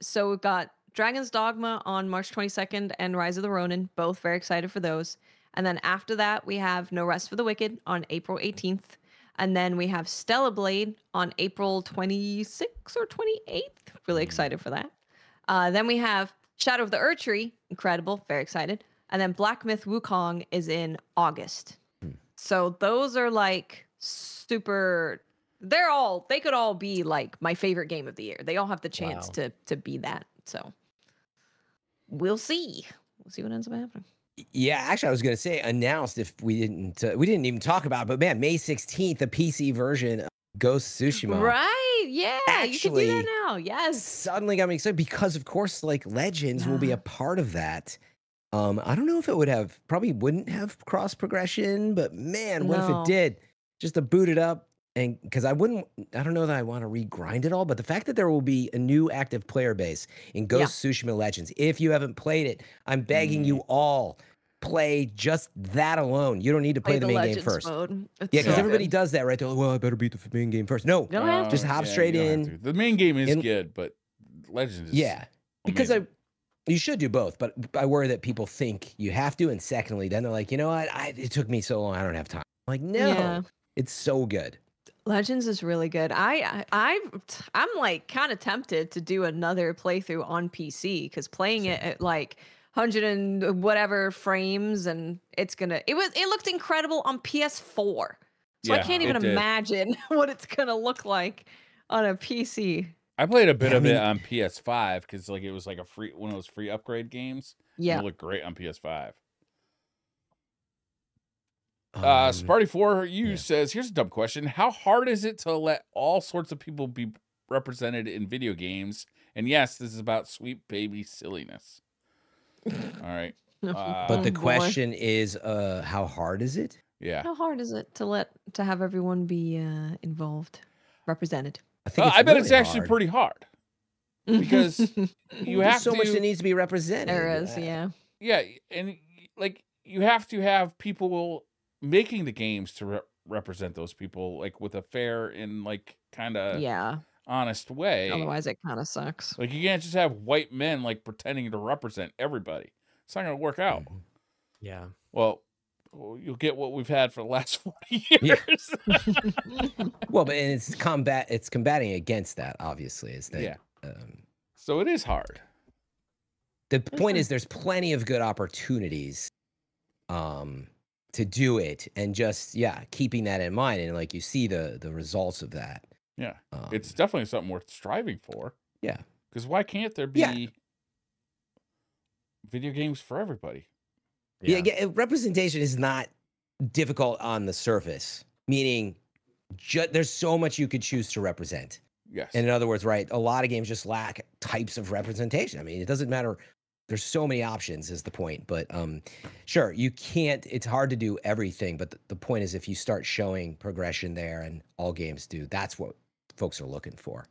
So we've got Dragon's Dogma on March 22nd and Rise of the Ronin, both very excited for those. And then after that, we have No Rest for the Wicked on April 18th. And then we have Stellar Blade on April 26th or 28th. Really excited for that. Then we have Shadow of the Erd Tree, incredible, very excited. And then Black Myth Wukong is in August. So those are like super. They could all be like my favorite game of the year. They all have the chance to be that. So we'll see. We'll see what ends up happening. Yeah, actually, I was going to say announced if we didn't even talk about it, but man, May 16th, a PC version of Ghost of Tsushima. Right. Yeah. Actually, you can do that now. Yes. Suddenly got me excited because, of course, like Legends will be a part of that. I don't know if it probably wouldn't have cross progression, but man, what if it did? Just to boot it up. And because I don't know that I want to regrind it all, but the fact that there will be a new active player base in Ghost of Tsushima Legends, if you haven't played it, I'm begging you all, play just that alone. You don't need to play the main game first. Because everybody does that, right? They're like, well, I better beat the main game first. No, just hop straight in. The main game is good, but Legends is because you should do both, but I worry that people think you have to, and secondly, then they're like, you know what? It took me so long, I don't have time. I'm like, no, it's so good. Legends is really good. I'm like kind of tempted to do another playthrough on PC because playing it at like 100 and whatever frames, and it looked incredible on PS4. So I can't even imagine what it's gonna look like on a PC. I played a bit of it on PS5 because like it was like one of those free upgrade games. Yeah, it looked great on PS5. Sparty4 says, here's a dumb question. How hard is it to let all sorts of people be represented in video games? And yes, this is about sweet baby silliness. All right. But the question is, how hard is it? Yeah. How hard is it to have everyone be involved, represented? I bet it's actually pretty hard. Because you have so much that needs to be represented. There is, yeah. Yeah, and like you have to have people making the games to represent those people like with a fair and like kind of honest way. Otherwise it kind of sucks. Like you can't just have white men like pretending to represent everybody. It's not going to work out. Yeah. Well, you'll get what we've had for the last 40 years. Well, but it's combating against that, obviously, is that so it is hard. The point is there's plenty of good opportunities to do it, and just keeping that in mind, and like you see the results of that. Yeah, it's definitely something worth striving for. Yeah, because why can't there be video games for everybody? Yeah, representation is not difficult on the surface, meaning there's so much you could choose to represent. Yes. And in other words, right, a lot of games just lack types of representation. I mean, it doesn't matter. There's so many options is the point. But sure, you can't, it's hard to do everything. But the point is if you start showing progression there, and all games do, that's what folks are looking for.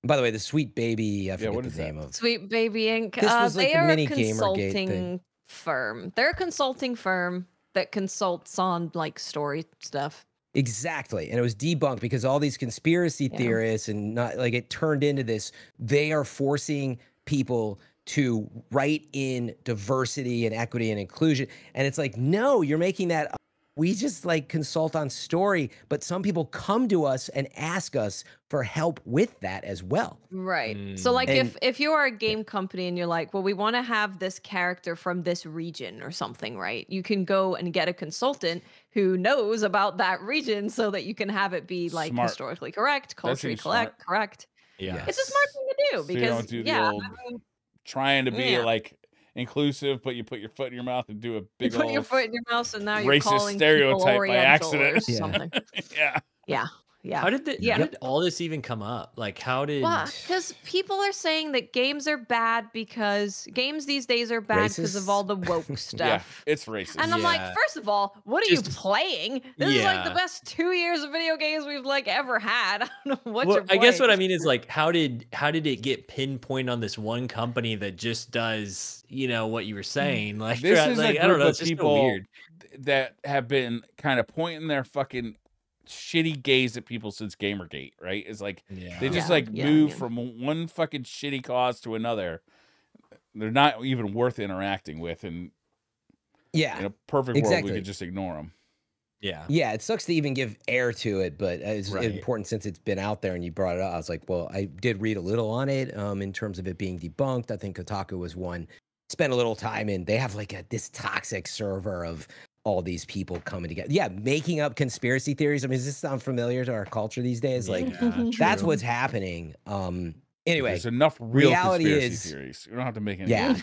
And by the way, the Sweet Baby, I forget the name of. Sweet Baby Inc. This was like they a are mini a Gamergate thing. consulting firm. They're a consulting firm that consults on like story stuff. Exactly. And it was debunked because all these conspiracy theorists and not like it turned into this. They are forcing people to write in diversity and equity and inclusion. And it's like, no, you're making that up. We just like consult on story, but some people come to us and ask us for help with that as well. Right. So like if you are a game company and you're like, well, we want to have this character from this region or something, right? You can go and get a consultant who knows about that region so that you can have it be like historically correct, culturally correct. Yeah. It's a smart thing to do because so you don't do the old trying to be like inclusive, but you put your foot in your mouth and do a big you put your foot in your mouth and now you're racist calling stereotype by accident or something. Yeah. How did all this even come up? Like, how did? Because people are saying that games are bad because games these days are bad because of all the woke stuff. Yeah, it's racist. And I'm like, first of all, what are you playing? This is like the best 2 years of video games we've like ever had. I don't know what you're playing. I guess what I mean is like, how did it get pinpointed on this one company that just does, you know, what you were saying? Like, this is like, a group of people so weird. That have been kind of pointing their fucking shitty gaze at people since Gamergate, right? It's like they just move from one fucking shitty cause to another. They're not even worth interacting with, and in a perfect world we could just ignore them. Yeah, it sucks to even give air to it, but it's important since it's been out there and you brought it up. I was like, well, I did read a little on it in terms of it being debunked. I think Kotaku was one. Spent a little time in. They have like this toxic server of all these people coming together. Yeah, making up conspiracy theories. I mean, does this sound familiar to our culture these days? Like, that's what's happening. Anyway, there's enough real conspiracy theories. You don't have to make any. Yeah,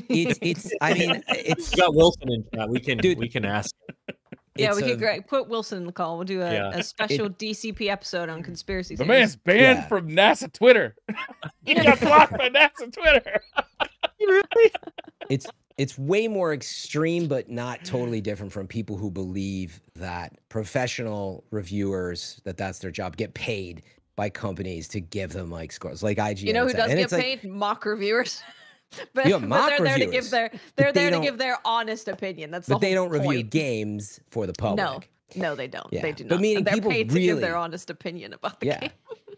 it's. I mean, it's. We got Wilson in chat. We can ask. Yeah, we could put Wilson in the call. We'll do a special DCP episode on conspiracy theories. The man's banned from NASA Twitter. He got blocked by NASA Twitter. Really? It's way more extreme, but not totally different from people who believe that professional reviewers, that's their job, get paid by companies to give them like scores, like IGN. You know who does get paid? Mock reviewers. But, mock they're there reviewers. to give their to give their honest opinion. That's the whole they don't point. Review games for the public. No, they don't. Yeah. They do not. But meaning they're people paid really, to give their honest opinion about the game.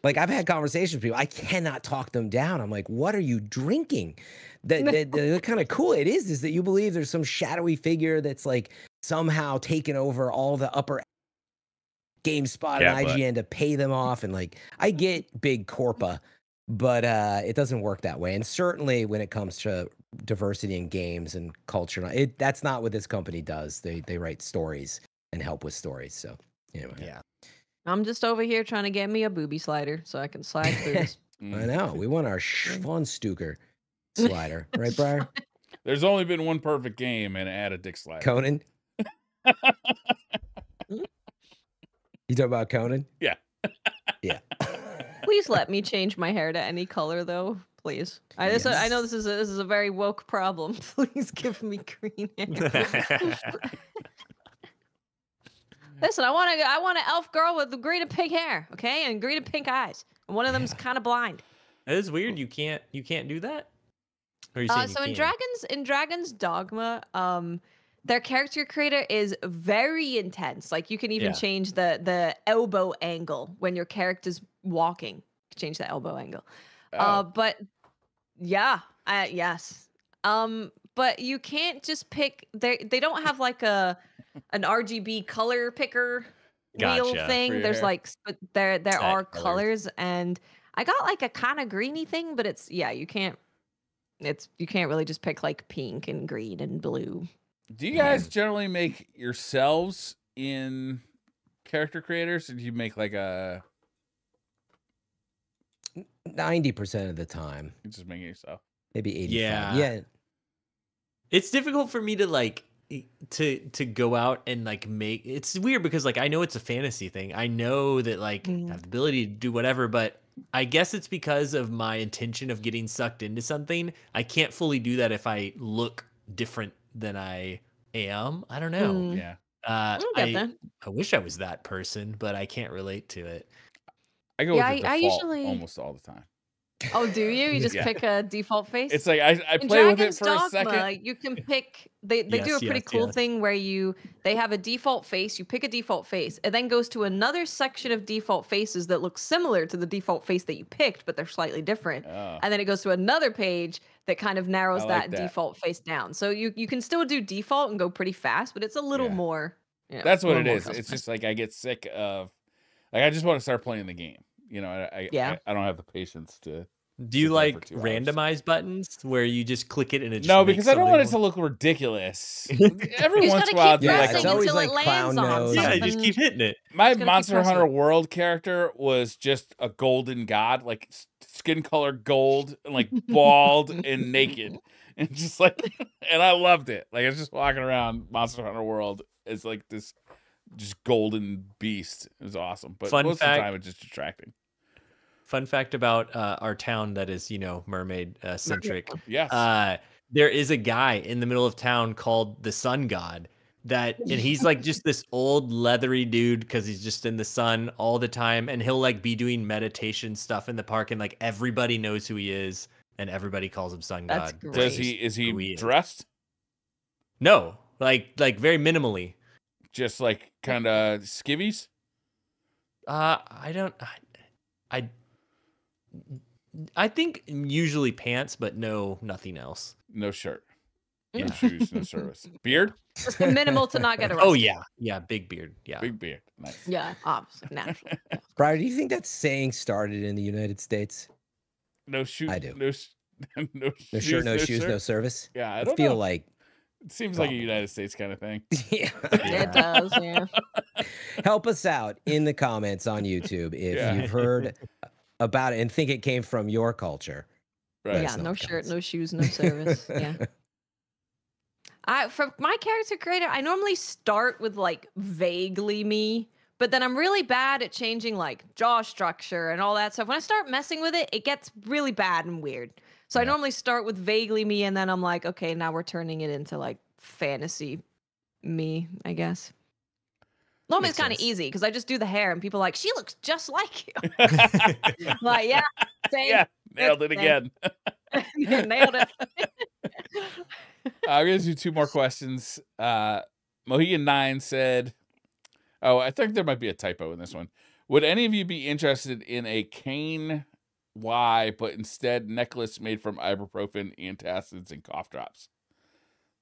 Like I've had conversations with people. I cannot talk them down. I'm like, what are you drinking? The kind of cool it is that you believe there's some shadowy figure that's like somehow taken over all the upper GameSpot and IGN to pay them off. And like, I get big corpa, but it doesn't work that way. And certainly when it comes to diversity in games and culture, that's not what this company does. They write stories and help with stories. So anyway, I'm just over here trying to get me a booby slider so I can slide through this. I know. We want our Schwanstuker slider, right, Briar? There's only been one perfect game and add a dick slider. Conan? You talking about Conan? Yeah. Yeah. Please let me change my hair to any color, though. Please. I know this is a very woke problem. Please give me green hair. Listen, I want an elf girl with green and pink hair, okay, and green and pink eyes. And one of them's kind of blind. That is weird. You can't do that. Or are you saying so you in Dragon's Dogma, their character creator is very intense. Like you can even change the elbow angle when your character's walking. Change the elbow angle. But yes. But you can't just pick. They don't have like an RGB color picker wheel thing. There's like there are colors, and I got like a kind of greeny thing, but it's you can't really just pick like pink and green and blue. Do you guys generally make yourselves in character creators, or do you make like a 90% of the time? You just make it yourself. Maybe 85. Yeah. It's difficult for me to like to go out and like make it's weird because like I know it's a fantasy thing. I know that like I have the ability to do whatever, but I guess it's because of my intention of getting sucked into something. I can't fully do that if I look different than I am. I don't know. Yeah. I wish I was that person, but I can't relate to it. I go with the default usually almost all the time. Oh, do you? You just pick a default face? It's like I play with it for Dogma, a second. You can pick. They do a pretty cool thing where they have a default face. You pick a default face. It then goes to another section of default faces that looks similar to the default face that you picked, but they're slightly different. And then it goes to another page that kind of narrows that default face down. So you can still do default and go pretty fast, but it's a little more. That's what it is. It's just like I get sick of. Like I just want to start playing the game. You know, I don't have the patience to. Do you like randomize buttons where you just click it and it just no, because I don't want it to look ridiculous. Every once in a while, it's always like clown nose. Yeah, you just keep hitting it. My Monster Hunter World character was just a golden god, like skin color gold, and like bald and naked, and just like, and I loved it. Like I was just walking around Monster Hunter World as like this just golden beast. It was awesome, but most of the time it's just distracting. Fun fact about our town that is, mermaid centric. Yes. There is a guy in the middle of town called the Sun God and he's like just this old leathery dude because he's just in the sun all the time. And he'll like be doing meditation stuff in the park and like everybody knows who he is and everybody calls him Sun God. Is he dressed? No, like very minimally. Just like kind of skivvies? I think usually pants, but nothing else. No shirt. No shoes, no service. Beard? Minimal to not get arrested. Oh, yeah. Big beard. Yeah. Big beard. Nice. Yeah, obviously. Naturally. Brian, do you think that saying started in the United States? No shoes. I do. No shirt, no shoes, no service. Yeah, I feel like it seems like a United States kind of thing. Yeah. It does, yeah. Help us out in the comments on YouTube if you've heard about it and think it came from your culture. Right. Yeah, no shirt, no shoes, no service. Yeah. For my character creator, I normally start with like vaguely me, but then I'm really bad at changing like jaw structure and all that stuff. When I start messing with it, it gets really bad and weird. So I normally start with vaguely me, and then I'm like, okay, now we're turning it into like fantasy me, I guess. Normally it's kind of easy because I just do the hair, and people are like, she looks just like you. Like, yeah, same. Yeah, nailed it again. Nailed it. I'm gonna do two more questions. Mohegan9 said, "Oh, I think there might be a typo in this one. Would any of you be interested in a cane Y, but instead necklace made from ibuprofen, antacids, and cough drops?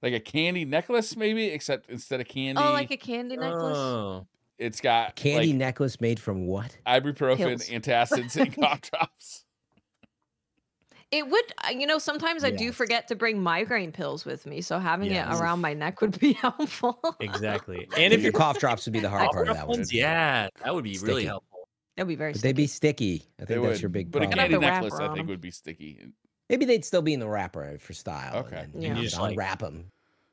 Like a candy necklace, maybe, except instead of candy. Oh, like a candy necklace. Oh. It's got candy necklace made from what? Ibuprofen, Pills. antacids, and cough drops." It would, sometimes I do forget to bring migraine pills with me, so having it around my neck would be helpful. Exactly. And if your cough drops would be the hard part of that one. Yeah, that would be really helpful. That'd be very But sticky. they'd be sticky. I think that's your big problem. But a candy the necklace, wrapper I on think, them. would be sticky. Maybe they'd still be in the wrapper for style. Okay. And Yeah. then You just unwrap them.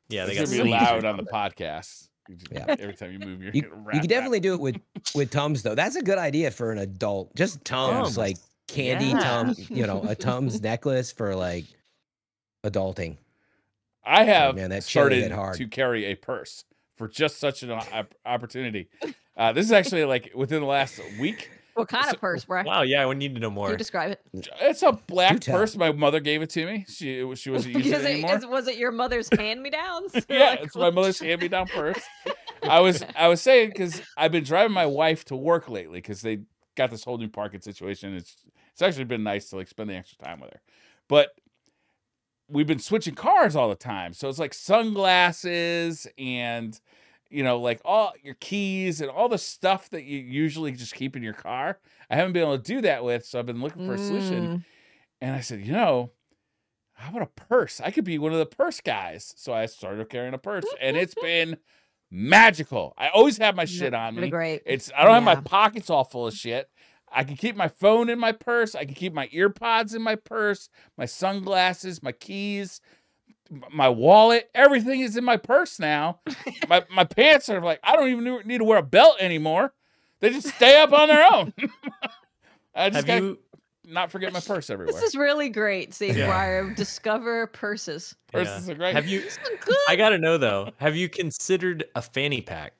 Yeah, they It's got gonna be sleeves. loud on the podcast. Yeah. Every time you move, you're You gonna wrap could that. definitely do it with Tums, though. That's a good idea for an adult. Just Tums, Tums. like candy Yeah. Tums, a Tums necklace for like adulting. I have man, that chili hit started hard. to carry a purse for just such an opportunity. This is actually like within the last week. What kind of purse, bro? Wow, yeah, I would need to know more. You describe it. It's a black Do tell. purse. My mother gave it to me. She wasn't using it anymore. Was it your mother's hand-me-downs? Yeah, it's my mother's hand-me-down purse. I was saying because I've been driving my wife to work lately because they got this whole new parking situation. It's actually been nice to like spend the extra time with her, but we've been switching cars all the time. So it's like sunglasses and like all your keys and all the stuff that you usually just keep in your car. I haven't been able to do that with, so I've been looking for a solution. And I said, how about a purse? I could be one of the purse guys. So I started carrying a purse, and it's been magical. I always have my shit on me. Great. I don't have my pockets all full of shit. I can keep my phone in my purse. I can keep my ear pods in my purse, my sunglasses, my keys. my wallet, everything is in my purse now. my pants are like, I don't even need to wear a belt anymore. They just stay up on their own. I just gotta not forget my purse everywhere. This is really great seeing Briar discover purses. Purses are great. I gotta know though, have you considered a fanny pack?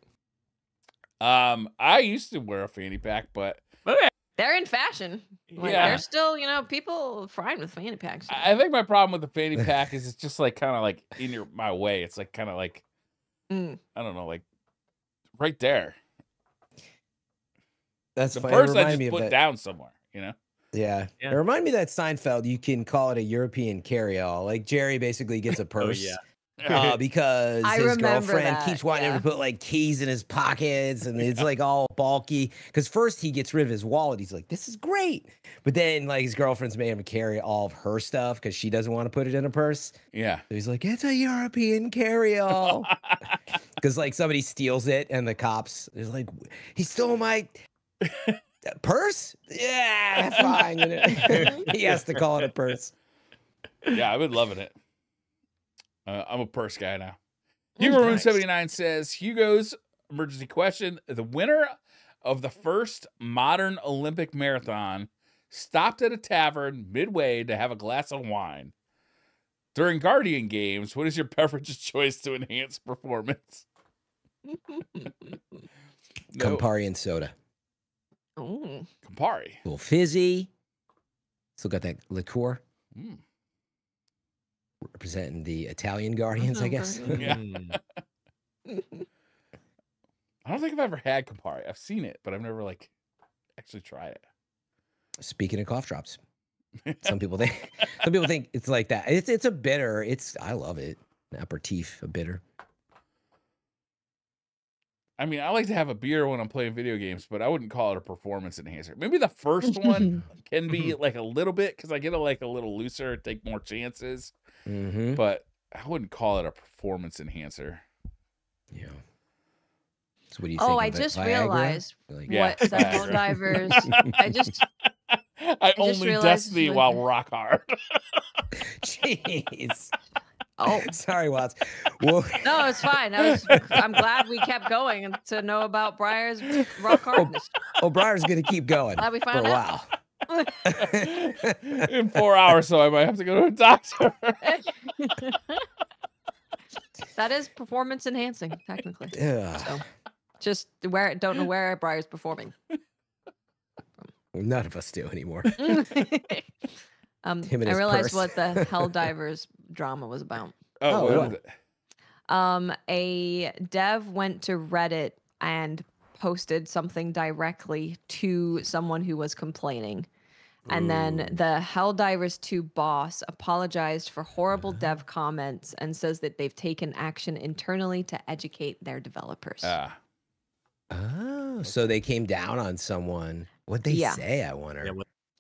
I used to wear a fanny pack, but they're in fashion. Like, they're still, people fine with fanny packs. I think my problem with the fanny pack is it's just like kind of like in my way. It's like kind of like I don't know, like right there. That's the funny. purse I just put down somewhere, Yeah. It reminded me that Seinfeld, you can call it a European carry-all. Like Jerry basically gets a purse. Because his girlfriend keeps wanting him to put like keys in his pockets and it's like all bulky. Because first he gets rid of his wallet. He's like, this is great. But then like his girlfriend's made him carry all of her stuff because she doesn't want to put it in a purse. Yeah. So he's like, it's a European carry-all. Because like somebody steals it and the cops is like, he stole my purse? Yeah, fine. He has to call it a purse. Yeah, I've been loving it. I'm a purse guy now. Hugo Room 79 says, Hugo's emergency question. The winner of the first modern Olympic marathon stopped at a tavern midway to have a glass of wine. During Guardian Games, what is your beverage of choice to enhance performance? Campari and soda. Oh, Campari. A little fizzy. Still got that liqueur. Representing the Italian Guardians, I guess. Yeah. I don't think I've ever had Campari. I've seen it, but I've never actually tried it. Speaking of cough drops, some people think it's like that. It's a bitter. I love it. An aperitif, a bitter. I mean, I like to have a beer when I'm playing video games, but I wouldn't call it a performance enhancer. Maybe the first one can be like a little bit because I get a little looser, take more chances. But I wouldn't call it a performance enhancer. Yeah. So what do you think? Oh, I just realized what the Helldivers. I only Destiny while rock hard. Jeez. Oh, sorry, Watts. Well, no, it's fine. I'm glad we kept going to know about Briar's rock hardness. Briar's gonna keep going glad we found for a out. while. In 4 hours, so I might have to go to a doctor. That is performance enhancing, technically. Yeah. So, just don't know where Briar's performing. None of us do anymore. I realized what the Helldivers drama was about. What is it? A dev went to Reddit and posted something directly to someone who was complaining. And then the Helldivers 2 boss apologized for horrible dev comments and says that they've taken action internally to educate their developers. Oh, so they came down on someone. What'd they say, I wonder?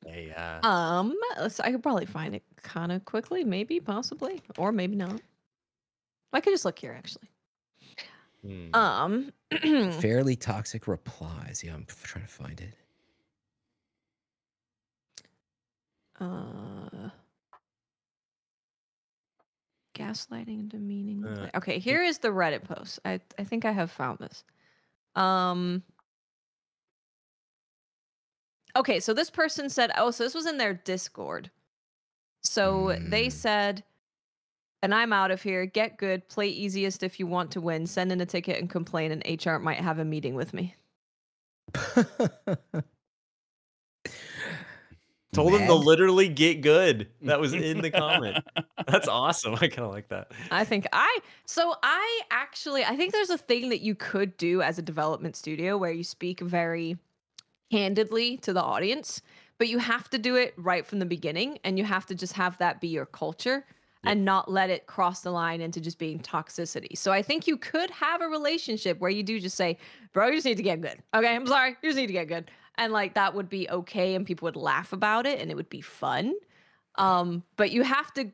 So I could probably find it kind of quickly, maybe, possibly, or maybe not. I could just look here, actually. Fairly toxic replies. Yeah, I'm trying to find it. Gaslighting and demeaning. Okay, here is the Reddit post. I think I have found this. Okay, so this person said, so this was in their Discord. So they said, and I'm out of here. Get good. Play easiest if you want to win. Send in a ticket and complain, and HR might have a meeting with me. Told him to literally get good. That was in the comment. That's awesome. I kind of like that. I think there's a thing that you could do as a development studio where you speak very candidly to the audience, but you have to do it right from the beginning, and you have to just have that be your culture and not let it cross the line into just being toxicity. So I think you could have a relationship where you do just say, bro, you just need to get good. Okay, I'm sorry. You just need to get good. And that would be okay, and people would laugh about it, and it would be fun. But you have to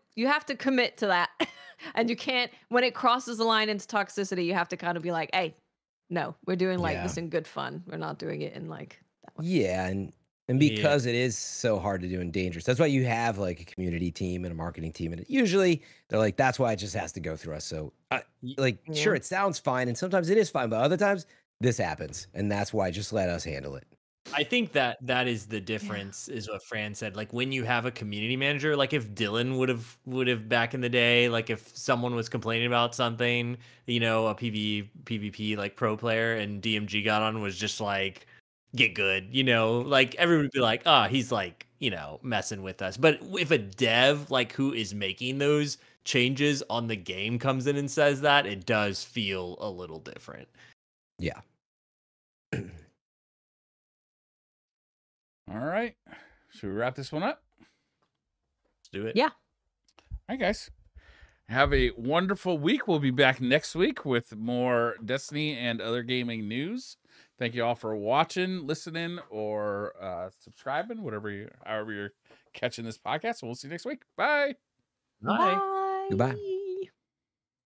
commit to that. And you can't, when it crosses the line into toxicity, you have to kind of be like, hey, no, we're doing this in good fun. We're not doing it in that way. Yeah, and And because it is so hard to do and dangerous, that's why you have like a community team and a marketing team. And usually they're like, that's why it just has to go through us. So sure, it sounds fine. And sometimes it is fine, but other times this happens. And that's why just let us handle it. I think that is the difference, is what Fran said. Like when you have a community manager, like if Dylan would have back in the day, like if someone was complaining about something, you know, a PvP like pro player, and DMG got on, was just like, get good, you know, like everyone would be like, he's like, you know, messing with us. But if a dev like who is making those changes on the game comes in and says that, it does feel a little different. Yeah. All right. Should we wrap this one up? Let's do it. Yeah. All right, guys. Have a wonderful week. We'll be back next week with more Destiny and other gaming news. Thank you all for watching, listening, or subscribing, however you're catching this podcast. We'll see you next week. Bye. Bye. Bye. Goodbye.